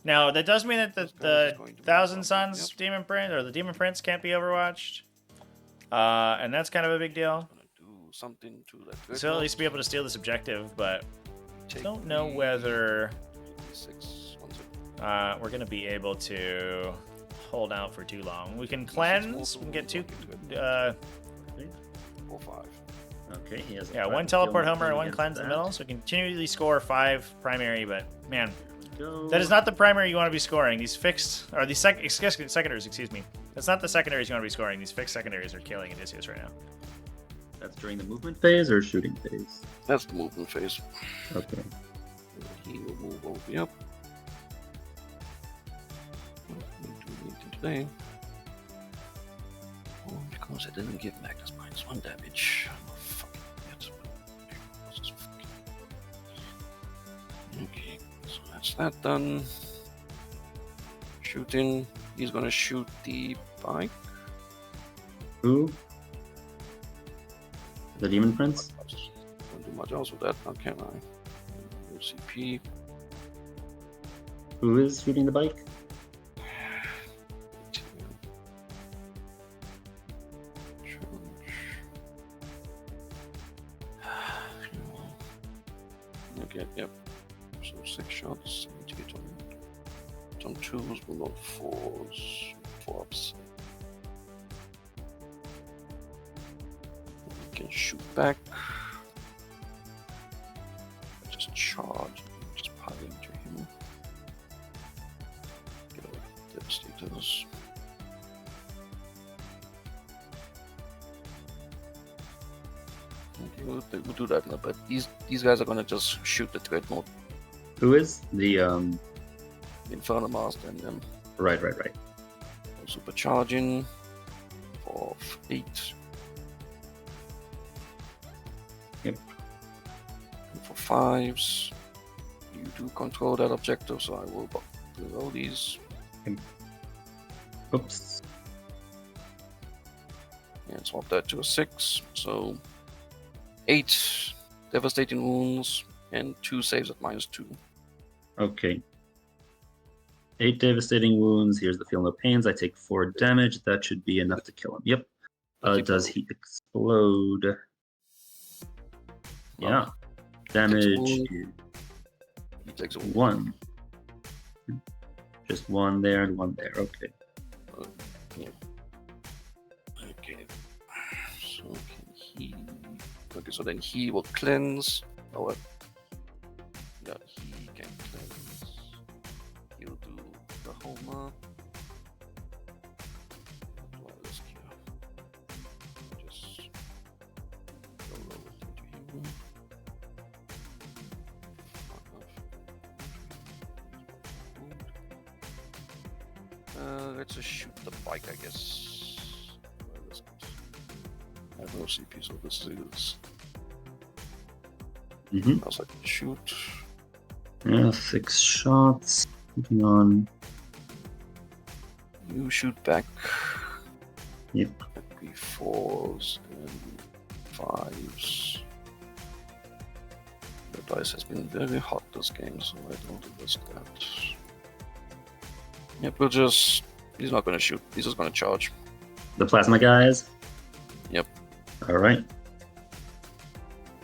Now, that does mean that the Thousand Suns Demon Prince, or the Demon Prince, can't be overwatched. And that's kind of a big deal. Do something to that. So at least be able to steal this objective, but don't know whether 6. we're going to be able to hold out for too long. We can cleanse. We can get 2. 4, 5. Okay, he has a Yeah, five 1 to teleport kill homer and 1 against cleanse in the that. middle. So we can continually score 5 primary, but man, Go. that is not the primary you want to be scoring. These fixed, or these secondaries, excuse me. That's not the secondaries you want to be scoring. These fixed secondaries are killing Odysseus right now. That's during the movement phase or shooting phase? That's the movement phase. Okay. He will move over. Yep. We do anything today. Oh, because I didn't give Magnus -1 damage. I'm a fucking idiot. This is fucking... Okay, so that's that done. Shooting. He's gonna shoot the bike. Who? The Demon Prince? Don't do much else with that, now can I? OCP. Who is shooting the bike? Okay, yep. So 6 shots. I need to get on 2s, but not 4s. 4 ups. We can shoot back. Just charge. Just pile into him. Get all the devastators. Okay, we'll do that now, but these guys are gonna just shoot the dreadnought. Who is? The, Inferno Master and them. Right. Supercharging for 8. Yep. And for 5s, you do control that objective, so I will below these. Oops. And swap that to a 6. So 8 devastating wounds and 2 saves at -2. Okay. 8 devastating wounds. Here's the feel no pains. I take 4 damage. That should be enough to kill him. Yep. Does he explode? Yeah. Damage wound. is He takes a wound. 1. Just 1 there and 1 there. Okay. Okay. So can he? Okay, so then he will cleanse. Oh, Let's just shoot the bike, I guess. I have no CP, so this is. Mm-hmm. Else I can shoot. Yeah, 6 shots. Moving on. You shoot back. Yep. That'd be 4s and 5s. The dice has been very hot this game, so I don't risk that. Yep, we'll just. He's not gonna shoot, he's just gonna charge. The plasma guys? Yep. Alright.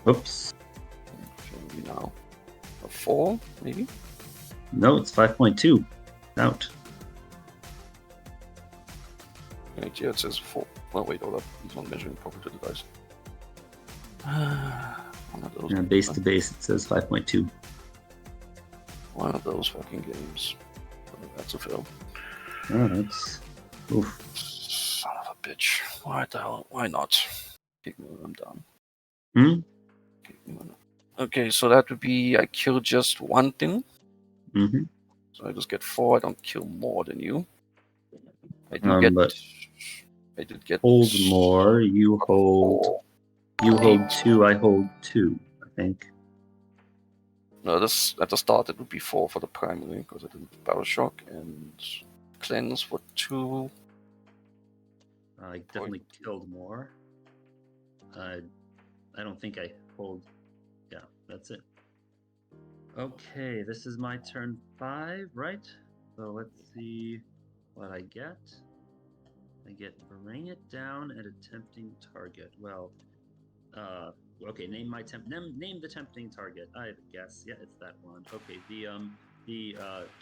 Oops. Okay, now. A 4, maybe? No, it's 5.2. Out. Right, yeah, it says 4. Well, wait, hold up. He's not measuring properly to the dice. One of those. Yeah, base to base, it says 5.2. One of those fucking games. Oh, that's a fail. Oh, that's. Oof. Son of a bitch. Why the hell? Why not? Kick me when I'm done. Hmm? Kick me when Okay, so that would be I kill just one thing. Mm-hmm. So I just get 4. I don't kill more than you. I do get. But I did get. hold more. You hold. 4. You hold 2. I hold 2. I think. No, this at the start it would be 4 for the primary because I did Power Shock and Cleanse for 2. I definitely killed more. I don't think I hold. Yeah, that's it. Okay, this is my turn 5, right? So let's see what I get. I get bring it down at a tempting target. Well, okay, name the tempting target. I have a guess. Yeah, it's that one. Okay, the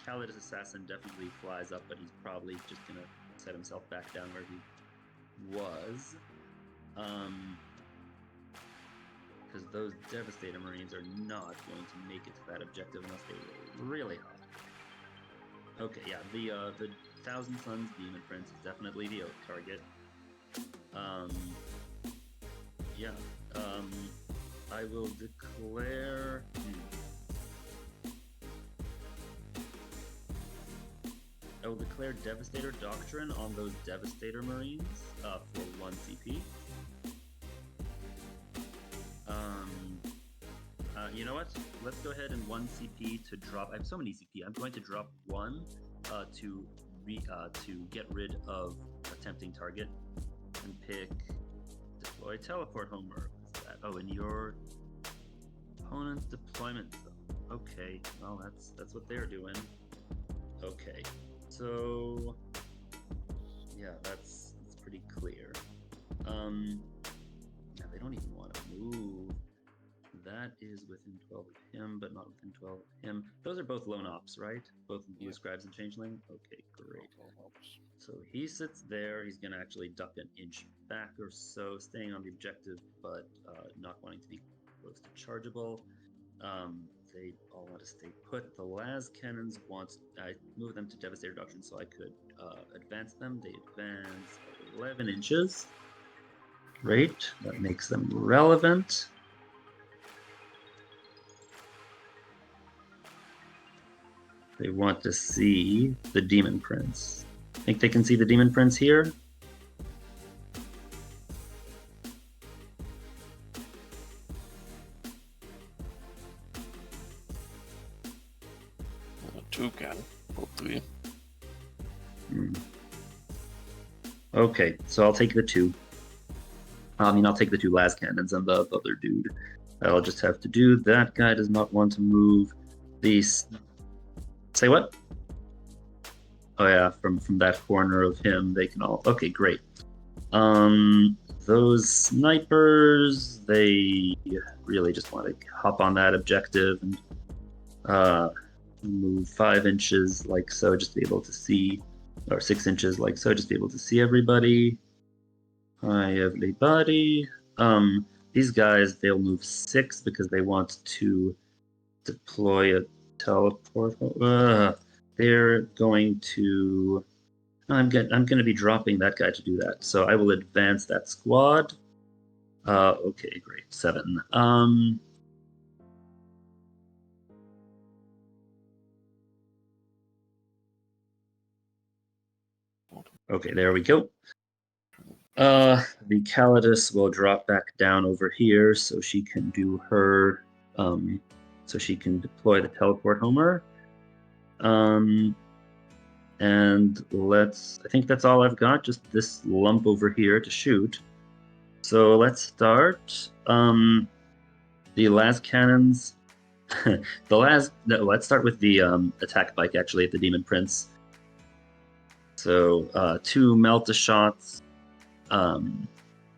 Khalid's assassin definitely flies up, but he's probably just gonna set himself back down where he was. Because those Devastator Marines are not going to make it to that objective unless they roll really hot. Okay, yeah, the Thousand Suns Demon Prince is definitely the oak target. Yeah, I will declare. I will declare Devastator Doctrine on those Devastator Marines for 1 CP. You know what? Let's go ahead and 1 CP to drop. I have so many CP. I'm going to drop 1 to get rid of a tempting target and pick deploy teleport homer. What's that? Oh, in your opponent's deployment zone. Okay, well that's what they're doing. Okay, so yeah, that's pretty clear. Yeah, they don't even want to move. That is within 12 of him, but not within 12 of him. Those are both lone ops, right? Both of you, Scribes and Changeling? Okay, great. So he sits there. He's going to actually duck an inch back or so, staying on the objective, but not wanting to be close to chargeable. They all want to stay put. The las cannons I move them to Devastator Doctrine so I could advance them. They advance 11 inches. Great. That makes them relevant. They want to see the Demon Prince. Think they can see the Demon Prince here? Two can, or 3. Okay, so I'll take the 2. I'll take the 2 las cannons and the other dude. I'll just have to do. That guy does not want to move. These. Say what? Oh yeah, from that corner of him, they can all. Okay, great. Those snipers, they really just want to hop on that objective and move 5 inches like so, just to be able to see, or 6 inches like so, just to be able to see everybody. Hi, everybody. These guys, they'll move 6 because they want to deploy a teleport. They're going to. I'm going to be dropping that guy to do that. So I will advance that squad. Okay, great. 7. Okay, there we go. The Calidus will drop back down over here so she can do her, so she can deploy the teleport homer. And I think that's all I've got, just this lump over here to shoot. So let's start. The las cannons, let's start with the attack bike actually at the Demon Prince. So 2 Melta shots,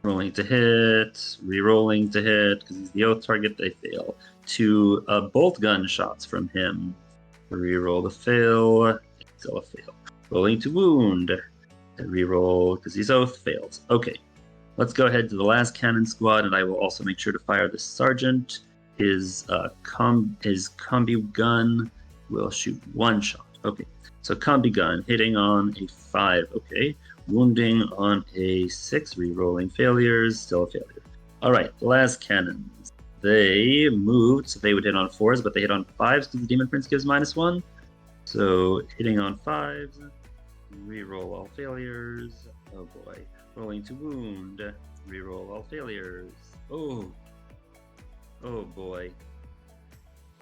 rolling to hit, re-rolling to hit, because he's the oath target, they fail. 2 bolt gun shots from him, re-roll to fail, still a fail. Rolling to wound, re-roll, because he's oath, fails. Okay, let's go ahead to the last cannon squad, and I will also make sure to fire the sergeant. His combi gun will shoot 1 shot. Okay, so combi gun hitting on a 5. Okay, wounding on a 6. Re-rolling failures, still a failure. All right, last cannons. They moved, so they would hit on 4s, but they hit on 5s because the Demon Prince gives -1. So hitting on 5s, re-roll all failures. Oh boy. Rolling to wound, re-roll all failures. Oh boy.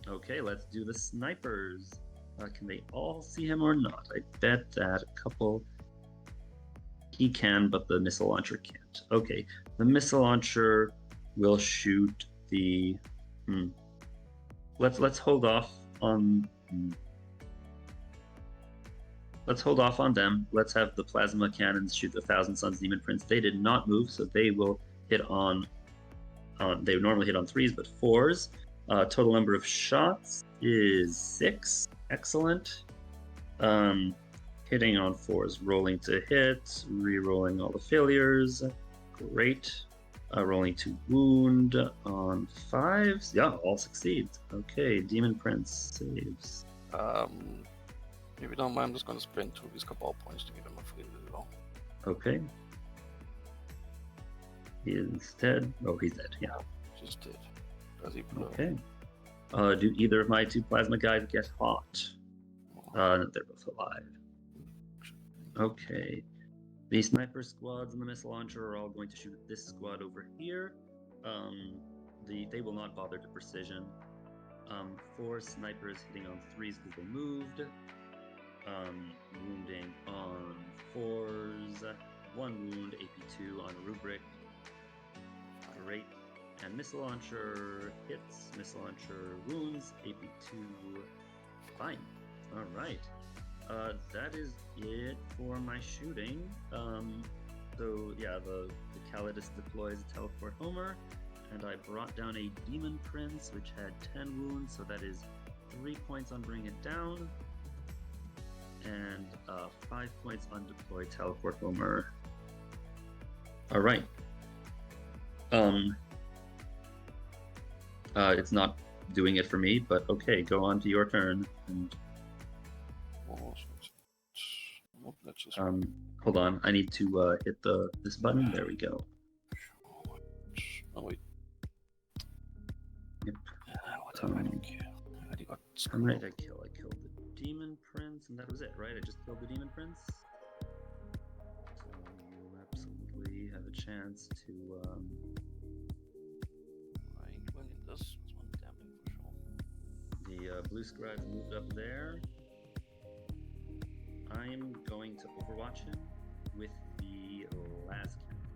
Okay, let's do the snipers. Can they all see him or not? I bet that a couple... He can, but the missile launcher can't. Okay, the missile launcher will shoot the... Let's hold off on... Let's hold off on them. Let's have the plasma cannons shoot the Thousand Suns Demon Prince. They did not move, so they will hit on... they would normally hit on 3s, but 4s. Total number of shots is 6. Excellent. Hitting on 4s, rolling to hit, re-rolling all the failures. Great. Rolling to wound on 5s. Yeah, all succeeds. Okay, Demon Prince saves. If you don't mind, I'm just going to spend 2 of these cabal points to give him a free reroll. Okay. He is dead. Oh, he's dead. Yeah. Just did. Does he blow? Okay. Do either of my 2 plasma guys get hot? They're both alive. Okay. The sniper squads and the missile launcher are all going to shoot at this squad over here. They will not bother to precision. 4 snipers hitting on 3s because they moved. Wounding on 4s. 1 wound, AP2 on a rubric. Great. And missile launcher hits, missile launcher wounds, AP2. Fine. All right. That is it for my shooting. So yeah, the Calidus deploys a teleport homer, and I brought down a Demon Prince, which had 10 wounds, so that is 3 points on bring it down, and 5 points on deploy teleport homer. All right. It's not doing it for me, but okay, go on to your turn. And let's just... hold on, I need to hit this button. There we go. Oh wait. Yep. What have I done here? I already got... How many did I kill? I killed the Demon Prince, and that was it, right? I just killed the Demon Prince. So you absolutely have a chance to... This was one damage for sure. The blue scribe moved up there. I'm going to overwatch him with the last cannon.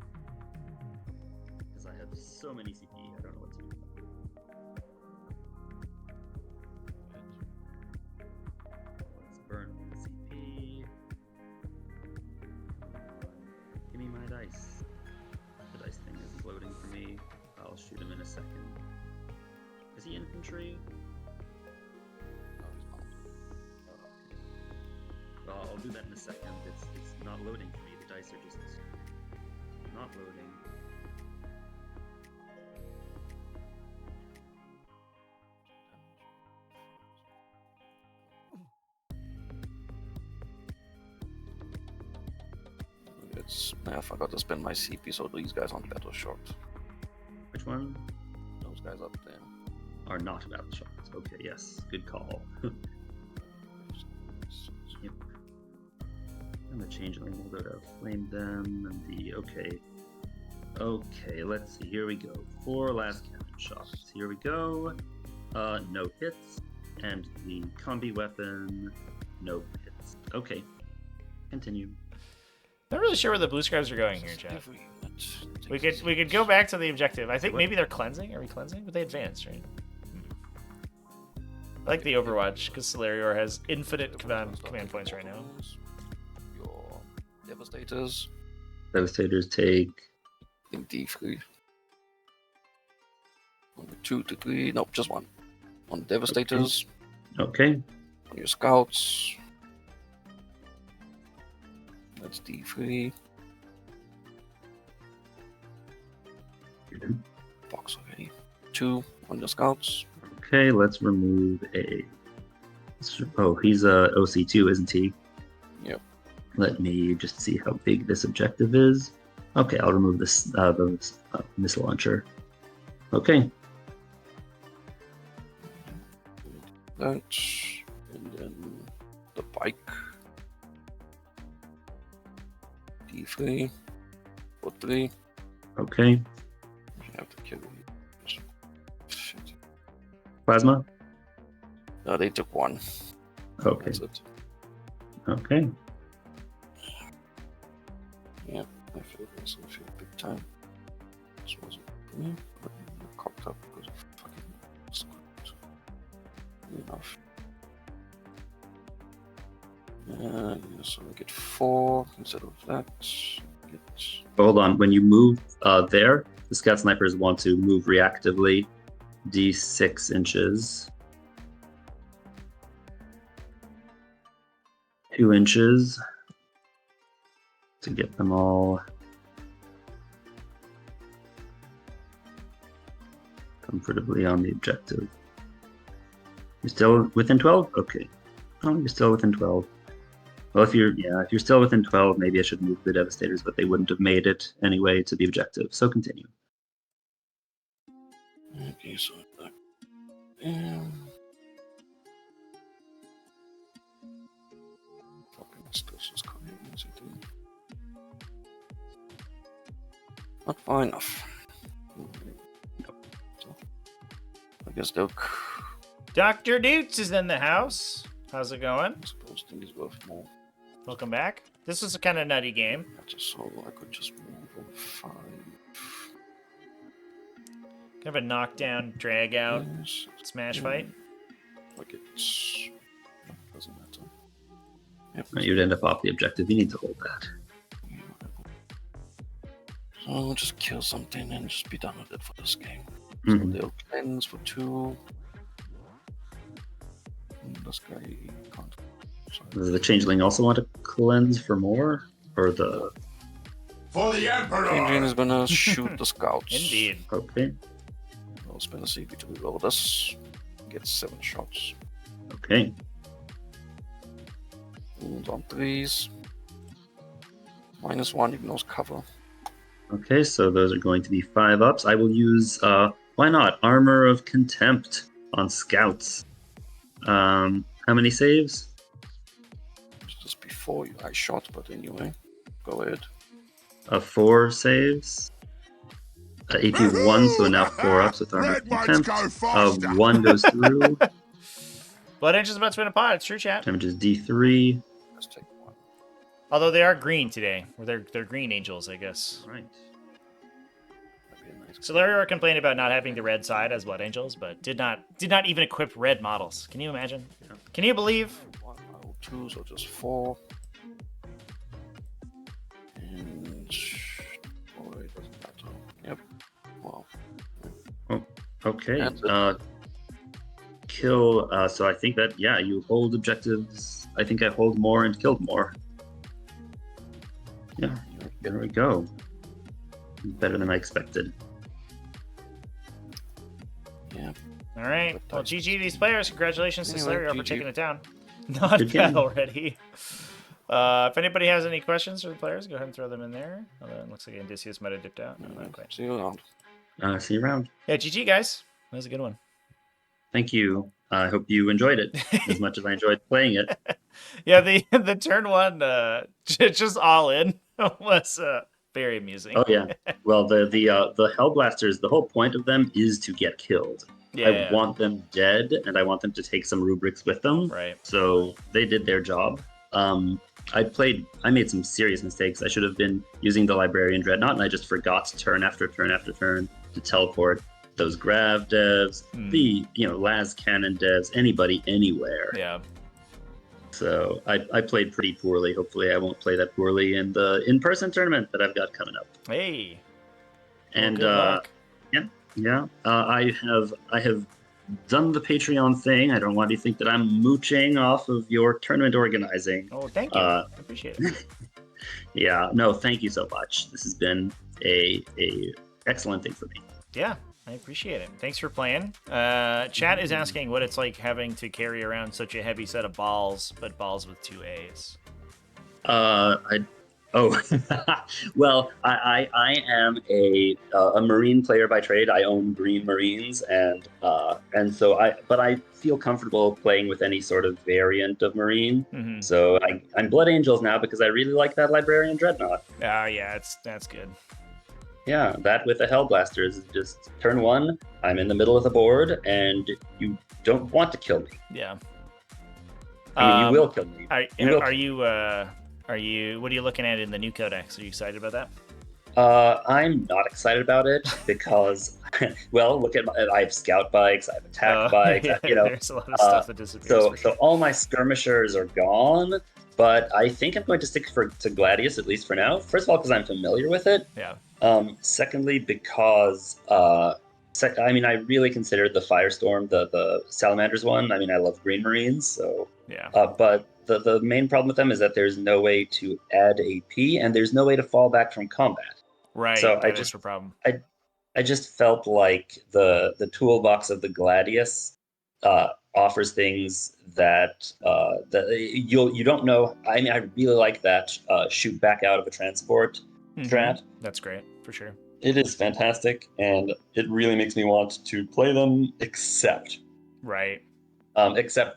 Because I have so many CP, I don't know what to do. Let's burn CP. Give me my dice. The dice thing isn't loading for me. I'll shoot him in a second. Is he infantry? No, he's not. Oh, okay. Well, I'll do that in a second. It's not loading for me. The dice are just not loading. I forgot to spend my CP, so these guys aren't battle short. Which one? Those guys up there. Are not battle shots. Okay, yes. Good call. Yep. Come The changeling will go to flame them, and the okay. Let's see. Here we go. 4 last cannon shots. Here we go. No hits, and the combi weapon, no hits. Okay, continue. Not really sure where the blue scarves are going here, Chad. We could go back to the objective. I think maybe they're cleansing. Are we cleansing? But they advanced, right? I like the Overwatch because Solarior has infinite command points right now. Your Devastators. Devastators take. I think D3. 1, 2 to 3. Nope, just one. 1 Devastators. Okay. On your Scouts. That's D3. Box already. 2 on the Scouts. Okay, let's remove a. Oh, he's a OC2, isn't he? Yep. Let me just see how big this objective is. Okay, I'll remove this the missile launcher. Okay. That, and then the bike. D3. For 3. Okay. You have to kill me. Shit. Plasma. They took 1. Okay. That's it. Okay. Yeah, I feel this. I feel big time. This wasn't for me, but I cocked up because of fucking script. Enough. So I get 4 instead of that. Hold on. When you move there, the scout snipers want to move reactively d6 inches. 2 inches to get them all comfortably on the objective. You're still within 12? Okay. Oh, you're still within 12. Well, if you're still within 12, maybe I should move the Devastators, but they wouldn't have made it anyway to the objective. So continue. Okay, so that. Fucking this is coming. Is it doing? Not far enough. So, I guess they'll. Dr. Doots is in the house. How's it going? I suppose things worth more. Welcome back. This was a kind of nutty game. So I could just move on 5. Kind of a knockdown, drag out, Yes, smash fight. like it's. Doesn't matter. Yep. You'd end up off the objective. You need to hold that. So I'll just kill something and just be done with it for this game. Mhm. So they'll cleanse for 2. And this guy can't. Does the changeling also want to cleanse for more? Or the. For the Emperor! Changeling is gonna shoot the scouts. Indeed. Okay. I'll spend a CP to reroll this. Get 7 shots. Okay. Wounds on 3s. -1 ignores cover. Okay, so those are going to be 5 ups. I will use, why not? Armor of Contempt on scouts. How many saves? It's just before I shot, but anyway. Go ahead. 4 saves. AP 1, so now 4 ups with Armor of Red ones Contempt. go faster. 1 goes through. Blood Angels about to win a pot. It's true, chat. Damage is D3. Let's take 1. Although they are green today. Or they're green angels, I guess. Right. That'd be a nice. Solarior complained about not having the red side as Blood Angels, but did not even equip red models. Can you imagine? Yeah. Can you believe? 1, 2, so just 4. And. Oh, it doesn't matter. Yep. Wow. Okay. That's it. Kill. So I think that, yeah, you hold objectives. I think I hold more and killed more. Yeah, there we go. Better than I expected. Yeah. All right. Well, GG these players. Congratulations to Anyway, Solarior for GG. taking it down. Not Good bad game. already. If anybody has any questions for the players, go ahead and throw them in there. Although it looks like Odysseus might have dipped out. No, not quite. See you around. See you around. Yeah, GG guys. That was a good one. Thank you. I hope you enjoyed it as much as I enjoyed playing it. Yeah, the turn one, just all in was very amusing. Oh yeah. Well, the Hellblasters, the whole point of them is to get killed. I Yeah, want them dead, and I want them to take some rubrics with them. right. So they did their job. I made some serious mistakes. I should have been using the Librarian Dreadnought, and I just forgot turn after turn after turn to teleport those Grav devs, the Las Cannon devs, anybody anywhere. Yeah. So I played pretty poorly. Hopefully, I won't play that poorly in the in-person tournament that I've got coming up. Hey. And good luck. I have done the Patreon thing. I don't want you to think that I'm mooching off of your tournament organizing. Oh, thank you. I appreciate it. Yeah, no, thank you so much. This has been a excellent thing for me. Yeah, I appreciate it. Thanks for playing. Chat is asking what it's like having to carry around such a heavy set of balls, but balls with 2 A's. Well, I am a Marine player by trade. I own Green Marines, and so I feel comfortable playing with any sort of variant of Marine. Mm-hmm. So I'm Blood Angels now because I really like that Librarian Dreadnought. Yeah, that's good. Yeah, that with the Hellblasters is just turn one. I'm in the middle of the board, and you don't want to kill me. Yeah. I mean, you will kill me. Are you? What are you looking at in the new codex? Are you excited about that? I'm not excited about it because, well, look at I have scout bikes, I have attack bikes. Yeah, there's a lot of stuff that disappears. So all my skirmishers are gone. But I think I'm going to stick to Gladius at least for now. First of all, because I'm familiar with it. Yeah. Secondly, because I really considered the Firestorm the Salamanders one. I mean, I love Green Marines, so yeah. But the main problem with them is that there's no way to add AP and there's no way to fall back from combat. Right. So that is the problem. I just felt like the toolbox of the Gladius offers things that you don't know. I mean, I really like that shoot back out of a transport strat. That's great for sure. It is fantastic, and it really makes me want to play them. Except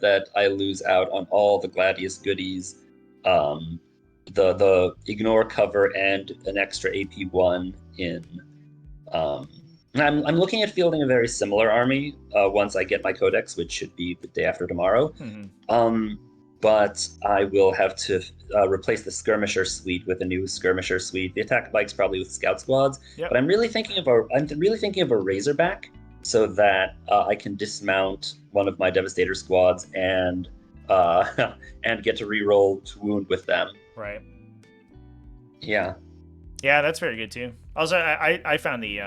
that I lose out on all the Gladius goodies, the ignore cover and an extra AP1 in. I'm looking at fielding a very similar army once I get my codex, which should be the day after tomorrow. But I will have to replace the skirmisher suite with a new skirmisher suite. The attack bike's probably with scout squads. Yep. But I'm really thinking of a Razorback so that I can dismount one of my Devastator squads and get to reroll to wound with them. Right. Yeah. Yeah, that's very good too. Also, I found the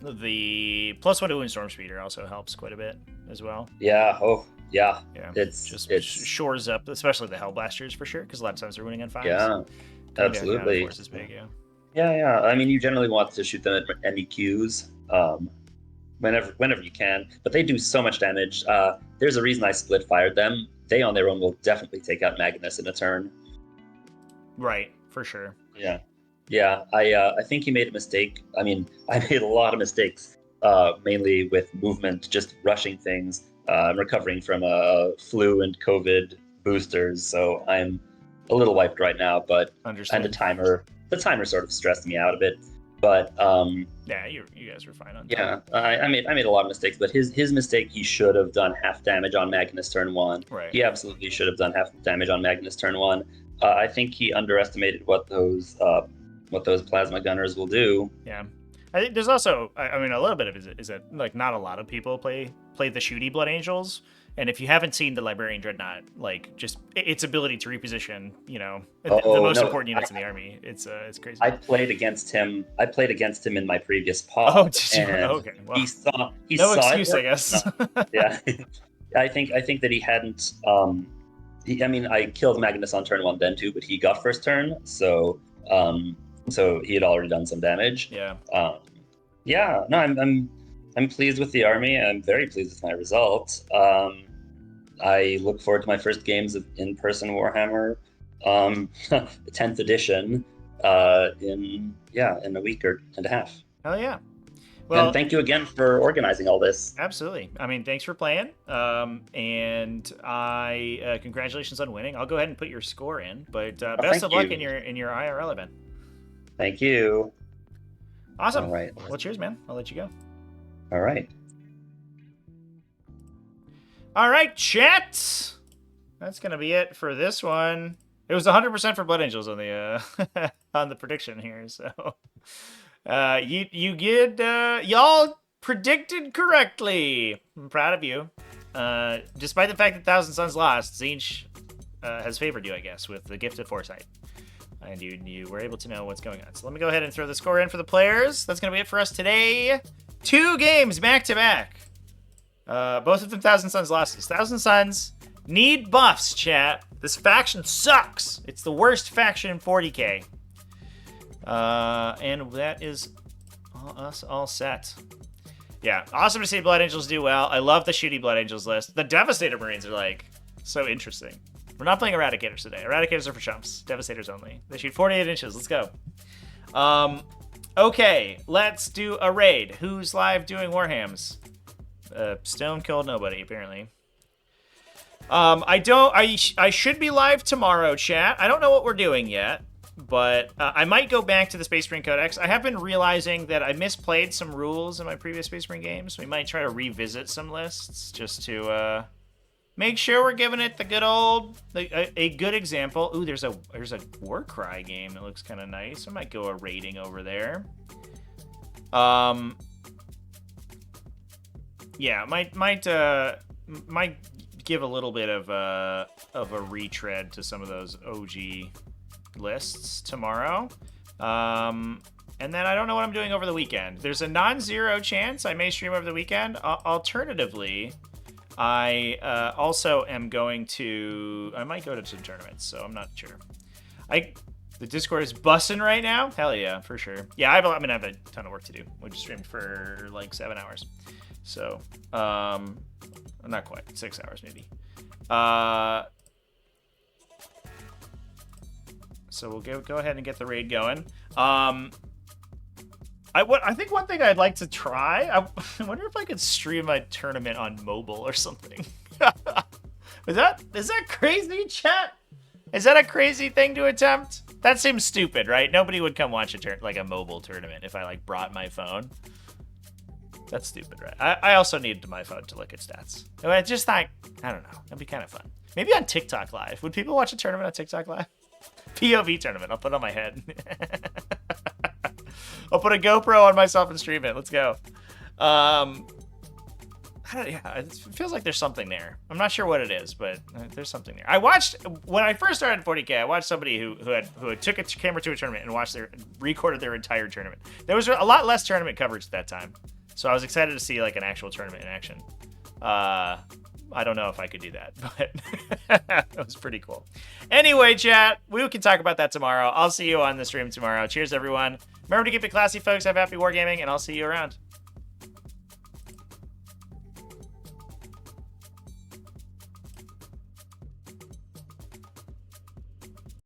+1 to wound storm speeder also helps quite a bit as well. Yeah. Oh, yeah. Yeah. It's shores up, especially the Hellblasters for sure, because a lot of times they're winning on 5s. Yeah. Absolutely. Force is big, yeah. Yeah. I mean, you generally want to shoot them at MEQs whenever you can, but they do so much damage. There's a reason I split fired them. They on their own will definitely take out Magnus in a turn. Right, for sure. Yeah. I think he made a mistake. I mean, I made a lot of mistakes, mainly with movement, just rushing things. I'm recovering from flu and COVID boosters, so I'm a little wiped right now. But Understand. And the timer sort of stressed me out a bit. But yeah, you guys were fine on time. Yeah, I made a lot of mistakes. But his mistake, he should have done half damage on Magnus turn 1. Right. He absolutely should have done half damage on Magnus turn 1. I think he underestimated what those plasma gunners will do. Yeah. I think there's also, I mean, a little bit of it is that like not a lot of people play the shooty Blood Angels, and if you haven't seen the Librarian Dreadnought, like just its ability to reposition, the most important units in the army, it's crazy. I played against him in my previous pod. Oh, did you? Okay. Well, he saw no excuse, I guess. Yeah, I think that he hadn't. I killed Magnus on turn 1 then too, but he got first turn, so he had already done some damage. Yeah. No, I'm pleased with the army. I'm very pleased with my result. I look forward to my first games of in-person Warhammer, the 10th edition, in a week and a half. Hell yeah. Well, and thank you again for organizing all this. absolutely. I mean, thanks for playing. And congratulations on winning. I'll go ahead and put your score in, but best thank of luck you. in your IRL event. Thank you. Awesome. All right. Well, cheers, man. I'll let you go. All right. All right, chat. That's gonna be it for this one. It was 100% for Blood Angels on the on the prediction here. So y'all predicted correctly. I'm proud of you. Despite the fact that Thousand Suns lost, Zinch has favored you, I guess, with the gift of foresight. And you were able to know what's going on. So let me go ahead and throw the score in for the players. That's going to be it for us today. 2 games back-to-back. Both of them Thousand Suns losses. Thousand Suns need buffs, chat. This faction sucks. It's the worst faction in 40k. And that is us all set. Yeah, awesome to see Blood Angels do well. I love the shooty Blood Angels list. The Devastator Marines are, like, so interesting. We're not playing Eradicators today. Eradicators are for chumps. Devastators only. They shoot 48 inches. Let's go. Okay, let's do a raid. Who's live doing Warhams? Stone Cold nobody, apparently. I should be live tomorrow, chat. I don't know what we're doing yet, but I might go back to the Space Marine Codex. I have been realizing that I misplayed some rules in my previous Space Marine games. We might try to revisit some lists just to make sure we're giving it the good old, a good example. Ooh, there's a Warcry game that looks kind of nice. I might go a rating over there. Yeah, might give a little bit of a retread to some of those OG lists tomorrow. And then I don't know what I'm doing over the weekend. There's a non-zero chance I may stream over the weekend. Alternatively, I also am going to... I might go to some tournaments, so I'm not sure. The Discord is bussing right now? Hell yeah, for sure. Yeah, I have a ton of work to do. We just streamed for like 7 hours. So, not quite. 6 hours, maybe. So we'll go ahead and get the raid going. I think one thing I'd like to try, I wonder if I could stream a tournament on mobile or something. is that crazy, chat? Is that a crazy thing to attempt? That seems stupid, right? Nobody would come watch a mobile tournament if I like brought my phone. That's stupid, right? I also need my phone to look at stats. I just like, I don't know. That'd be kind of fun. Maybe on TikTok Live. Would people watch a tournament on TikTok Live? POV tournament. I'll put it on my head. I'll put a GoPro on myself and stream it. Let's go. It feels like there's something there. I'm not sure what it is, but there's something there. I watched, when I first started 40K, I watched somebody who took a camera to a tournament and recorded their entire tournament. There was a lot less tournament coverage at that time. So I was excited to see like an actual tournament in action. I don't know if I could do that, but that was pretty cool. Anyway, chat, we can talk about that tomorrow. I'll see you on the stream tomorrow. Cheers, everyone. Remember to keep it classy, folks. Have happy wargaming, and I'll see you around.